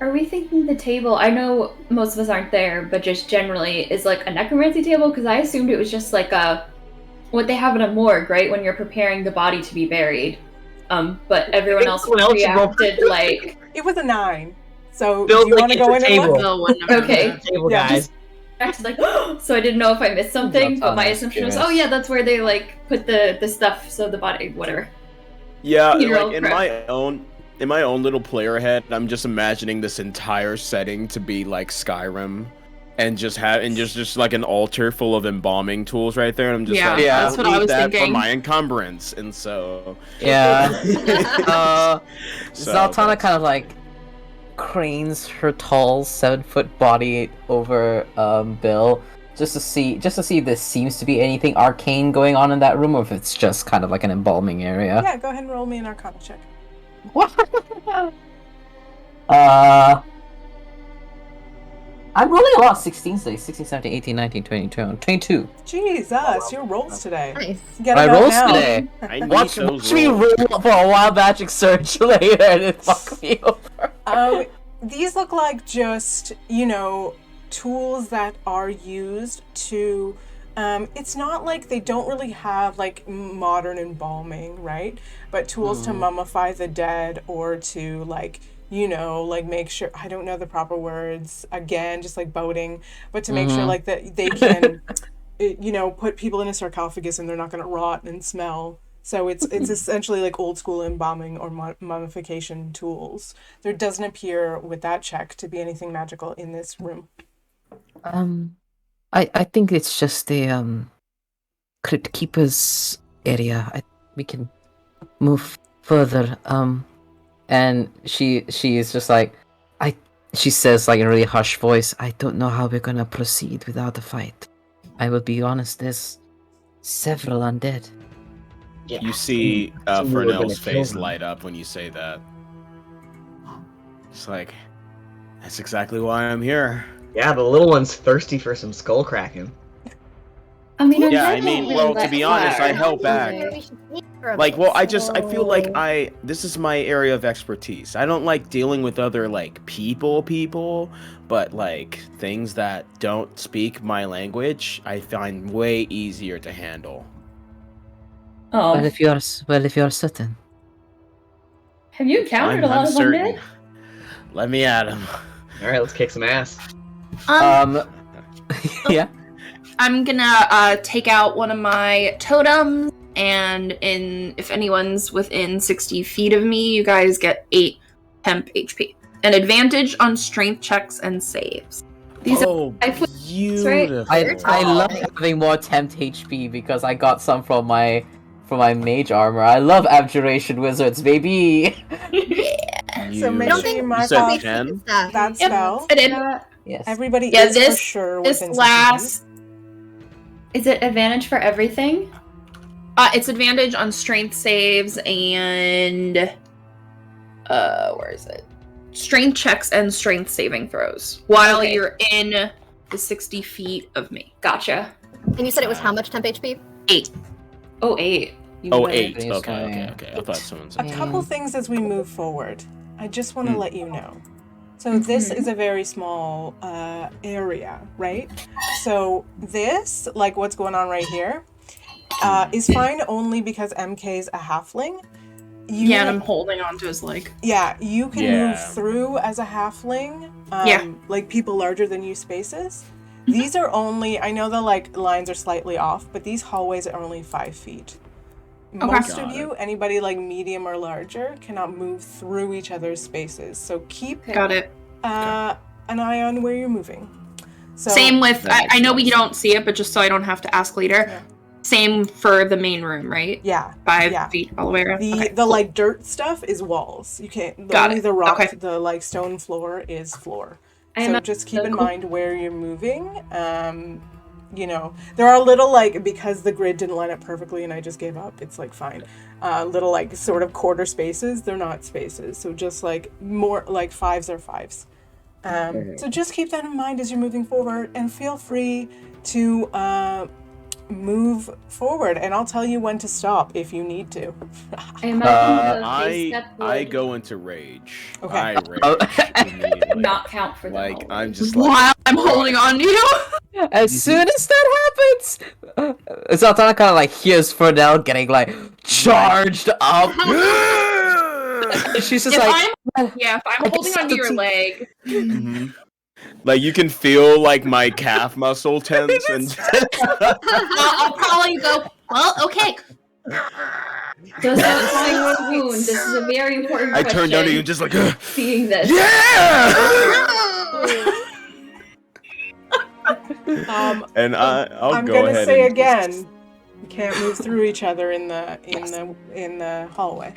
Are we thinking the table, I know most of us aren't there, but just generally is like a necromancy table? Because I assumed it was just like what they have in a morgue, right? When you're preparing the body to be buried. But everyone else reacted like... It was a 9. So do you want to go in and look? Okay. Table, guys. Like, so I didn't know if I missed something, but my assumption was, oh yeah, that's where they like put the stuff, so the body, whatever. Yeah, like in my own little player head, I'm just imagining this entire setting to be like Skyrim, and just like an altar full of embalming tools right there. And I'm just like, that's what I was thinking for my encumbrance, and so Zaltana kind of like cranes her tall 7-foot body over Bill just to see if there seems to be anything arcane going on in that room, or if it's just kind of like an embalming area. Yeah, go ahead and roll me an Arcana check. What? I'm rolling a lot of 16s today. 16, 17, 18, 19, 20, 22. Jesus, your rolls today. Nice. Get My it out rolls now. today. Watch me roll for a wild magic search later and it fuck me over. These look like just, you know, tools that are used to... it's not like they don't really have like modern embalming, right? But tools to mummify the dead, or to like, you know, like make sure, I don't know the proper words, again, just like boating, but to make sure like that they can, you know, put people in a sarcophagus and they're not going to rot and smell. So it's essentially like old school embalming or mummification tools. There doesn't appear with that check to be anything magical in this room. I think it's just the Crypt Keeper's area. We can move further. And she is just like, she says like in a really hushed voice, I don't know how we're gonna proceed without a fight. I will be honest, there's several undead. Yeah. You see Fernell's face light up when you say that. It's like, that's exactly why I'm here. Yeah, the little one's thirsty for some skull cracking. I mean, to be honest, I held back. Like, well, I feel like this is my area of expertise. I don't like dealing with other, like, people, but, like, things that don't speak my language, I find way easier to handle. Oh. Well, if you're certain. Have you encountered a lot of undead? Let me at him. Alright, let's kick some ass. Yeah. I'm gonna take out one of my totems, and if anyone's within 60 feet of me, you guys get 8 temp HP. An advantage on strength checks and saves. These are beautiful. I love having more temp HP because I got some from my mage armor. I love abjuration wizards, baby. So make sure you mark off that spell. I did. Yes. Everybody is for sure within 60 feet. Is it advantage for everything? It's advantage on strength saves and where is it? Strength checks and strength saving throws while you're in the 60 feet of me. Gotcha. And you said it was how much temp HP? 8. Oh, 8. Oh, 8. Okay. I thought someone said a couple things as we move forward. I just want to let you know. So this is a very small area, right? So this, like what's going on right here, is fine only because MK's a halfling. Yeah, and I'm holding onto his leg. Yeah, you can move through as a halfling. Like people larger than you spaces. These are only, I know the like lines are slightly off, but these hallways are only 5 feet. Most of you, anybody like medium or larger, cannot move through each other's spaces. So keep an eye on where you're moving. So, same with, I know we don't see it, but just so I don't have to ask later. Yeah. Same for the main room, right? Yeah. 5 feet all the way around. The like dirt stuff is walls. You can't. Only the rock, the like stone floor is floor. So just keep in mind where you're moving. You know, there are little like, because the grid didn't line up perfectly and I just gave up. It's like fine. Little like sort of quarter spaces. They're not spaces. So just like more like 5s are 5s. So just keep that in mind as you're moving forward, and feel free to move forward, and I'll tell you when to stop if you need to. I go into rage. Okay. I rage. Not count for like them. I'm just while I'm holding on to you. As soon as that happens, Zaltana kind of like hears Fernell getting like charged up. She's just if I'm holding onto your leg. Mm-hmm. Like you can feel like my calf muscle tense, and I'll probably go. Well, okay. Does that wound? This is a very important question. I turned down to you just like seeing this. And I'm gonna say again, you can't move through each other in the hallway.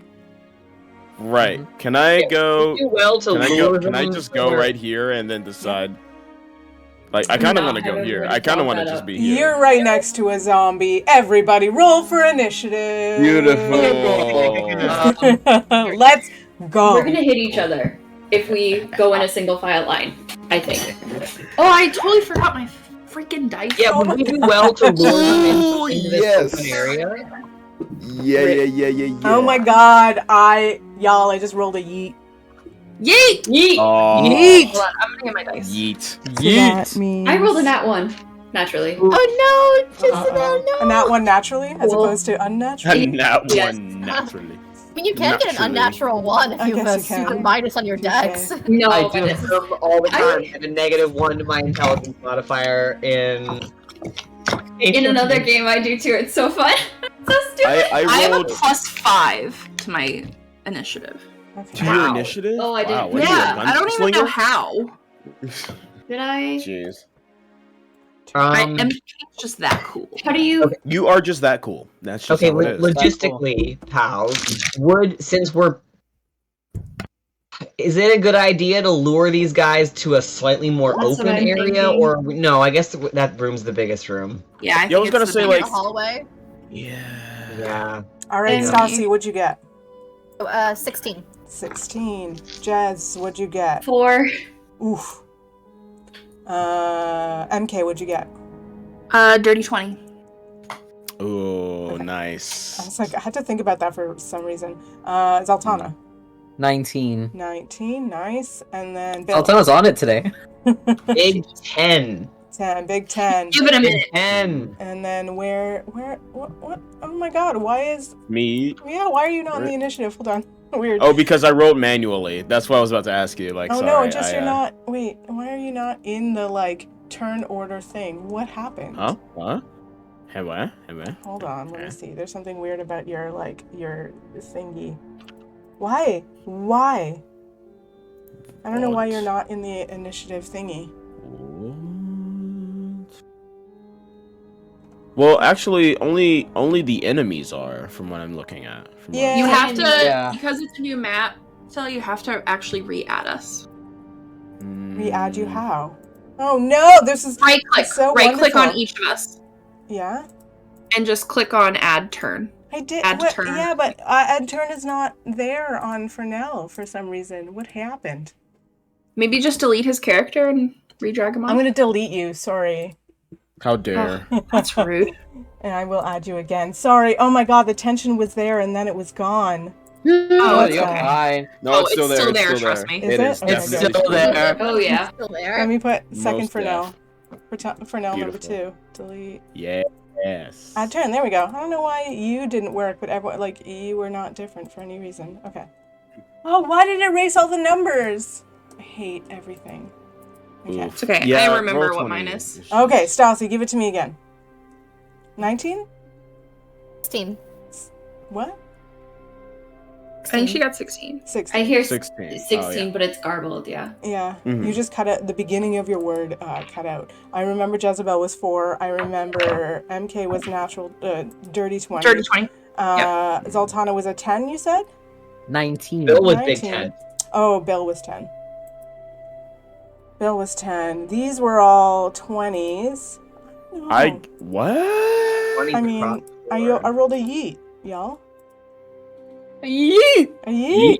Right. Can I go? Can I just go right here and then decide? Like, I kind of want to go here. I kind of want to just be here. You're right next to a zombie. Everybody, roll for initiative. Beautiful. Let's go. We're gonna hit each other if we go in a single file line, I think. Oh, I totally forgot my freaking dice. Yeah, would we do well to roll into this open area? Yeah. Oh my god, I just rolled a yeet. Yeet! Yeet! Oh. Yeet! Hold on, I'm gonna get my dice. Yeet. I rolled a nat 1, naturally. Oh no, just no. A nat 1 naturally, as opposed to unnaturally? A nat 1 naturally. I mean, you can get an unnatural 1 if you have a super minus on your dex. No, I do them all the time. I have a -1 to my intelligence modifier in another game I do too. It's so fun. So stupid. I have a +5 to my initiative. To your initiative? Oh, I didn't. Wow, yeah, I don't even know how. Did I? Jeez. I'm just that cool. How do you? Okay. You are just that cool. That's just how it is. Logistically, pals, is it a good idea to lure these guys to a slightly more open area, or no? I guess that room's the biggest room. Yeah, I was gonna say like hallway. Yeah. All right, Staci, what'd you get? 16. 16. Jez, what'd you get? 4. Oof. MK, what'd you get? Dirty 20. Oh, okay. Nice. I was like, I had to think about that for some reason. Zaltana. 19. 19, nice. And then Bill. Zaltana's on it today. Big 10. 10, big 10. Give it a minute. 10. And then what? Oh my god, why is... Me? Yeah, why are you not in the initiative? Hold on. Weird. Oh, because I rolled manually. That's what I was about to ask you. Like, oh sorry, no, just you're not... Wait, why are you not in the, like, turn order thing? What happened? Huh? What? Hey, what? Hold on, let me see. There's something weird about your, like, your thingy. Why? I don't know why you're not in the initiative thingy. Well, actually, only the enemies are, from what I'm looking at. Yeah. You have to, because it's a new map, so you have to actually re-add us. Re-add you how? Oh no, this is right-click. So right-click on each of us. Yeah? And just click on add turn. I did. Add turn. Yeah, but add turn is not there on Fernell for some reason. What happened? Maybe just delete his character and re-drag him on. I'm gonna delete you, sorry. How dare. Oh, that's rude. And I will add you again. Sorry. Oh my god, the tension was there and then it was gone. Oh, you're fine. No, it's still there. It's still there, trust me. Is it? It's still there. Oh, yeah. Still there. Let me put second Most Fernell. Fernell number 2. Delete. Yeah. Yes. Turn. There we go. I don't know why you didn't work, but everyone, like, you were not different for any reason. Okay. Oh, why did it erase all the numbers? I hate everything. Okay. It's okay. Yeah, I remember roll what 20. mine is. Okay, Staci, give it to me again. 19? 16. What? I think she got 16. 16. I hear 16. 16, Oh, yeah. but it's garbled, yeah. Yeah, Mhm. you just cut out the beginning of your word. Cut out. I remember Jezebel was 4. I remember MK was natural, dirty 20. Dirty 20. Zaltana was a 10. You said 19. Bill was Big 19. 10. Oh, Bill was 10. Bill was 10. These were all 20s. No. What? I mean, I rolled a yeet, y'all. Yeet! A yeet.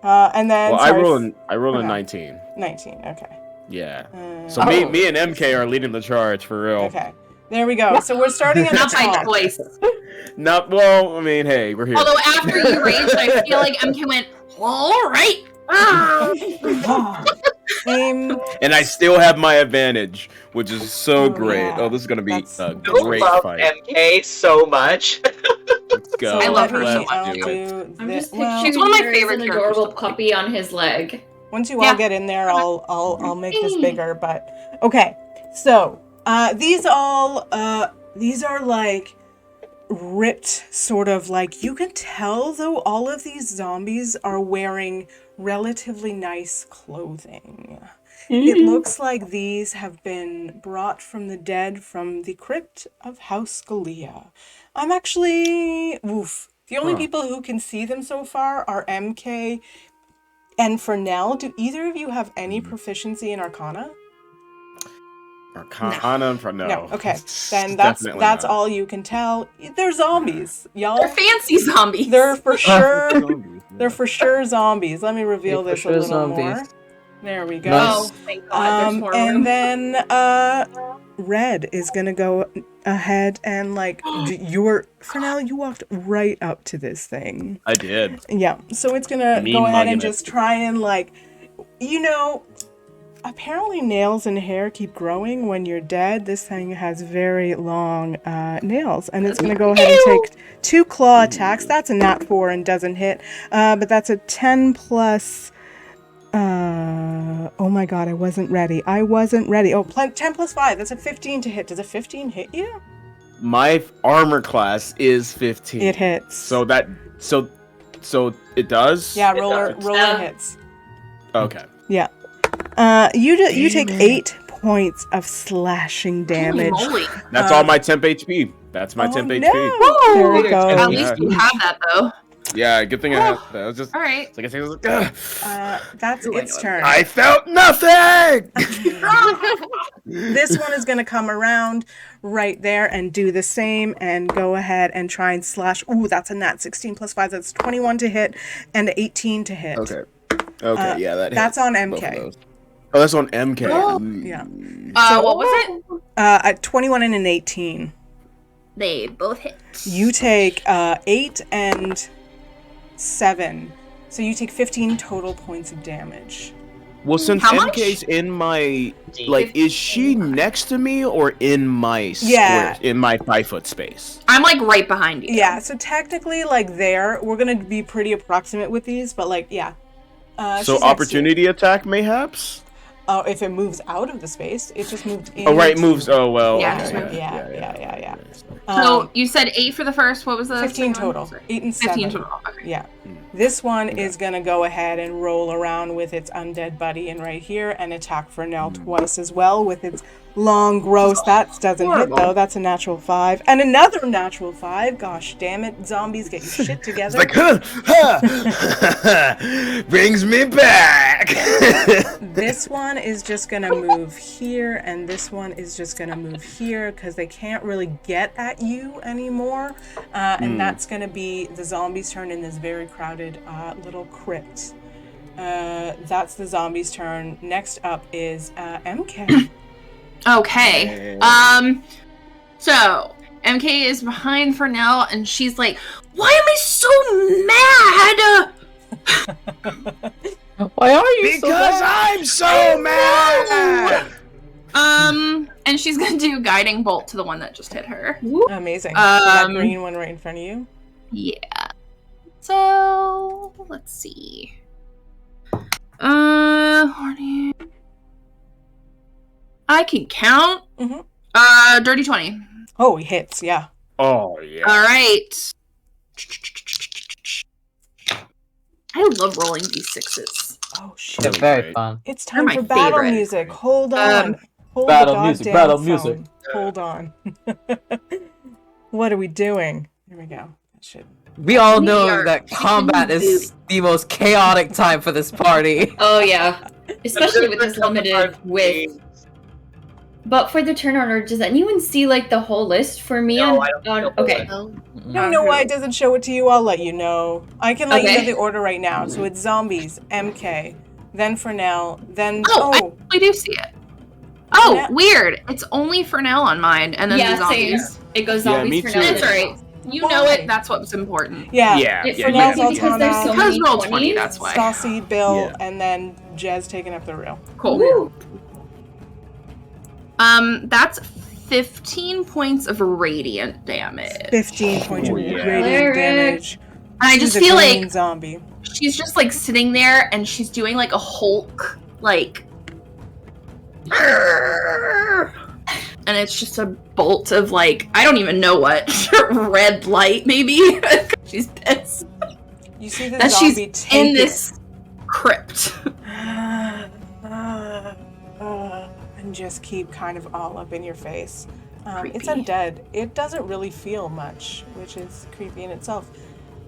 And then Well, sorry, I rolled a okay. 19. 19. Okay. Yeah. Uh, So me and MK are leading the charge for real. Okay. There we go. So we're starting at the Not by top. choice. Not well. I mean, hey, we're here. Although after you raged, I feel like MK went, all right. And I still have my advantage, which is so great. yeah. Oh, this is gonna be That's- a I great love fight. MK so much. Let's go. I love her so Let's much, I'll do it. do I'm this. just Well, picturing She's one of my her as favorite an characters adorable to play. puppy on his leg. once you Yeah. all get in there, I'll make this bigger. But okay, so these are like ripped, sort of like you can tell though. All of these zombies are wearing relatively nice clothing. It looks like these have been brought from the dead from the crypt of House Galea. I'm actually the only people who can see them so far are MK and Fernell. Do either of you have any proficiency in Arcana? Arcana for no. No. Okay. Then Definitely that's not. all you can tell. They're zombies, y'all. They're fancy zombies. They're for sure. Zombies, yeah. They're for sure zombies. Let me reveal They're this for a sure little zombies. more. There we go. Nice. Oh, thank God. There's more And room. then Red is gonna go ahead and like Fernell, you walked right up to this thing. I did. Yeah, so it's gonna Me go ahead and mugging it. just try and like, apparently nails and hair keep growing when you're dead. This thing has very long nails, and it's gonna go ahead and take 2 claw attacks. That's a nat 4 and doesn't hit, but that's a 10 plus. Oh my god, I wasn't ready. Oh, 10 plus 5. That's a 15 to hit. Does a 15 hit you? My armor class is 15. It hits. So it does? Yeah, roller hits. Okay. Yeah. You take 8 points of slashing damage. Holy moly. That's all my temp HP. That's my temp HP. No. There we go. At least you have that, though. Yeah, good thing I had that. I was just All right. it's like I was like, That's its turn. I felt nothing. This one is going to come around right there and do the same and go ahead and try and slash. Ooh, that's a nat 16 plus 5. That's 21 to hit and 18 to hit. Okay, yeah, That's hits on both of MK. those. Oh, that's on MK. Ooh. Yeah. What was it? At 21 and an 18. They both hit. You take 8 and 7. So you take 15 total points of damage. Well, since How much? MK's in my is she next to me or in my Yeah. square, in my 5-foot space? I'm like right behind you. Yeah, so technically, like, we're going to be pretty approximate with these, but, like, yeah. So she's next to you. opportunity attack, mayhaps. Oh, if it moves out of the space, it just moved in. Oh, right, moves. Oh, well. Yeah, okay, just move. Yeah. So you said 8 for the first. What was the 15 second one? total. 8 and 7. 15 total. Okay. Yeah. This one is going to go ahead and roll around with its undead buddy in right here and attack Fernell twice as well with its long, gross. That doesn't horrible. hit, though. That's a natural 5. And another natural 5. Gosh damn it. Zombies, get your shit together. It's like, brings me back. This one is just going to move here, and this one is just going to move here because they can't really get at you anymore. And that's going to be the zombie's turn in this very crowded little crypt. That's the zombie's turn. Next up is MK. Okay. So MK is behind Fernell, and she's like, "Why am I so mad?" Why are you so Because mad? I'm so mad. And she's gonna do Guiding Bolt to the one that just hit her. Amazing. That green one right in front of you. Yeah. So let's see. I can count. Dirty 20. Oh, he hits. Yeah. Oh yeah. All right. I love rolling d6s. Oh shit. They're very fun. It's time my for battle favorite. music. Hold on. Hold battle the music, goddamn battle phone. music. Hold on. What are we doing? Here we go. That should. We all know are that combat is the most chaotic time for this party. Oh yeah, especially with this limited width. But for the turn order, does anyone see like the whole list for me? No, on, I don't on know. okay. I don't know why it doesn't show it to you. I'll let you know. I can let you know Okay. the order right now. So it's zombies, MK, then Fernell, then I do see it. Oh, Yeah. weird. It's only Fernell on mine, and then Yeah, the zombies. same. It goes Yeah, zombies me for too. now. That's alright. You know Why? it. That's what's important. yeah. Yeah. It Yeah. Fernell's forgets me because there's so Because many roll 20s. 20, that's why. Staci, Bill, Yeah. and then Jez taking up the real. Cool. That's 15 points of radiant damage. 15 points of Oh, yeah. radiant damage. And I She's just a feel green like zombie. she's just like sitting there and she's doing like a Hulk, like. And it's just a bolt of like, I don't even know what, red light maybe? She's pissed. You see the That she's zombie take in this crypt. and just keep kind of all up in your face. It's Creepy. undead. It doesn't really feel much, which is creepy in itself.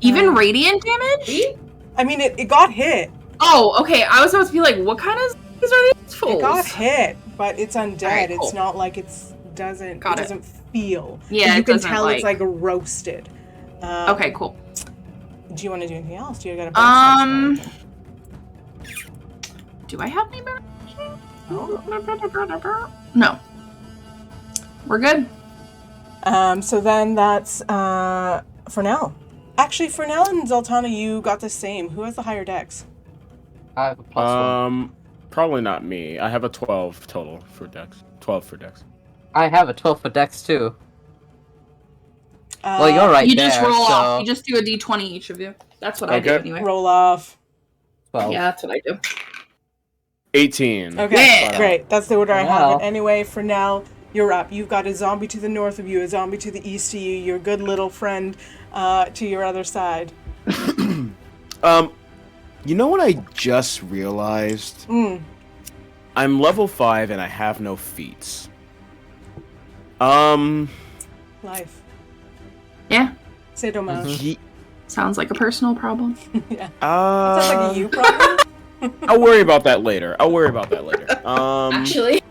Even radiant damage? I mean, it got hit. Oh, okay. I was about to be like, what kind of zombies are these fools? It got hit, but it's undead. Alright, It's cool. not like it Got it. doesn't feel. Yeah, you it can doesn't, tell it's like- like roasted. Okay, cool. Do you want to do anything else? Do you got a bonus action? Do I have any better? Oh. No. We're good. So then that's Fernell. Actually, Fernell and Zaltana, you got the same. Who has the higher dex? I have a +1. Probably not me. I have a 12 total for dex. 12 for dex. I have a 12 for dex too. Well, you're right You there. just roll so off. You just do a d20 each of you. That's what I do Okay. anyway. Roll off. 12. Yeah, that's what I do. 18. Okay, Yeah. great. That's the order I have Wow. it. Anyway, for now, you're up. You've got a zombie to the north of you, a zombie to the east of you, your good little friend to your other side. You know what I just realized? I'm level 5 and I have no feats. Life. Yeah. C'est dommage. Ye- Sounds like a personal problem. Yeah. Sounds like a you problem. I'll worry about that later. Actually,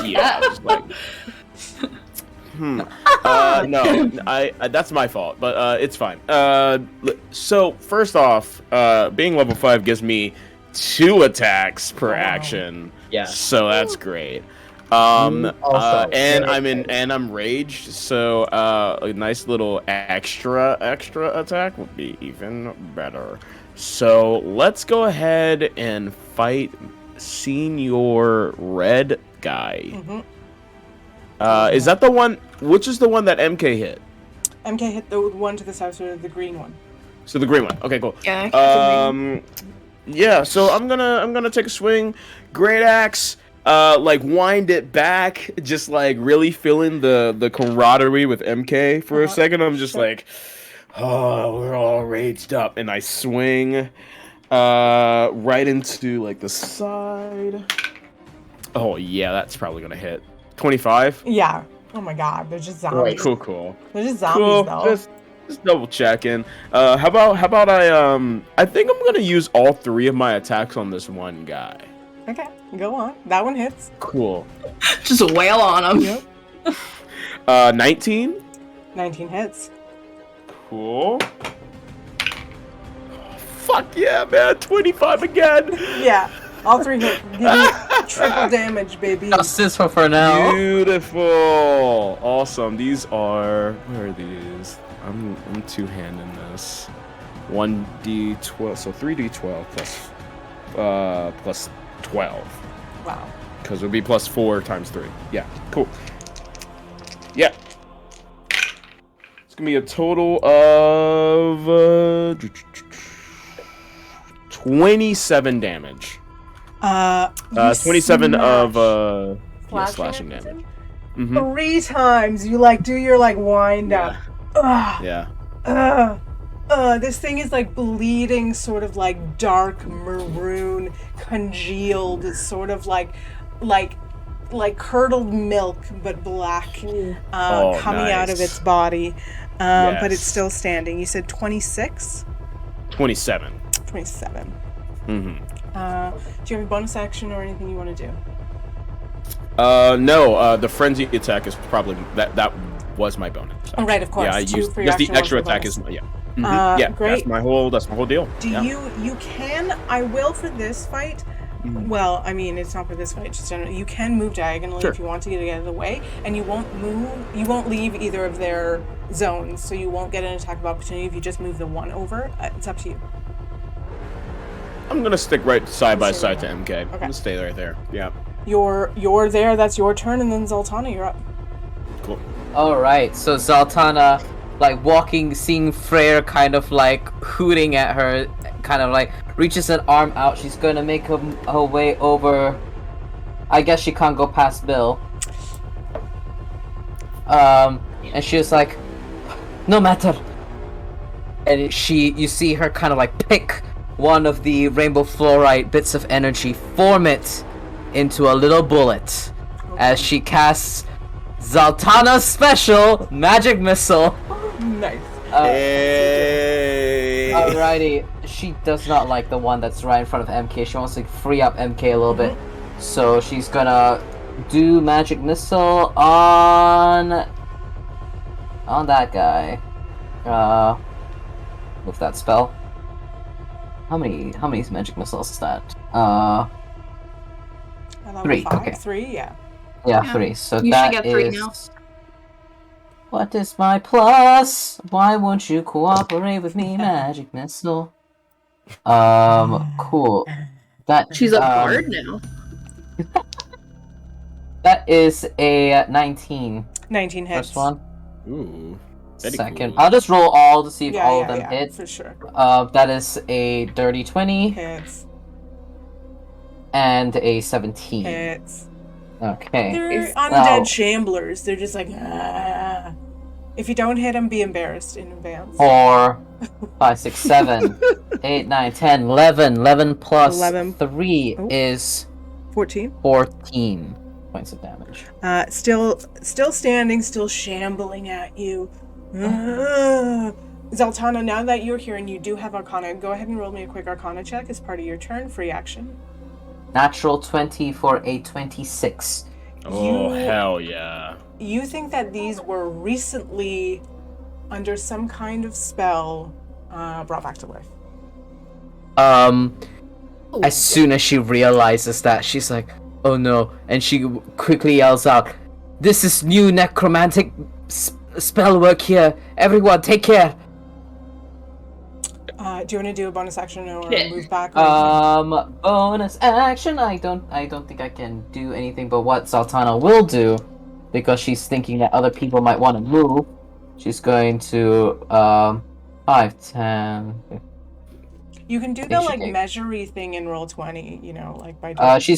Yeah. I was like, no, I that's my fault, but it's fine. So first off, being level 5 gives me 2 attacks per action. Yeah. So that's great. Also, and very I'm raged, so a nice little extra attack would be even better. So let's go ahead and fight Senior Red Guy. Is that the one? Which is the one that MK hit? MK hit the one to the south, or the green one. So the green one. Okay, cool. Yeah. Yeah. So I'm gonna take a swing. Great axe. Like wind it back, just like really feeling the camaraderie with MK for a second. I'm just like, oh, we're all raged up, and I swing, right into like the side. Oh yeah, that's probably gonna hit. 25. Yeah. Oh my god, they're just zombies. Cool. They're just zombies, Cool. though. Just double checking. How about I think I'm gonna use all 3 of my attacks on this one guy. Okay, go on. That one hits. Cool. Just wail on them. Yep. 19. 19 hits. Cool. Fuck yeah, man. 25 again. Yeah, all 3 hit. Give me triple damage, baby. Justice for Fernell. Beautiful. Awesome. These are, where are these? I'm two-handing this. 1d12, so 3d12 plus 12. Wow. Because it would be plus 4 times 3. Yeah, cool. Yeah. It's going to be a total of 27 damage. 27 of slashing damage. Mm-hmm. 3 times you like do your like wind up. Yeah. This thing is like bleeding, sort of like dark maroon, congealed, sort of like curdled milk, but black, coming out of its body. But it's still standing. You said 26? 27. 27. Mm-hmm. Do you have a bonus action or anything you want to do? No. The frenzy attack is probably that was my bonus. Actually. Oh, right, of course. Yeah, I used the extra attack is yeah. Mm-hmm. Yeah, great. That's my whole deal. You can, I will for this fight. Mm-hmm. Well, I mean, it's not for this fight. Just generally, you can move diagonally if you want to get out of the way, and you won't leave either of their zones, so you won't get an attack of opportunity if you just move the one over. It's up to you. I'm gonna stick right side by side to MK. Okay. I'm gonna stay right there. Yeah. You're there. That's your turn, and then Zaltana, you're up. Cool. All right. So Zaltana, like walking, seeing Freyr kind of like hooting at her, kind of like reaches an arm out. She's gonna make her way over. I guess she can't go past Bill. And she's like, no matter. And you see her kind of like pick one of the rainbow fluorite bits of energy, form it into a little bullet, as she casts Zaltana's special magic missile. Nice. Hey. Alrighty, she does not like the one that's right in front of MK. She wants to free up MK a little bit, so she's gonna do magic missile on that guy. With that spell. How many magic missiles is that? 3. 5, okay. 3, yeah. Yeah, 3. So You that should get 3 is. now. What is my plus? Why won't you cooperate with me, magic missile? Cool. She's a bard now. That is a 19. 19 hits. First one. Ooh. Second. Cool. I'll just roll all to see if all of them hit. For sure. That is a dirty 20. Hits. And a 17. Hits. Okay. They're undead shamblers. They're just like, ah. If you don't hit them, be embarrassed in advance. 4, 5, 6, 7, 8, 9, 10, 11. 11 plus 3 is 14. 14 points of damage. Still standing, still shambling at you. Zaltana, now that you're here and you do have Arcana, go ahead and roll me a quick Arcana check as part of your turn. Free action. Natural 20 for a 26. Oh, hell yeah. You think that these were recently, under some kind of spell, brought back to life. As soon as she realizes that, she's like, oh no, and she quickly yells out, this is new necromantic spell work here. Everyone, take care. Do you want to do a bonus action or move back? Bonus action. I don't think I can do anything but what Zaltana will do, because she's thinking that other people might want to move. She's going to 5, 10. You can do the like measure-y thing in roll 20. You know, like by. Doing... she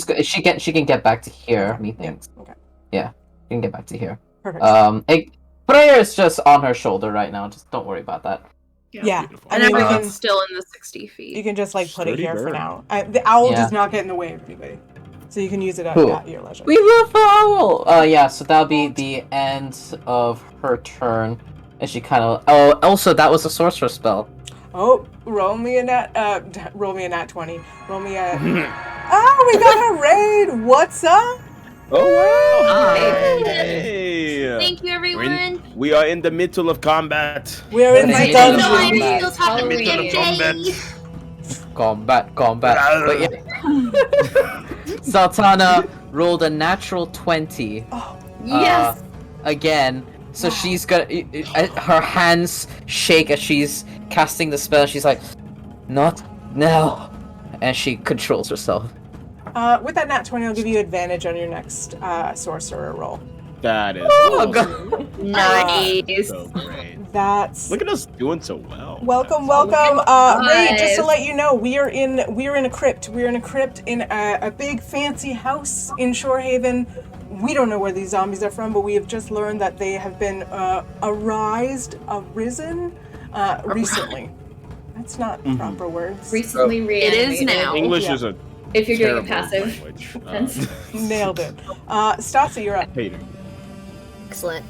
can get back to here. Okay. Methinks. Yeah. Okay. Yeah, she can get back to here. Perfect. Prayer is just on her shoulder right now. Just don't worry about that. Yeah. And everyone's still in the 60 feet. You can just like put it here for now. The owl does not get in the way of anybody, so you can use it at your leisure. We love the owl. Yeah. So that'll be the end of her turn, and she kind of. Oh, also that was a sorcerer spell. Oh, roll me a nat 20. Roll me a. Oh, we got a raid. What's up? Oh wow! Hey. Thank you, everyone. We are in the middle of combat. We are in the dungeon. No, I'm still talking to Combat. But yeah. Zaltana rolled a natural 20. Oh, yes. Again. So she's gonna. Her hands shake as she's casting the spell. She's like, not now. And she controls herself. With that nat 20, I'll give you advantage on your next sorcerer roll. That is Nice. so great. That's Look at us doing so well. welcome. Ray, just to let you know, we are in a crypt. We're in a crypt in a big fancy house in Shorehaven. We don't know where these zombies are from, but we have just learned that they have been arisen recently. That's not proper words. Recently It reanimated. is now. English is a If you're doing a terrible passive. language. Nailed it. Staci, you're up. Hate it. Excellent.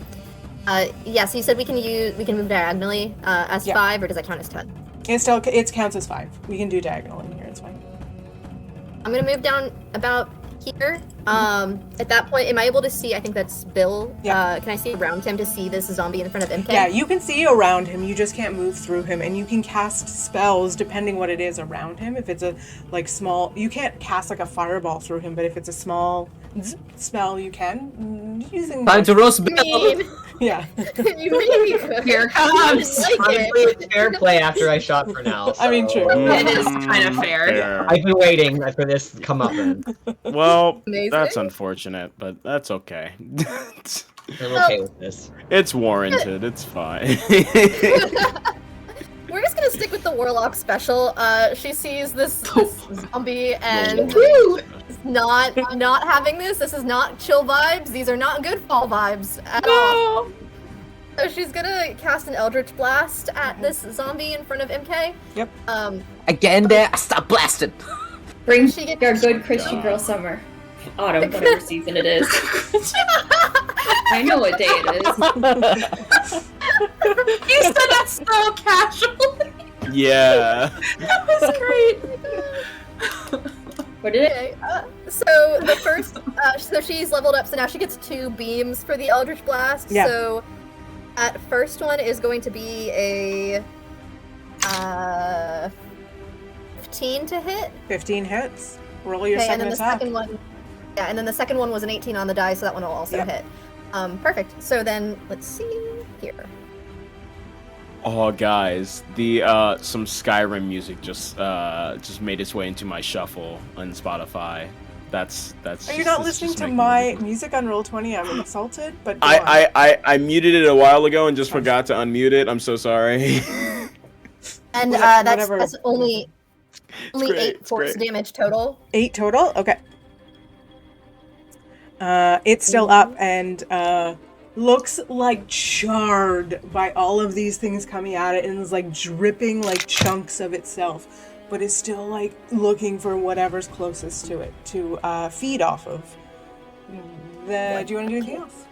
Yes, you said we can move diagonally as Yeah. 5, or does that count as 10? It counts as 5. We can do diagonal in here. It's fine. I'm gonna move down about here. At that point, am I able to see? I think that's Bill. Yeah. Can I see around him to see this zombie in front of MK? Yeah, you can see around him. You just can't move through him, and you can cast spells depending what it is around him. If it's a small, you can't cast like a fireball through him, but if it's a small spell, you can. Using Time to roast Bill. yeah. You really could. Here it comes. Like Honestly, it. it's fair play after I shot Fernell. I mean, true. It is kind of fair. I've been waiting for this to come up. Well, Amazing. that's unfortunate, but that's okay. I'm okay with this. It's warranted. It's fine. We're just gonna stick with the Warlock special. She sees this zombie and is not having this. This is not chill vibes. These are not good fall vibes at all. So she's gonna cast an Eldritch Blast at this zombie in front of MK. Yep. Again there, stop blasting. Bring She gets- our good Christian girl summer. Autumn, whatever season it is. I know what day it is. You said that so casually. Yeah. That was great. What did it? Okay, so the first, so she's leveled up, so now she gets 2 beams for the Eldritch Blast. Yeah. So that first one is going to be a 15 to hit. 15 hits. Roll your Okay, and second then the attack. second one, yeah, and then the second one was an 18 on the die, so that one will also Yep. hit. Perfect. So then let's see here. Oh, guys, the some Skyrim music just made its way into my shuffle on Spotify. That's. Are you not listening to my music on Roll20? I'm insulted, but go on. I muted it a while ago and just forgot to unmute it. I'm so sorry. And Whatever. that's only great, 8 it's force great. damage total. 8 total? Okay. It's still up and looks like charred by all of these things coming at it and is like dripping like chunks of itself, but is still like looking for whatever's closest to it to feed off of. Do you want to do anything else?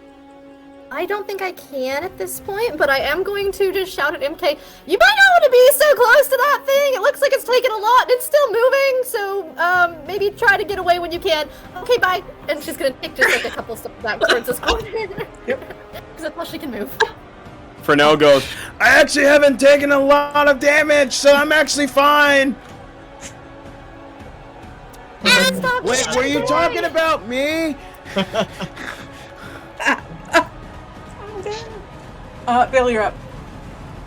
I don't think I can at this point, but I am going to just shout at MK, you might not want to be so close to that thing! It looks like it's taking a lot and it's still moving, so maybe try to get away when you can. Okay, bye! And she's gonna take just like a couple steps back towards this corner. Yep. Because that's all she can move. Fernell goes, I actually haven't taken a lot of damage, so I'm actually fine. Stop Wait, shouting were you away. talking about me? Bill, you're up.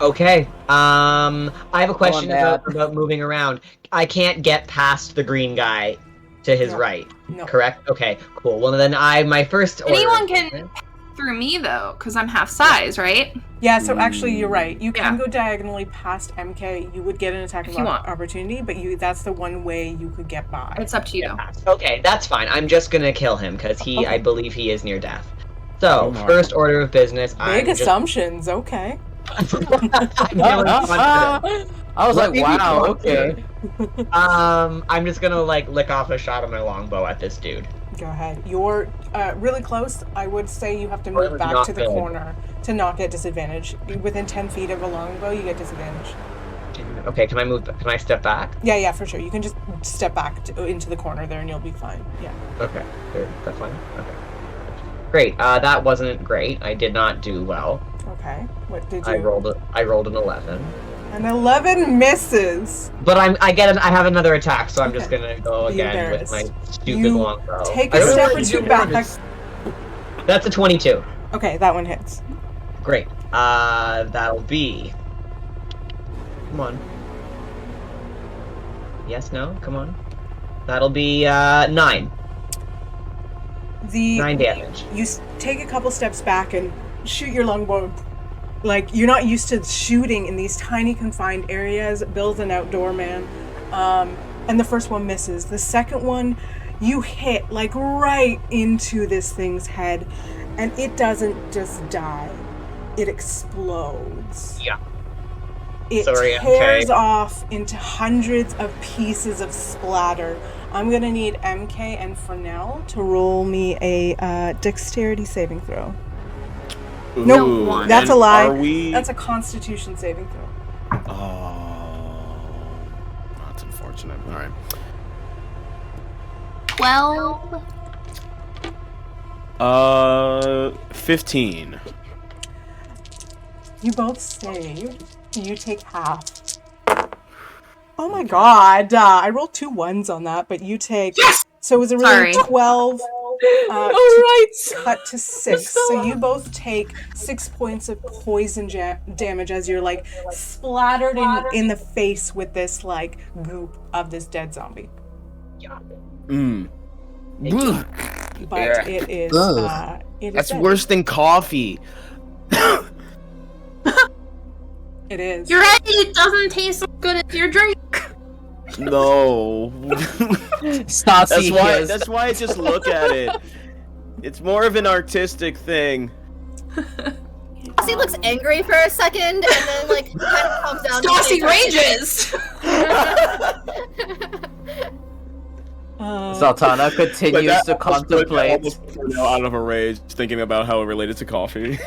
Okay. I have a question Dad. about moving around. I can't get past the green guy to his No. right. No. Correct? Okay, cool. Well, then my first order. Anyone can through me though, because I'm half size, right? Yeah, so actually you're right. You can Yeah. go diagonally past MK. You would get an attack of If you want. opportunity, but that's the one way you could get by. It's up to you. Okay, that's fine. I'm just gonna kill him because Okay. I believe he is near death. So, Oh my. first order of business. Big assumptions, okay. I'm feeling confident. I was Let like, me be wow, confident. okay. I'm just gonna lick off a shot of my longbow at this dude. Go ahead. You're really close. I would say you have to Or move back not to the good. corner to not get disadvantage. Within 10 feet of a longbow, you get disadvantage. Okay, can I move? Can I step back? Yeah, for sure. You can just step back into the corner there and you'll be fine. Yeah. Okay, good. That's fine. Okay. Great. That wasn't great. I did not do well. Okay. What did you? I rolled an 11. An 11 misses. But I have another attack, so I'm just gonna go Be again with my embarrassed. stupid You longbow. take I a don't know step what or to two do back. about it. That's a 22. Okay, that one hits. Great. That'll be. Come on. Yes, no? Come on. That'll be 9. 9 damage. You take a couple steps back and shoot your longbow. Like, you're not used to shooting in these tiny confined areas. Bill's an outdoor man. And the first one misses. The second one, you hit like right into this thing's head, and it doesn't just die. It explodes. Yeah. It tears off into hundreds of pieces of splatter. I'm gonna need MK and Fernell to roll me a dexterity saving throw. Ooh, Nope, that's a lie. Are we... That's a Constitution saving throw. Oh, that's unfortunate. All right. 12. 15. You both save. You take half. Oh my god. I rolled 2 1s on that, but you take... Yes! So it was a really Sorry. 12 Alright. cut to 6. So you both take 6 points of poison damage as you're like splattered in the face with this like goop of this dead zombie. Mm. But it is... it That's is dead. worse than coffee. It is. You're right, it doesn't taste as good as your drink. No. Staci hears. That's why I just look at it. It's more of an artistic thing. Staci looks angry for a second, and then like kind of calms down. Staci rages! Zaltana continues to contemplate. Almost out of a rage, thinking about how it related to coffee.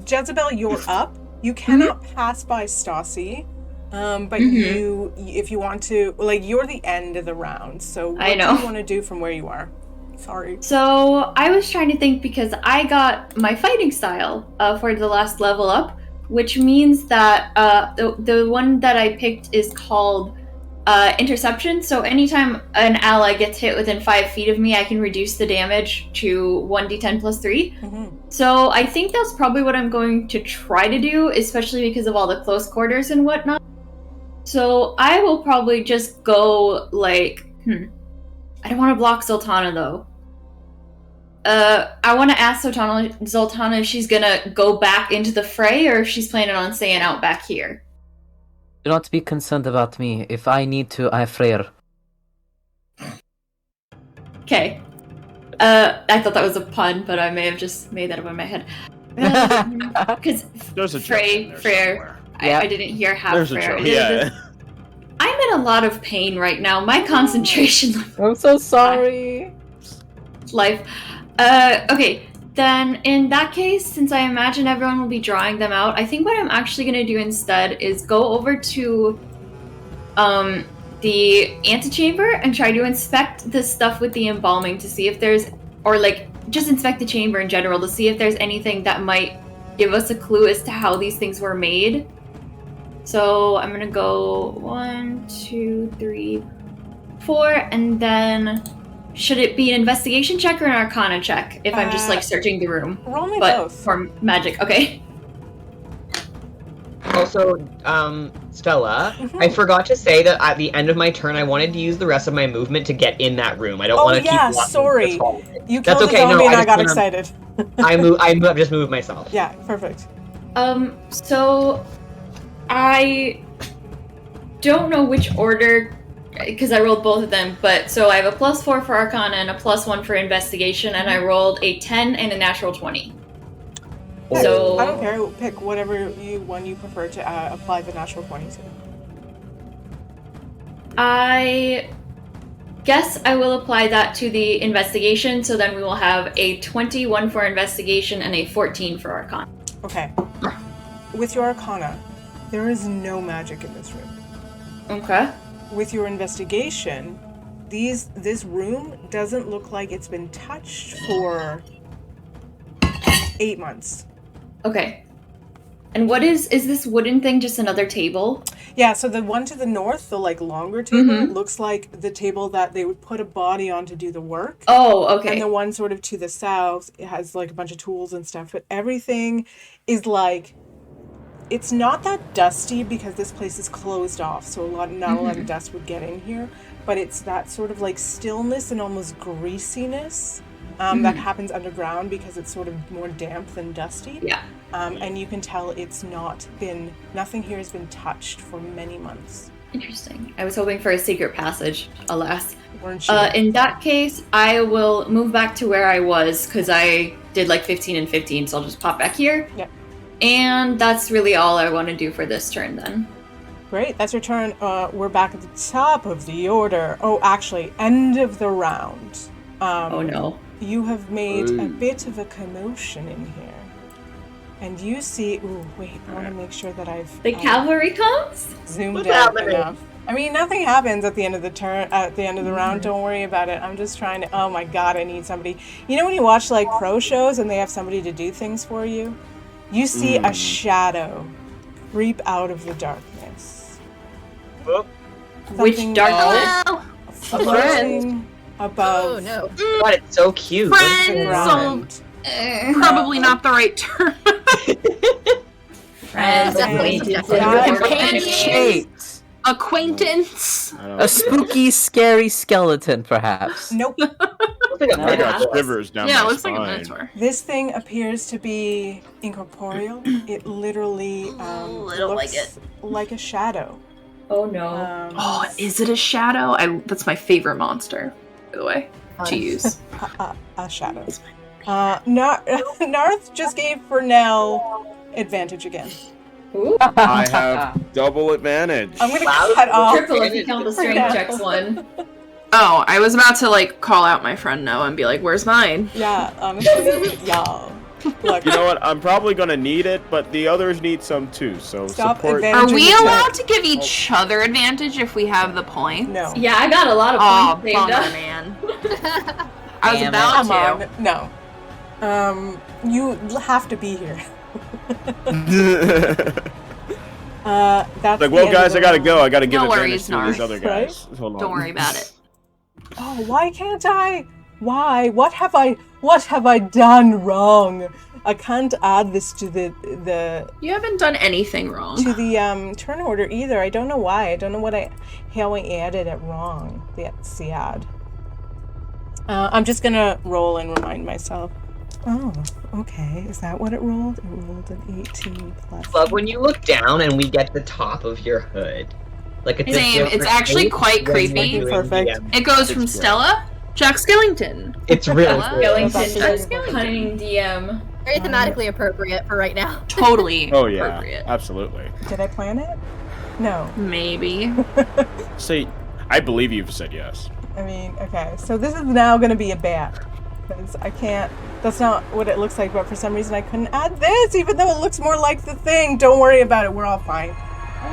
Jezebel, you're up. You cannot pass by Staci, but you, if you want to, like, you're the end of the round. So what do you want to do from where you are? Sorry. So I was trying to think because I got my fighting style for the last level up, which means that the one that I picked is called interception. So anytime an ally gets hit within 5 feet of me, I can reduce the damage to 1d10 plus 3. So I think that's probably what I'm going to try to do, especially because of all the close quarters and whatnot. So I will probably just go like, I don't want to block Zaltana though. I want to ask Zaltana if she's gonna go back into the fray or if she's planning on staying out back here. Do not be concerned about me. If I need to, I Freyr. Okay. I thought that was a pun, but I may have just made that up in my head. Because Freyr, I didn't hear half There's Freyr. a joke. Yeah. I'm in a lot of pain right now. My concentration I'm so sorry. life. Okay. Then, in that case, since I imagine everyone will be drawing them out, I think what I'm actually going to do instead is go over to the antechamber and try to inspect the stuff with the embalming to see if there's, or like, just inspect the chamber in general to see if there's anything that might give us a clue as to how these things were made. So, I'm going to go 1, 2, 3, 4, and then... Should it be an investigation check or an arcana check if I'm just like searching the room? Roll me but both. For magic, okay. Also, Stella, I forgot to say that at the end of my turn, I wanted to use the rest of my movement to get in that room. I don't want to keep walking. Sorry. You That's killed okay. the zombie and I got wanna- excited. I just moved myself. Yeah, perfect. So I don't know which order because I rolled both of them, but so I have a +4 for Arcana and a +1 for Investigation, and I rolled a 10 and a natural 20. Yeah, So I don't care. Pick whatever one you prefer to apply the natural 20 to. I guess I will apply that to the Investigation, so then we will have a 21 for Investigation and a 14 for Arcana. Okay. With your Arcana, there is no magic in this room. Okay. With your Investigation, this room doesn't look like it's been touched for 8 months. Okay. And what is this wooden thing just another table? Yeah, so the one to the north, the like longer table, looks like the table that they would put a body on to do the work. Oh, okay. And the one sort of to the south, it has like a bunch of tools and stuff, but everything is like it's not that dusty because this place is closed off, so not a lot of dust would get in here, but it's that sort of like stillness and almost greasiness that happens underground because it's sort of more damp than dusty. Yeah. And you can tell nothing here has been touched for many months. Interesting. I was hoping for a secret passage, alas. Weren't you? In that case, I will move back to where I was because I did like 15 and 15, so I'll just pop back here. Yep. And that's really all I want to do for this turn then. Great, that's your turn. We're back at the top of the order. Oh, actually, end of the round. Oh no. You have made a bit of a commotion in here. And you see... Ooh, wait, I want to make sure that I've... The cavalry comes? Zoomed out enough. I mean, nothing happens at the end of the turn, at the end of the round. Don't worry about it. I'm just trying to... Oh my god, I need somebody. You know when you watch, like, pro shows and they have somebody to do things for you? You see a shadow creep out of the darkness. Which darkness? Floating above. Oh no. God, it's so cute. Friends! Probably not the right term. Friends, Acquaintance. Acquaintance. A spooky, scary skeleton, perhaps. Nope. I got shivers down Yeah, my it looks like a spine. minotaur. This thing appears to be incorporeal. It literally looks like a shadow. Oh no. Oh, is it a shadow? That's my favorite monster, by the way, to use. A shadow. Narth just gave Fernell advantage again. Ooh. I have double advantage. I'm gonna cut off. Triple if you count the strength checks one. Oh, I was about to like call out my friend Noah and be like, "Where's mine?" Yeah, honestly, yeah. Look, You know what? I'm probably gonna need it, but the others need some too. So Stop support. advantage. Are we Check. allowed to give each other advantage if we have the points? No. Yeah, I got a lot of Oh, points saved bummer, up. man. I was Damn it. about Come to. on. No. You have to be here. That's Like, the well, end guys, of I the gotta round. go. I gotta give No advantage worries, to these Narth. other guys. Hold on. Don't worry about it. Oh, why can't I? Why? What have I done wrong? I can't add this to the You haven't done anything wrong. to the turn order either. I don't know why. I don't know how I added it wrong. That's the ad. I'm just gonna roll and remind myself. Oh, okay. Is that what it rolled? It rolled an 18 plus. Love when you look down and we get the top of your hood. Like it's Same, it's actually quite creepy. Perfect. It goes from Stella, Jack Skellington. It's really Stella. cool. Skellington, cunning DM. Very thematically appropriate for right now. Totally Oh yeah, appropriate. absolutely. Did I plan it? No. Maybe. See, I believe you've said yes. I mean, okay. So this is now gonna be a bat. Because I can't. That's not what it looks like, but for some reason I couldn't add this, even though it looks more like the thing. Don't worry about it. We're all fine.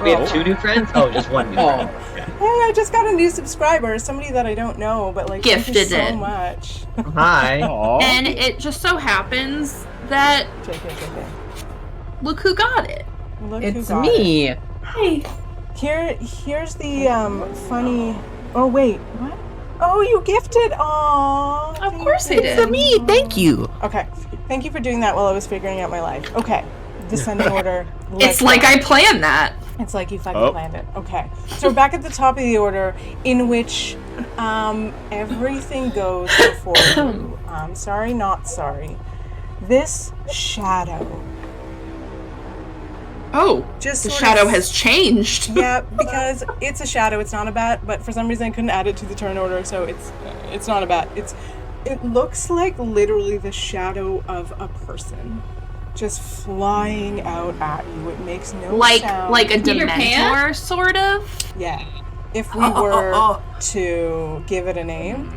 We have 2 new friends? Oh, just 1 new friend. Hey, I just got a new subscriber, somebody that I don't know, but like, thank you Gifted so it. much. Hi. Aww. And it just so happens that JK. look who got it. Look who It's got me. Hey. it. Here's the funny. Oh wait, what? Oh, you gifted. Aww. Of course I It's did. me. Thank you. Okay, thank you for doing that while I was figuring out my life. Okay, descending order. It's like I planned that. It's like you fucking Oh. planned it. Okay. So we're back at the top of the order, in which everything goes before you. Sorry, not sorry. This shadow. Oh, Just the sort shadow of- has changed. Yeah, because it's a shadow. It's not a bat, but for some reason I couldn't add it to the turn order, so it's not a bat. It looks like literally the shadow of a person. Just flying out at you. It makes no sound. Like a Peter Dementor, Pan? sort of. Yeah. If we were to give it a name,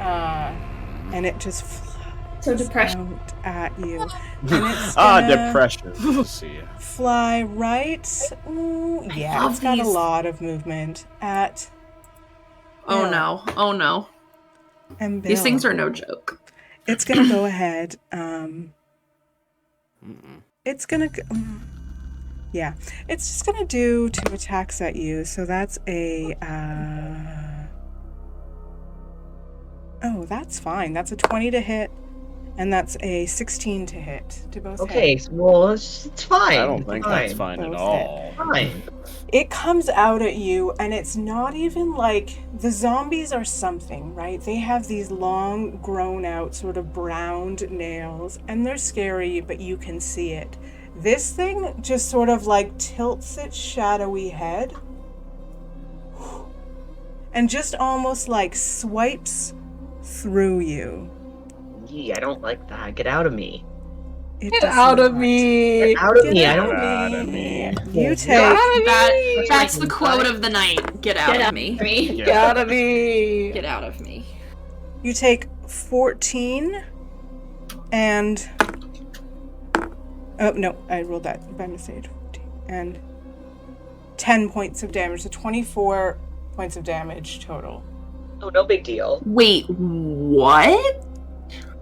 and it just flies So depression. out at you. And it's gonna Depression. Let's see. fly right. Ooh, yeah, love it's got these. a lot of movement at. Oh Bill no. Oh no. And These Bill. things are no joke. It's gonna go ahead. It's gonna. Yeah, it's just gonna do 2 attacks at you. So that's a. Oh, that's fine. That's a 20 to hit, And that's a 16 to hit to both Okay, hit. well, it's fine. I don't think that's fine at Both all. Fine. It comes out at you, and it's not even like the zombies are something, right? They have these long, grown-out, sort of browned nails, and they're scary, but you can see it. This thing just sort of like tilts its shadowy head and just almost like swipes through you. Yee, I don't like that. Get out of me. Get out of me! Get out of me! I don't. Get out of me. You take. That's the quote of the night. Get out of me. Get out of me! Get out of me. You take 14 and. Oh, no, I rolled that by mistake. 14 and 10 points of damage, so 24 points of damage total. Oh, no big deal. Wait, what?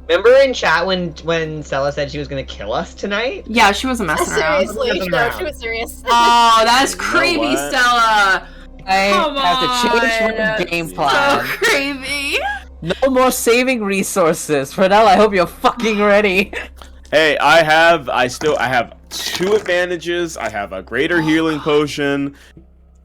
Remember in chat when Stella said she was gonna kill us tonight? Yeah, she wasn't messing around. Seriously, no, she was serious. Oh, that's You know creepy, what? Stella. I Come have to change my on. game So plan. creepy. No more saving resources. Fernell, I hope you're fucking ready. Hey, I have 2 advantages. I have a greater healing potion.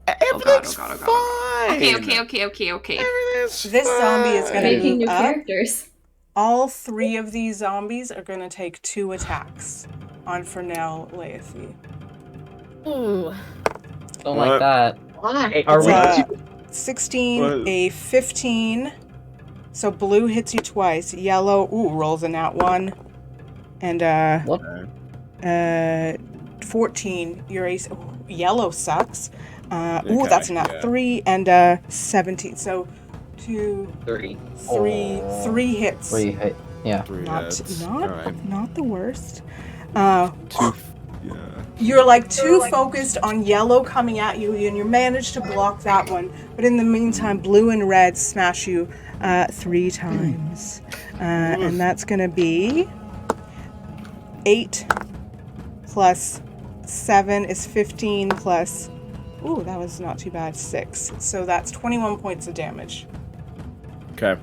Everything's oh God. fine. Okay. Everything's This zombie is fine. gonna Making move new up. characters. All 3 of these zombies are going to take 2 attacks on Fernell, Layethe. Ooh. Don't What? like that. Why? Are It's we? a 16, What? a 15. So blue hits you twice. Yellow, rolls a nat 1. And What? 14. Your ace. Yellow sucks. Okay, That's a nat yeah. 3 and 17. So 2, 3. 3 hits. 3 hit. Yeah. 3 Not hits. not Alright. not the worst. 2. Yeah. You're like too focused on yellow coming at you, and you manage to block that one. But in the meantime, blue and red smash you 3 times, and that's gonna be 8 plus 7 is 15 plus. Ooh, that was not too bad. 6. So that's 21 points of damage. Okay.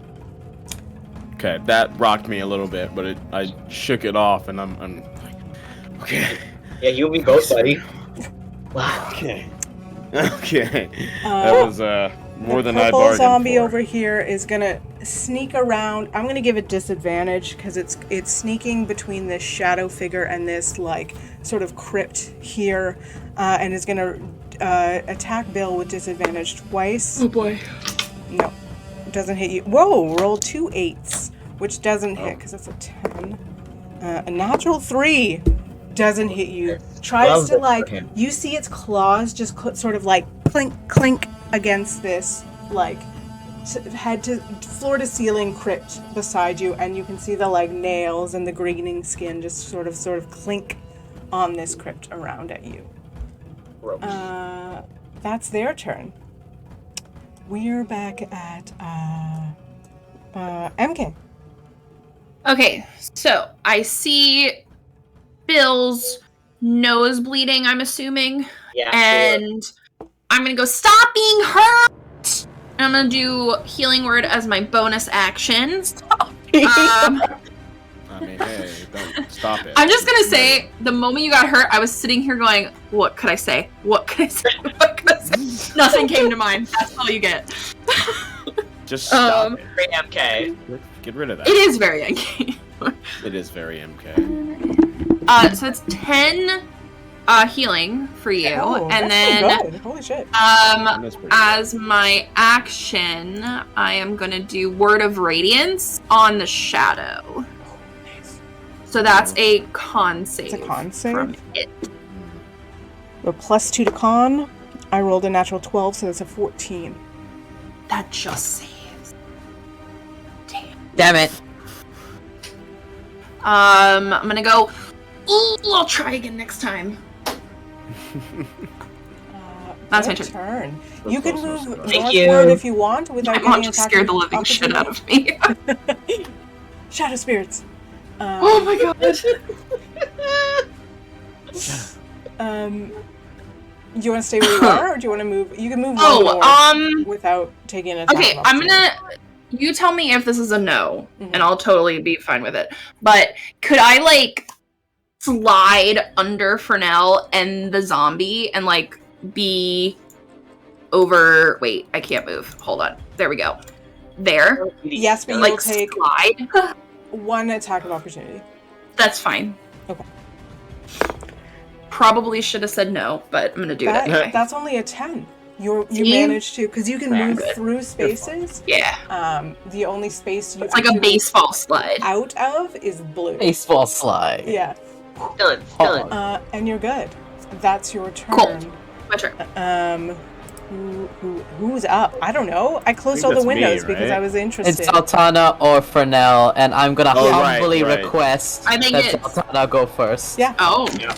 Okay, that rocked me a little bit, but I shook it off, and I'm like, okay. Yeah, you and me both, buddy. Wow. Okay. Okay. That was more than I purple bargained zombie for. over here is gonna sneak around. I'm gonna give it disadvantage because it's sneaking between this shadow figure and this like sort of crypt here, and is gonna attack Bill with disadvantage twice. Oh boy. No, it doesn't hit you. Whoa! Roll 2 8s, which doesn't hit because it's a 10. A natural 3 doesn't hit you. Tries Love to it like for him. you see its claws just sort of like clink clink against this like head to floor to ceiling crypt beside you, and you can see the like nails and the greening skin just sort of clink on this crypt around at you. Gross. That's their turn. We're back at MK. Okay, so I see Bill's nose bleeding, I'm assuming. Yeah. And I'm gonna go, stop being hurt! And I'm gonna do Healing Word as my bonus action. I mean, hey, don't stop it. I'm just gonna say, the moment you got hurt, I was sitting here going, what could I say? What could I say? What could I say? Nothing came to mind. That's all you get. Just stop it. Great MK. Get rid of that. It is very uncanny. It is very MK. So it's 10 healing for you, Oh, and that's then so good. Holy shit. That's pretty as my action, I am gonna do Word of Radiance on the shadow. So that's a con save. It's a con from save. it. A +2 to con. I rolled a natural 12, so that's a 14. That just saves. Damn it. I'm gonna go. Ooh, I'll try again next time. That's my Good turn. You can So move close. Thank northward you. if you want without My getting mom just attacked scared the with living shit out of me. Shadow spirits. Oh my god. Do you want to stay where you are, or do you want to move? You can move one more Oh, without taking an attack. okay, of I'm opportunity. You tell me if this is a no, and I'll totally be fine with it. But could I, like, slide under Fernell and the zombie and, like, be over... Wait, I can't move. Hold on. There we go. There. Yes, but like, you'll take slide. 1 attack of opportunity. That's fine. Okay. Probably should have said no, but I'm gonna do it anyway. That's only a 10. You See? managed to, because you can move through spaces. Yeah. The only space you It's like a baseball slide. out of is blue. Baseball slide. Yeah. Still And you're good. That's your turn. Cool. My turn. Who's up? I don't know. I closed all the that's me, windows because right? I was interested. It's Zaltana or Fernell, and I'm gonna humbly right. request I think that it's- Zaltana go first. Yeah. Oh. Yeah.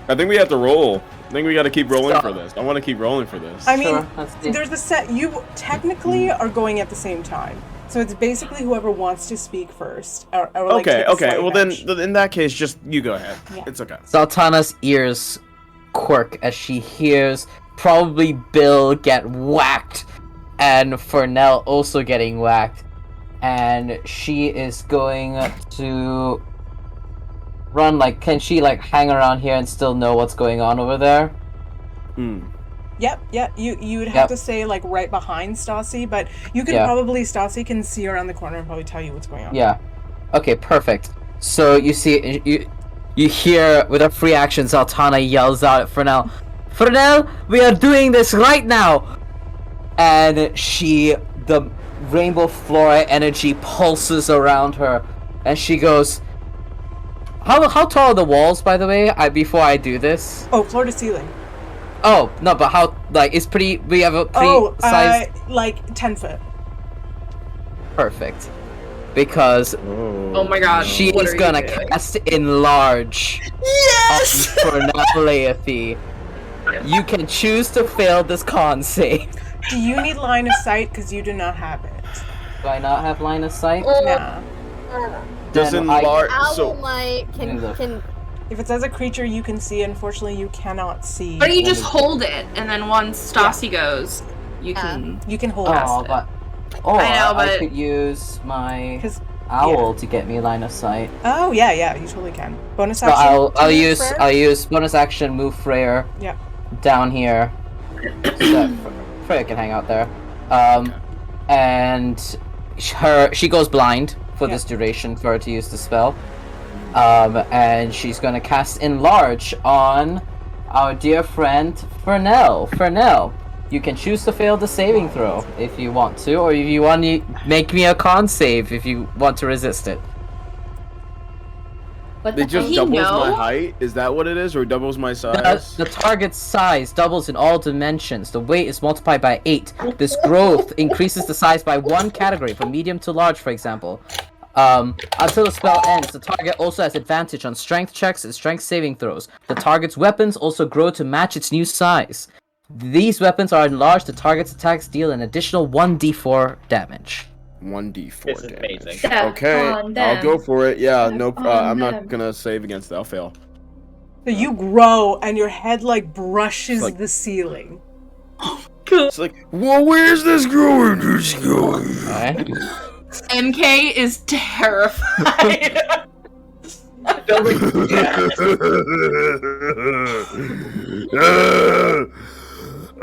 I think we have to roll. I think we got to keep rolling So- for this. I want to keep rolling for this. I mean, Sure, let's see. there's a set. You technically are going at the same time, so it's basically whoever wants to speak first. Or like, okay, take a okay. slight Well, then, edge. in that case, just you go ahead. Yeah. It's okay. Zaltana's ears quirk as she hears probably Bill get whacked and Fernell also getting whacked. And she is going to run, like, can she, like, hang around here and still know what's going on over there? Yep. You'd have Yep. to say like right behind Staci, but you can probably Staci can see around the corner and probably tell you what's going on. Yeah. Okay, perfect. So you see, you hear with a free action, Zaltana yells out at Fernell, "Fernell, we are doing this right now!" And the rainbow flora energy pulses around her, and she goes, How tall are the walls, by the way? Before I do this. Oh, floor to ceiling. Oh no, but how? Like, it's pretty. We have a pretty size. Like 10 foot. Perfect. Because Oh my god. she what is are you gonna doing? cast enlarge. Yes! For Layethe. You can choose to fail this con save. Do you need line of sight? Because you do not have it. Do I not have line of sight? Nah. Does Then enlarge. Owl So light can If it says a creature you can see, unfortunately you cannot see. But you just hold it, and then once Staci goes, you can... You can hold Oh, it. but I know, I but- could use my 'Cause- owl to get me line of sight. Oh yeah, you totally can. Bonus So action. I'll to move use Freyr? bonus action move Freyr Yeah. down here. So that Freyr can hang out there. And she goes blind for this duration for her to use the spell. And she's gonna cast enlarge on our dear friend Fernell. Fernell, you can choose to fail the saving throw if you want to, or if you want to make me a con save if you want to resist it. What They the just He doubles know? my height? Is that what it is? Or doubles my size? The target's size doubles in all dimensions. The weight is multiplied by 8. This growth increases the size by 1 category, from medium to large, for example. Until the spell ends, the target also has advantage on strength checks and strength saving throws. The target's weapons also grow to match its new size. These weapons are enlarged. The target's attacks deal an additional 1d4 damage. 1d4 This is damage. amazing. Step Okay, on I'll them. go for it. Yeah, Step no, on I'm them. not gonna save against that. I'll fail. So you grow and your head like brushes Like- the ceiling. It's like, well, where's this going? Where's it going? Alright. MK is terrified.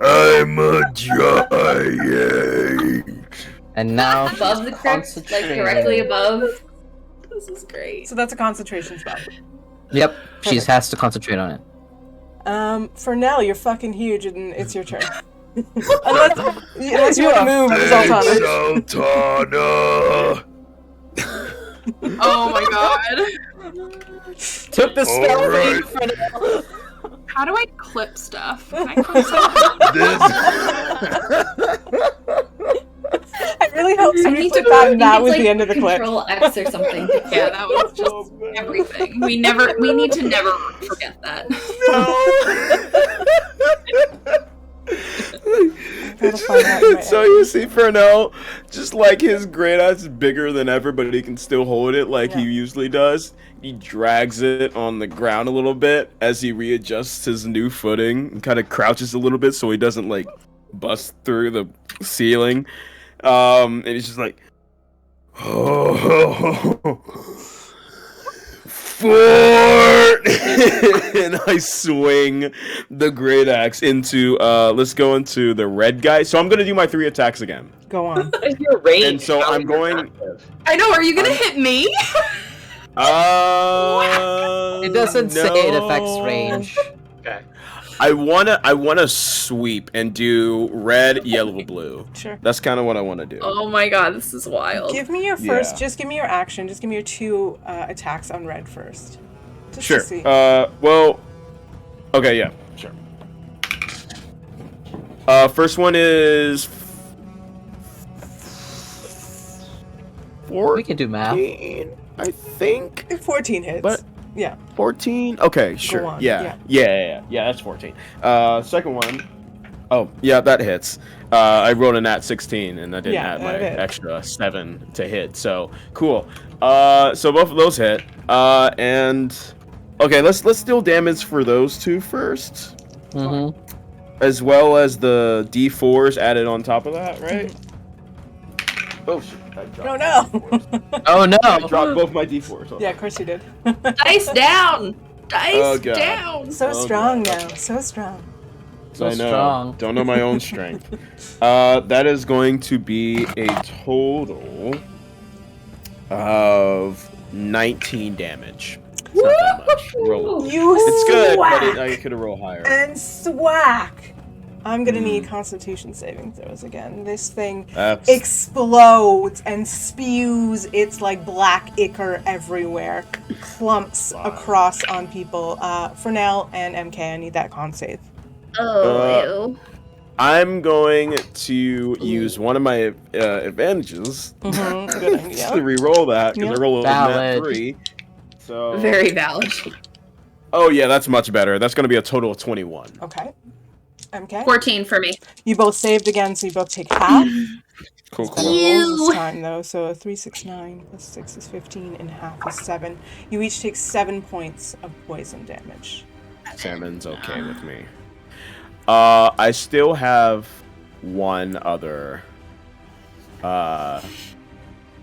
I'm a giant. And now above the crypt, like directly above. This is great. So that's a concentration spell. Yep, she has to concentrate on it. Fernell, you're fucking huge and it's your turn. unless you want to move, Zaltana. Zaltana. Oh my god. Took the spell Alright. for now. How do I clip stuff? Can I clip stuff? I really hope I somebody need put to that and that it's was like the end of the clip. Control X or something. Yeah, that was just everything. We need to never forget that. So you see Fernell, just like his great ass is bigger than ever, but he can still hold it like he usually does. He drags it on the ground a little bit as he readjusts his new footing and kind of crouches a little bit so he doesn't like bust through the ceiling. And he's just like, Oh, 4! And I swing the great axe into, let's go into the red guy. So I'm going to do my 3 attacks again. Go on. What is your range? And so I'm going... I know, are you gonna hit me? It doesn't say it affects range. Okay. I wanna sweep and do red, yellow, blue. Sure. That's kind of what I want to do. Oh my god, this is wild. Give me your first. Yeah. Just give me your action. Just give me your 2 attacks on red first. Just Sure. To see. Well. Okay. Yeah. Sure. First one is 14. We can do math. I think. 14 hits. But yeah. 14. Okay. Sure. on, Yeah. That's 14. Second one. Oh, yeah, that hits. I rolled a nat 16, and I didn't add my extra 7 to hit. So cool. So both of those hit. And okay, let's deal damage for those 2 first, as well as the D4s added on top of that, right? Oh shit! Oh no! Oh no! I dropped both my D4s. Yeah, of course you did. Dice down! Dice God. down! So strong now. So strong. So I know. strong. Don't know my own strength. That is going to be a total of 19 damage. It's not that much. Roll. It's good, but I could have rolled higher. And swack! I'm gonna need Constitution saving throws again. This thing explodes and spews its like black ichor everywhere, clumps across on people. Fernell and MK, I need that con save. Oh, I'm going to use one of my advantages Good idea. to re-roll that because I rolled a nat Valid. 3. So. Very valid. Oh yeah, that's much better. That's going to be a total of 21. Okay. MK? 14 for me. You both saved again, so you both take half. Cool. Better rolls this time though. So 3, 6, 9 plus 6 is 15, and half is 7. You each take 7 points of poison damage. Salmon's okay with me. I still have one other.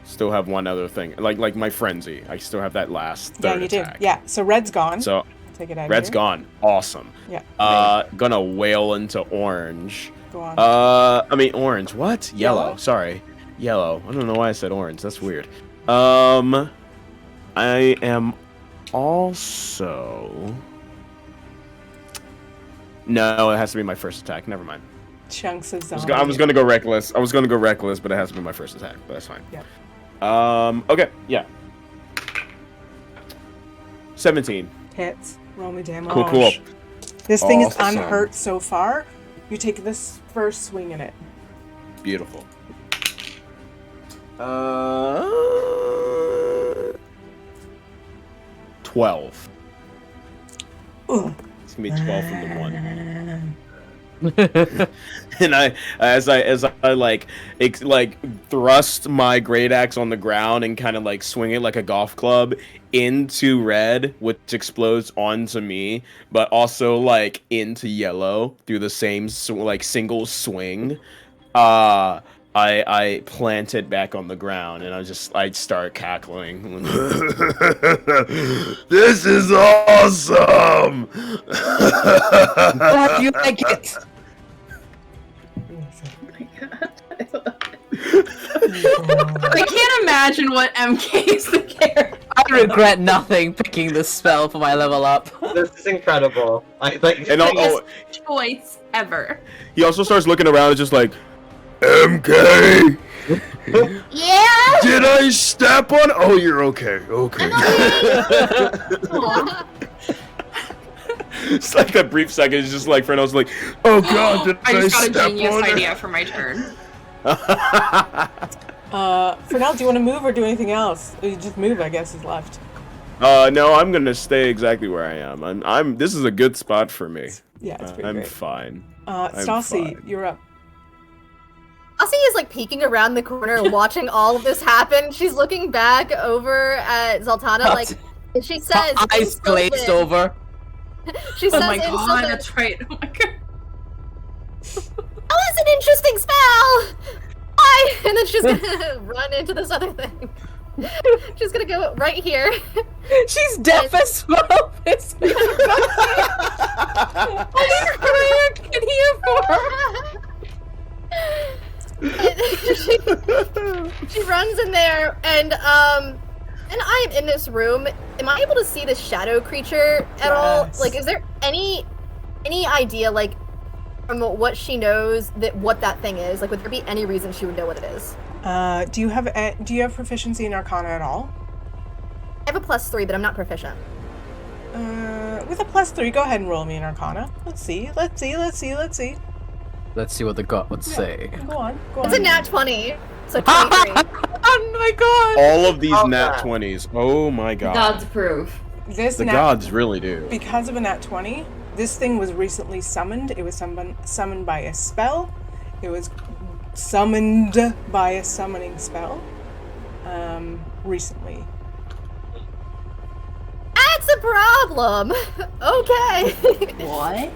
Still have one other thing, like my frenzy. I still have that last third attack. Yeah. So red's gone. So take it out. red's gone. Awesome. Yeah. Gonna wail into orange. Go on. I mean orange. What? Yellow. Sorry. Yellow. I don't know why I said orange. That's weird. I am also. No, it has to be my first attack. Never mind. Chunks of zombie. I was gonna go reckless. but it has to be my first attack. But that's fine. Yep. Okay. Yeah. 17. Hits. Roll me damage. Cool. This thing is Awesome. unhurt so far. You take this first swing in it. Beautiful. 12. Ugh. It's gonna be 12 from the 1. And as I like thrust my great axe on the ground and kind of like swing it like a golf club into red, which explodes onto me, but also like into yellow through the same single swing. I plant it back on the ground and I start cackling. This is awesome! Glad you like it. I can't imagine what MK is the character. I regret nothing picking this spell for my level up. This is incredible. Best choice ever. He also starts looking around and just like, MK! Yeah. Did I step on? Oh, you're okay. Okay. It's like that brief second. It's just like Fernell's like, oh god, did I just got a step genius on idea for my turn. Fernell, do you want to move or do anything else? Or you just move, I guess, is left. No, I'm gonna stay exactly where I am. I'm. This is a good spot for me. Yeah, it's pretty I'm great. fine. Staci, you're up. Staci is like peeking around the corner, watching all of this happen. She's looking back over at Zaltana, like she says. Eyes glazed over. She says, Oh my god, insulted, that's right. Oh my god. "That was an interesting spell. bye! And then she's gonna run into this other thing. She's gonna go right here. She's deaf as well. I can hear for her. She runs in there, and I'm in this room. Am I able to see this shadow creature at all? Like, is there any idea, like, from what she knows, what that thing is? Like, would there be any reason she would know what it is? Do you have proficiency in Arcana at all? I have a +3, but I'm not proficient. With a +3, go ahead and roll me an Arcana. Let's see. Let's see what the god would say. Go on. It's a nat 20, so 23. Oh my god! All of these nat 20s. Oh my god. Gods approve. The gods really do. Because of a nat 20, this thing was recently summoned. It was summoned by a spell. It was summoned by a summoning spell. Recently. That's a problem. Okay. What?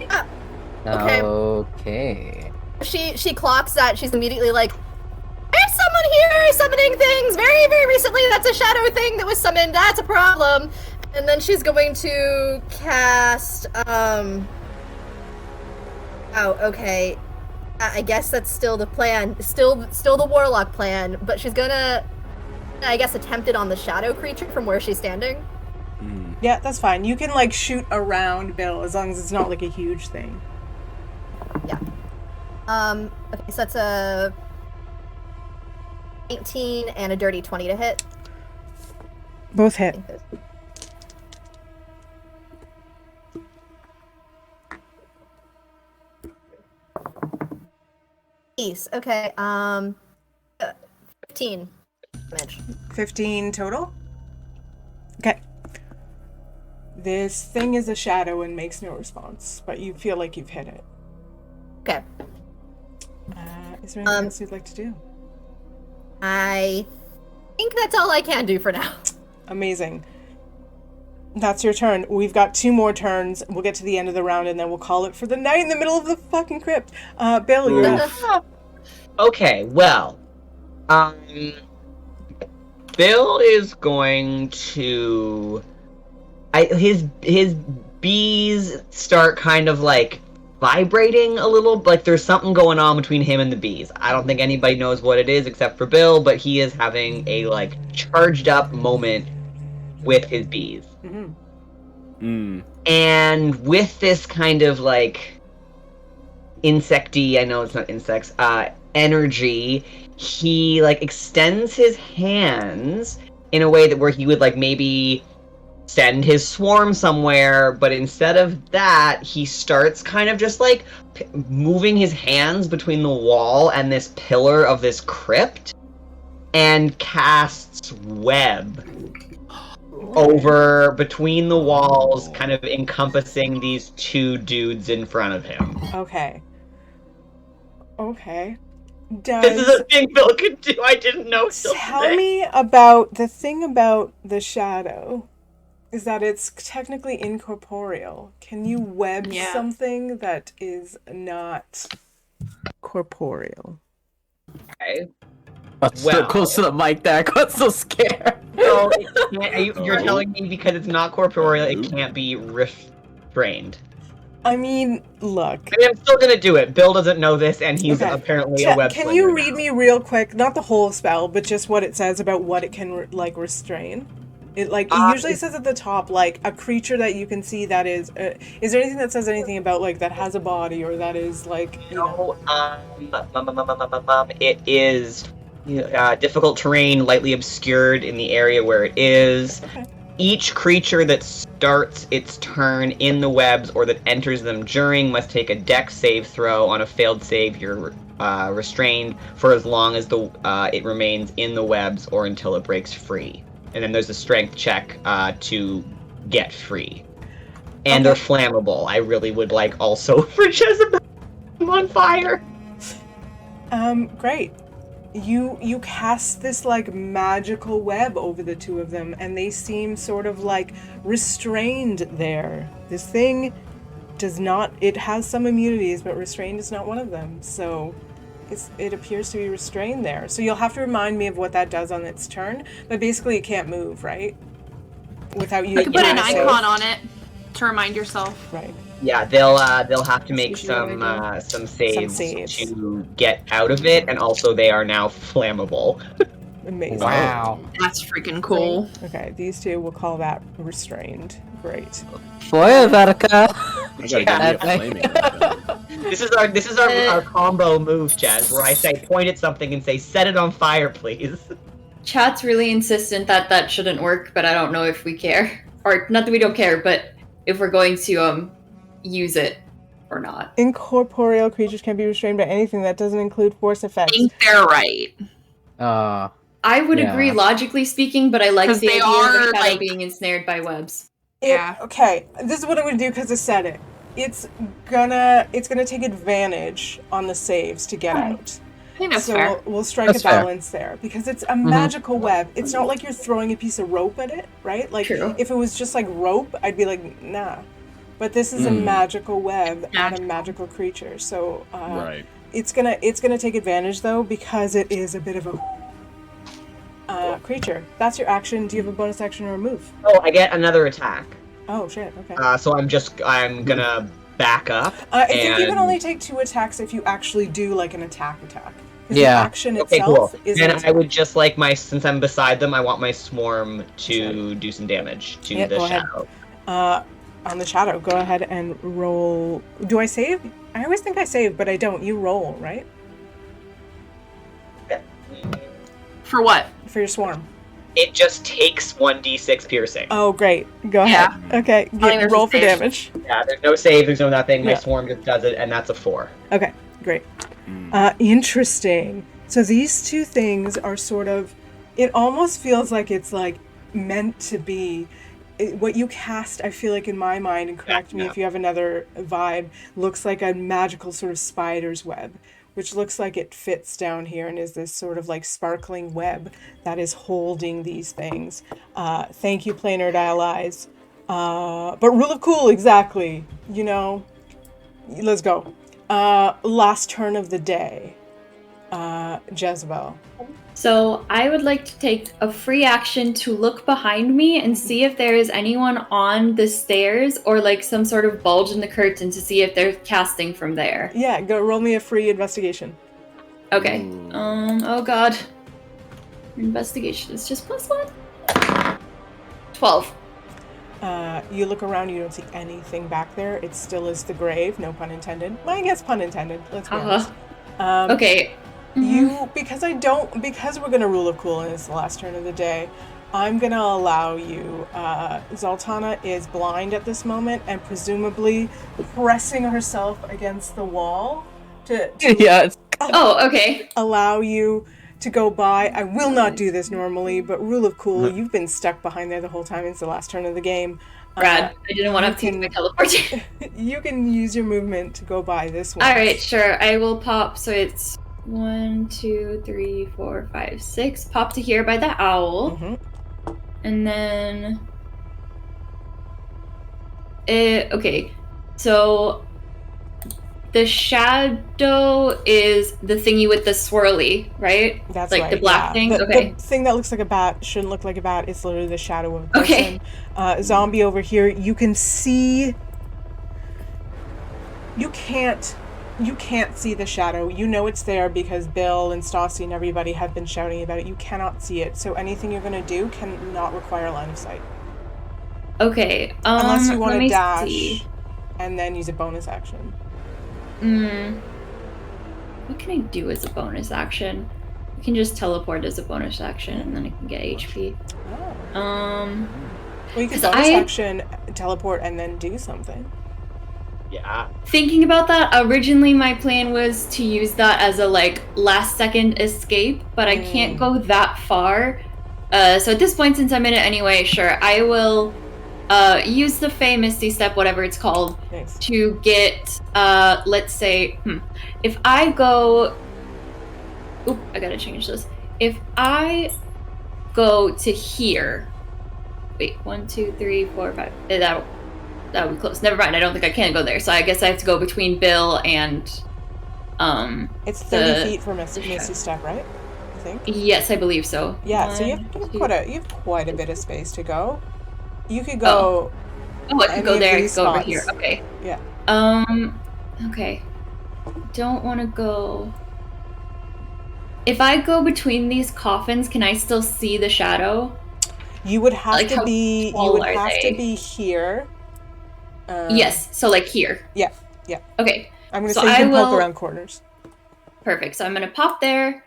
Okay. Okay. She clocks that. She's immediately like, "There's someone here summoning things. Very, very recently. That's a shadow thing that was summoned. That's a problem." And then she's going to cast. Oh, okay. I guess that's still the plan. Still the warlock plan. But she's gonna, I guess, attempt it on the shadow creature from where she's standing. Yeah, that's fine. You can, like, shoot around Bill as long as it's not, like, a huge thing. Yeah. Okay, so that's a 19 and a dirty 20 to hit. Both hit. Peace. Okay, 15 damage. 15 total? Okay. This thing is a shadow and makes no response, but you feel like you've hit it. Okay. Is there anything else you'd like to do? I think that's all I can do for now. Amazing. That's your turn. We've got 2 more turns. We'll get to the end of the round and then we'll call it for the night in the middle of the fucking crypt. Bill, you're up. Okay, well, Bill is going to. His bees start kind of like vibrating a little, like there's something going on between him and the bees. I don't think anybody knows what it is except for Bill, but he is having a like charged up moment with his bees. And with this kind of like insecty, I know it's not insects, energy, he like extends his hands in a way that where he would like maybe send his swarm somewhere, but instead of that, he starts kind of just like moving his hands between the wall and this pillar of this crypt and casts web over between the walls, kind of encompassing these 2 dudes in front of him. Okay. This is a thing Bill could do. I didn't know. Tell me about the thing about the shadow. Is that it's technically incorporeal. Can you web something that is not corporeal? Okay. So close to the mic there. I got so scared. So you're telling me because it's not corporeal, it can't be restrained. I mean, look. I mean, I'm still gonna do it. Bill doesn't know this, and he's apparently a web. Can you read me real quick, not the whole spell, but just what it says about what it can like restrain? It usually says at the top, like, a creature that you can see that is there anything that says anything about, like, that has a body, or that is, like, you know? It is difficult terrain, lightly obscured in the area where it is. Okay. Each creature that starts its turn in the webs or that enters them during must take a dex save throw. On a failed save, you're restrained for as long as it remains in the webs or until it breaks free. And then there's a strength check to get free. And they're flammable. I really would like also for Jezebel on fire. Great. You cast this like magical web over the 2 of them, and they seem sort of like restrained there. This thing does not, it has some immunities, but restrained is not one of them. So it appears to be restrained there. So you'll have to remind me of what that does on its turn. But basically, it can't move, right? Without you. You can put an icon on it to remind yourself. Right. Yeah, they'll have to make Usually some saves saves. to get out of it, and also they are now flammable. Amazing. Wow. That's freaking cool. Okay, these two, we'll call that restrained. Great. Feuerwerker. I gotta get me a flaming weapon. This is our combo move, Jez, where I say point at something and say set it on fire, please. Chat's really insistent that that shouldn't work, but I don't know if we care. Or, not that we don't care, but if we're going to, use it or not. Incorporeal creatures can be restrained by anything that doesn't include force effects. I think they're right. I would Yeah. agree logically speaking, but I like 'Cause the they idea are, of the shadow like- being ensnared by webs. Yeah. Okay, this is what I'm gonna do because I said it. It's gonna take advantage on the saves to get out. I think that's So fair. we'll strike That's a fair. balance there because it's a magical web. It's not like you're throwing a piece of rope at it, right? Like True. if it was just like rope, I'd be like, nah. But this is a magical web and a magical creature, so Right. it's gonna take advantage though because it is a bit of a creature. That's your action. Do you have a bonus action or a move? Oh, I get another attack. Oh shit. Okay. So I'm gonna back up. I think you can and- only take 2 attacks if you actually do like an attack. 'Cause Yeah. The action Okay, itself cool. is. And an I would just like since I'm beside them, I want my swarm to do some damage to Yeah, the go ahead. shadow. On the shadow, go ahead and roll. Do I save? I always think I save, but I don't. You roll, right? For what? For your swarm. It just takes 1d6 piercing. Oh, great. Go ahead. Okay, there's roll a for save. damage. Yeah, there's no save, there's no nothing. My Yeah. swarm just does it, and that's a 4. Okay, great. Interesting. So these two things are sort of. It almost feels like it's like meant to be. What you cast, I feel like in my mind, and correct me if you have another vibe, looks like a magical sort of spider's web, which looks like it fits down here and is this sort of like sparkling web that is holding these things. Thank you, Planar Allies. But rule of cool, exactly. You know, let's go. Last turn of the day. Jezebel. So I would like to take a free action to look behind me and see if there is anyone on the stairs or like some sort of bulge in the curtain to see if they're casting from there. Yeah, go roll me a free investigation. Okay. Ooh. Oh god. Investigation is just +1. 12. You look around, you don't see anything back there. It still is the grave, no pun intended. Well, I guess pun intended, let's be honest. Okay. Because we're gonna rule of cool and it's the last turn of the day, I'm gonna allow you. Zaltana is blind at this moment and presumably pressing herself against the wall to Yeah, it's Oh, okay. allow you to go by. I will not do this normally, but rule of cool, you've been stuck behind there the whole time. It's the last turn of the game. Brad, I didn't want you to take can- my teleport. You can use your movement to go by this one. Alright, sure. I will pop. So it's 1, 2, 3, 4, 5, 6. Pop to here by the owl. Mhm. And then. Okay. So. The shadow is the thingy with the swirly, right? That's like right. the black yeah. thing? The Okay. thing that looks like a bat shouldn't look like a bat. It's literally the shadow of a person. Okay. Zombie over here. You can see. You can't see the shadow. You know it's there because Bill and Staci and everybody have been shouting about it. You cannot see it. So anything you're gonna do cannot require line of sight. Okay. Unless you want let to me dash see. and then use a bonus action. What can I do as a bonus action? I can just teleport as a bonus action and then I can get HP. Oh. Well, you can 'Cause bonus I- action, teleport, and then do something. Yeah. Thinking about that, originally my plan was to use that as a like last second escape, but I can't go that far. So at this point, since I'm in it anyway, sure, I will use the Fey Misty Step, whatever it's called, Nice. to get, let's say, if I go, oop, I gotta change this. If I go to here, wait, 1, 2, 3, 4, 5, that would be close. Never mind, I don't think I can go there, so I guess I have to go between Bill and It's 30 feet from Misty Step, right? I think. Yes, I believe so. Yeah, so you have quite a bit of space to go. You could go. Oh, I could go there. I could go over here. Okay. Yeah. Okay. Don't want to go. If I go between these coffins, can I still see the shadow? You would have to be. You would have to be here. Yes. So like here. Yeah. Yeah. Okay. I'm gonna say you can poke around corners. Perfect. So I'm gonna pop there,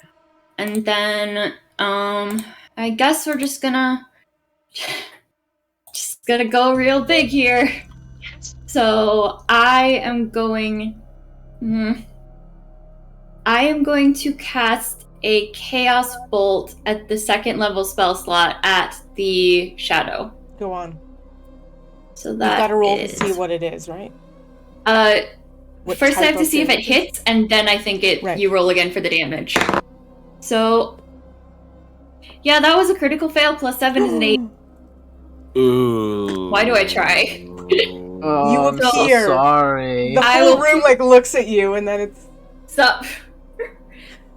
and then I guess we're just gonna go real big here. So I am going to cast a Chaos Bolt at the 2nd level spell slot at the shadow. Go on. So that you've got to roll to see what it is, right? First I have to see if it hits, and then I think you roll again for the damage. So yeah, that was a critical fail. +7 is an 8. Ooh. Why do I try? Oh, you I'm so sorry. The whole room looks at you, and then it's sup.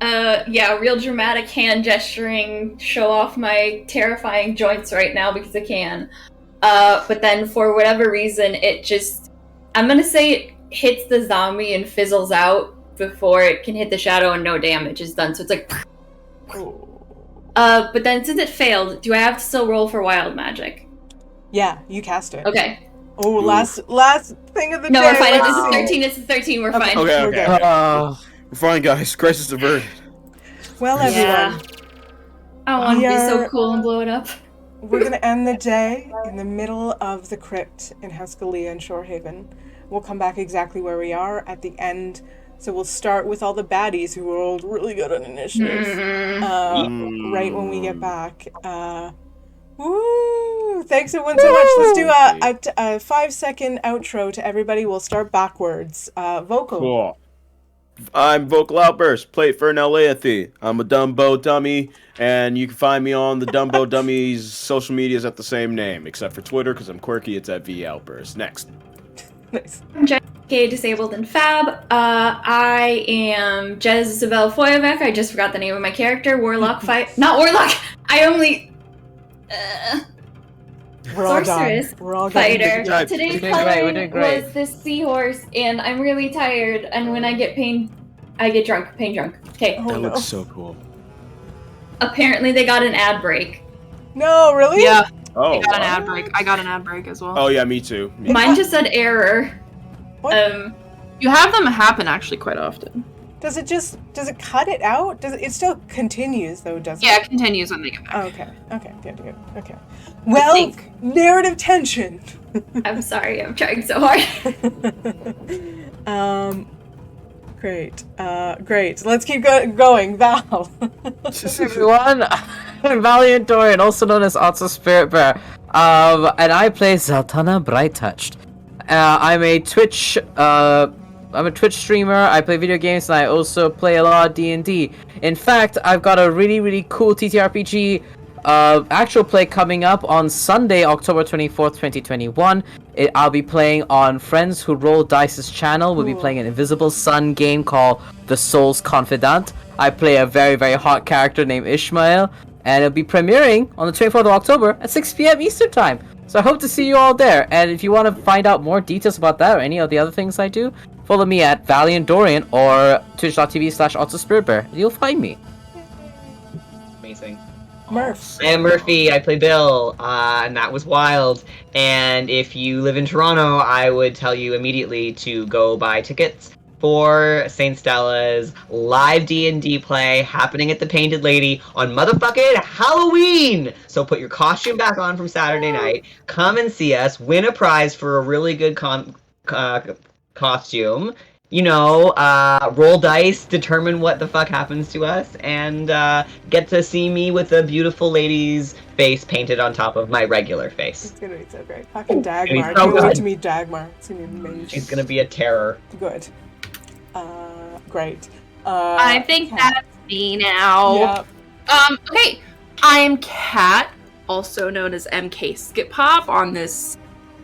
Yeah, real dramatic hand gesturing, show off my terrifying joints right now because I can. But then for whatever reason, I'm gonna say it hits the zombie and fizzles out before it can hit the shadow and no damage is done. So it's like. But then since it failed, do I have to still roll for wild magic? Yeah, you cast it. Okay. Oh, last thing of the day. No, we're fine. This is 13. This is 13. We're fine. Okay. We're fine, guys. Crisis averted. Well, everyone. I want to be so cool and blow it up. We're going to end the day in the middle of the crypt in House Galea in Shorehaven. We'll come back exactly where we are at the end. So we'll start with all the baddies who rolled really good on initiative. Right when we get back. Woo! Thanks everyone so much. Let's do a 5-second outro to everybody. We'll start backwards. Vocal. Cool. I'm VocalOutburst. Play Fernell Layethe. I'm a Dumbo dummy, and you can find me on the Dumbo Dummies social medias at the same name, except for Twitter because I'm quirky. It's at VOutburst. Next. Nice. I'm JK, disabled and fab. I am Jezebel Feuerwerker. I just forgot the name of my character. Warlock not Warlock. I only. We're all sorceress done. We're all fighter. done. Today's color was this seahorse, and I'm really tired. And when I get pain, I get drunk. Pain drunk. Okay. That looks so cool. Apparently, they got an ad break. No, really? Yeah. Oh. I got an ad break. I got an ad break as well. Oh yeah, me too. Mine just said error. What? You have them happen actually quite often. Does it cut it out? It still continues though, doesn't it? Yeah, it continues when they get back. Oh, okay, good. Okay. Well, narrative tension. I'm sorry, I'm trying so hard. Great. Let's keep going. Val. Everyone, I'm Valiant Dorian, also known as Otso Spirit Bear. And I play Zaltana Brightouched. I'm a Twitch streamer. I play video games, and I also play a lot of D&D. In fact, I've got a really cool TTRPG actual play coming up on Sunday, October 24th, 2021. I'll be playing on Friends Who Roll Dice's channel. We'll be playing an Invisible Sun game called The Soul's Confidant. I play a very hot character named Ishmael, and it'll be premiering on the 24th of October at 6 p.m. Eastern Time. So I hope to see you all there. And if you want to find out more details about that or any of the other things I do, follow me at Valiant Dorian or twitch.tv/AutoSpiritBear. You'll find me. Amazing. Murph. I am Murphy. I play Bill, and that was wild. And if you live in Toronto, I would tell you immediately to go buy tickets for St. Stella's live D&D play happening at the Painted Lady on motherfucking Halloween! So put your costume back on from Saturday night, come and see us, win a prize for a really good costume, roll dice, determine what the fuck happens to us, and get to see me with a beautiful lady's face painted on top of my regular face. It's gonna be so great. Fucking Dagmar. So Can't wait good. to meet Dagmar. It's gonna be amazing. She's gonna be a terror. Good. Great. I think that's me now. Yeah. Okay. I'm Kat, also known as MK Skiphop, on this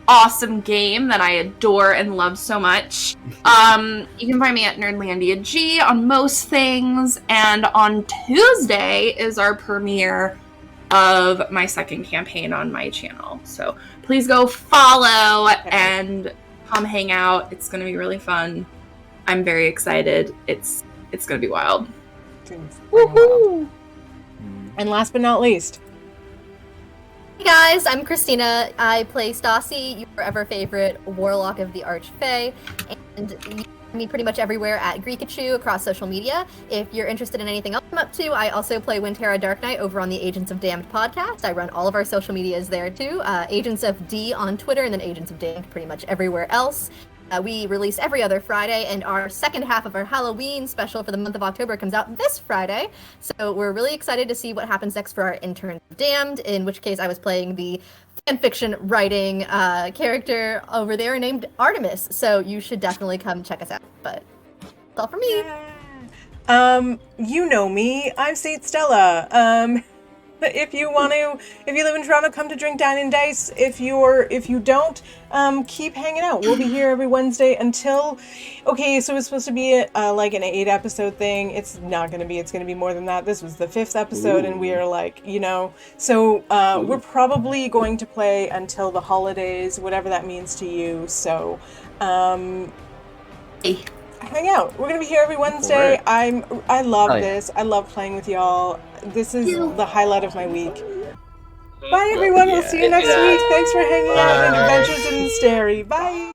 awesome game that I adore and love so much. You can find me at Nerdlandia G on most things, and on Tuesday is our premiere of my second campaign on my channel. So please go follow and come hang out. It's going to be really fun. I'm very excited. It's going to be wild. Woohoo! And last but not least, Hey guys, I'm Christina. I play Staci, your ever favorite Warlock of the Archfey, and you find me pretty much everywhere at Greekachu across social media. If you're interested in anything else I'm up to, I also play Winterra Dark Knight over on the Agents of Damned podcast. I run all of our social medias there too. Agents of D on Twitter, and then Agents of Damned pretty much everywhere else. We release every other Friday, and our second half of our Halloween special for the month of October comes out this Friday. So we're really excited to see what happens next for our intern Damned, in which case I was playing the fanfiction writing character over there named Artemis. So you should definitely come check us out. But that's all for me. You know me. I'm St. Stella. If you live in Toronto, come to Drink, Dine, and Dice. If you don't, keep hanging out. We'll be here every Wednesday until, okay, so it's supposed to be like an 8-episode thing. It's not going to be, it's going to be more than that. This was the 5th episode, and we are like, so we're probably going to play until the holidays, whatever that means to you. So, hang out. We're going to be here every Wednesday. I love this. I love playing with y'all. This is the highlight of my week. Bye, everyone. We'll see you next week. Thanks for hanging out in Adventures in Asterie. Bye.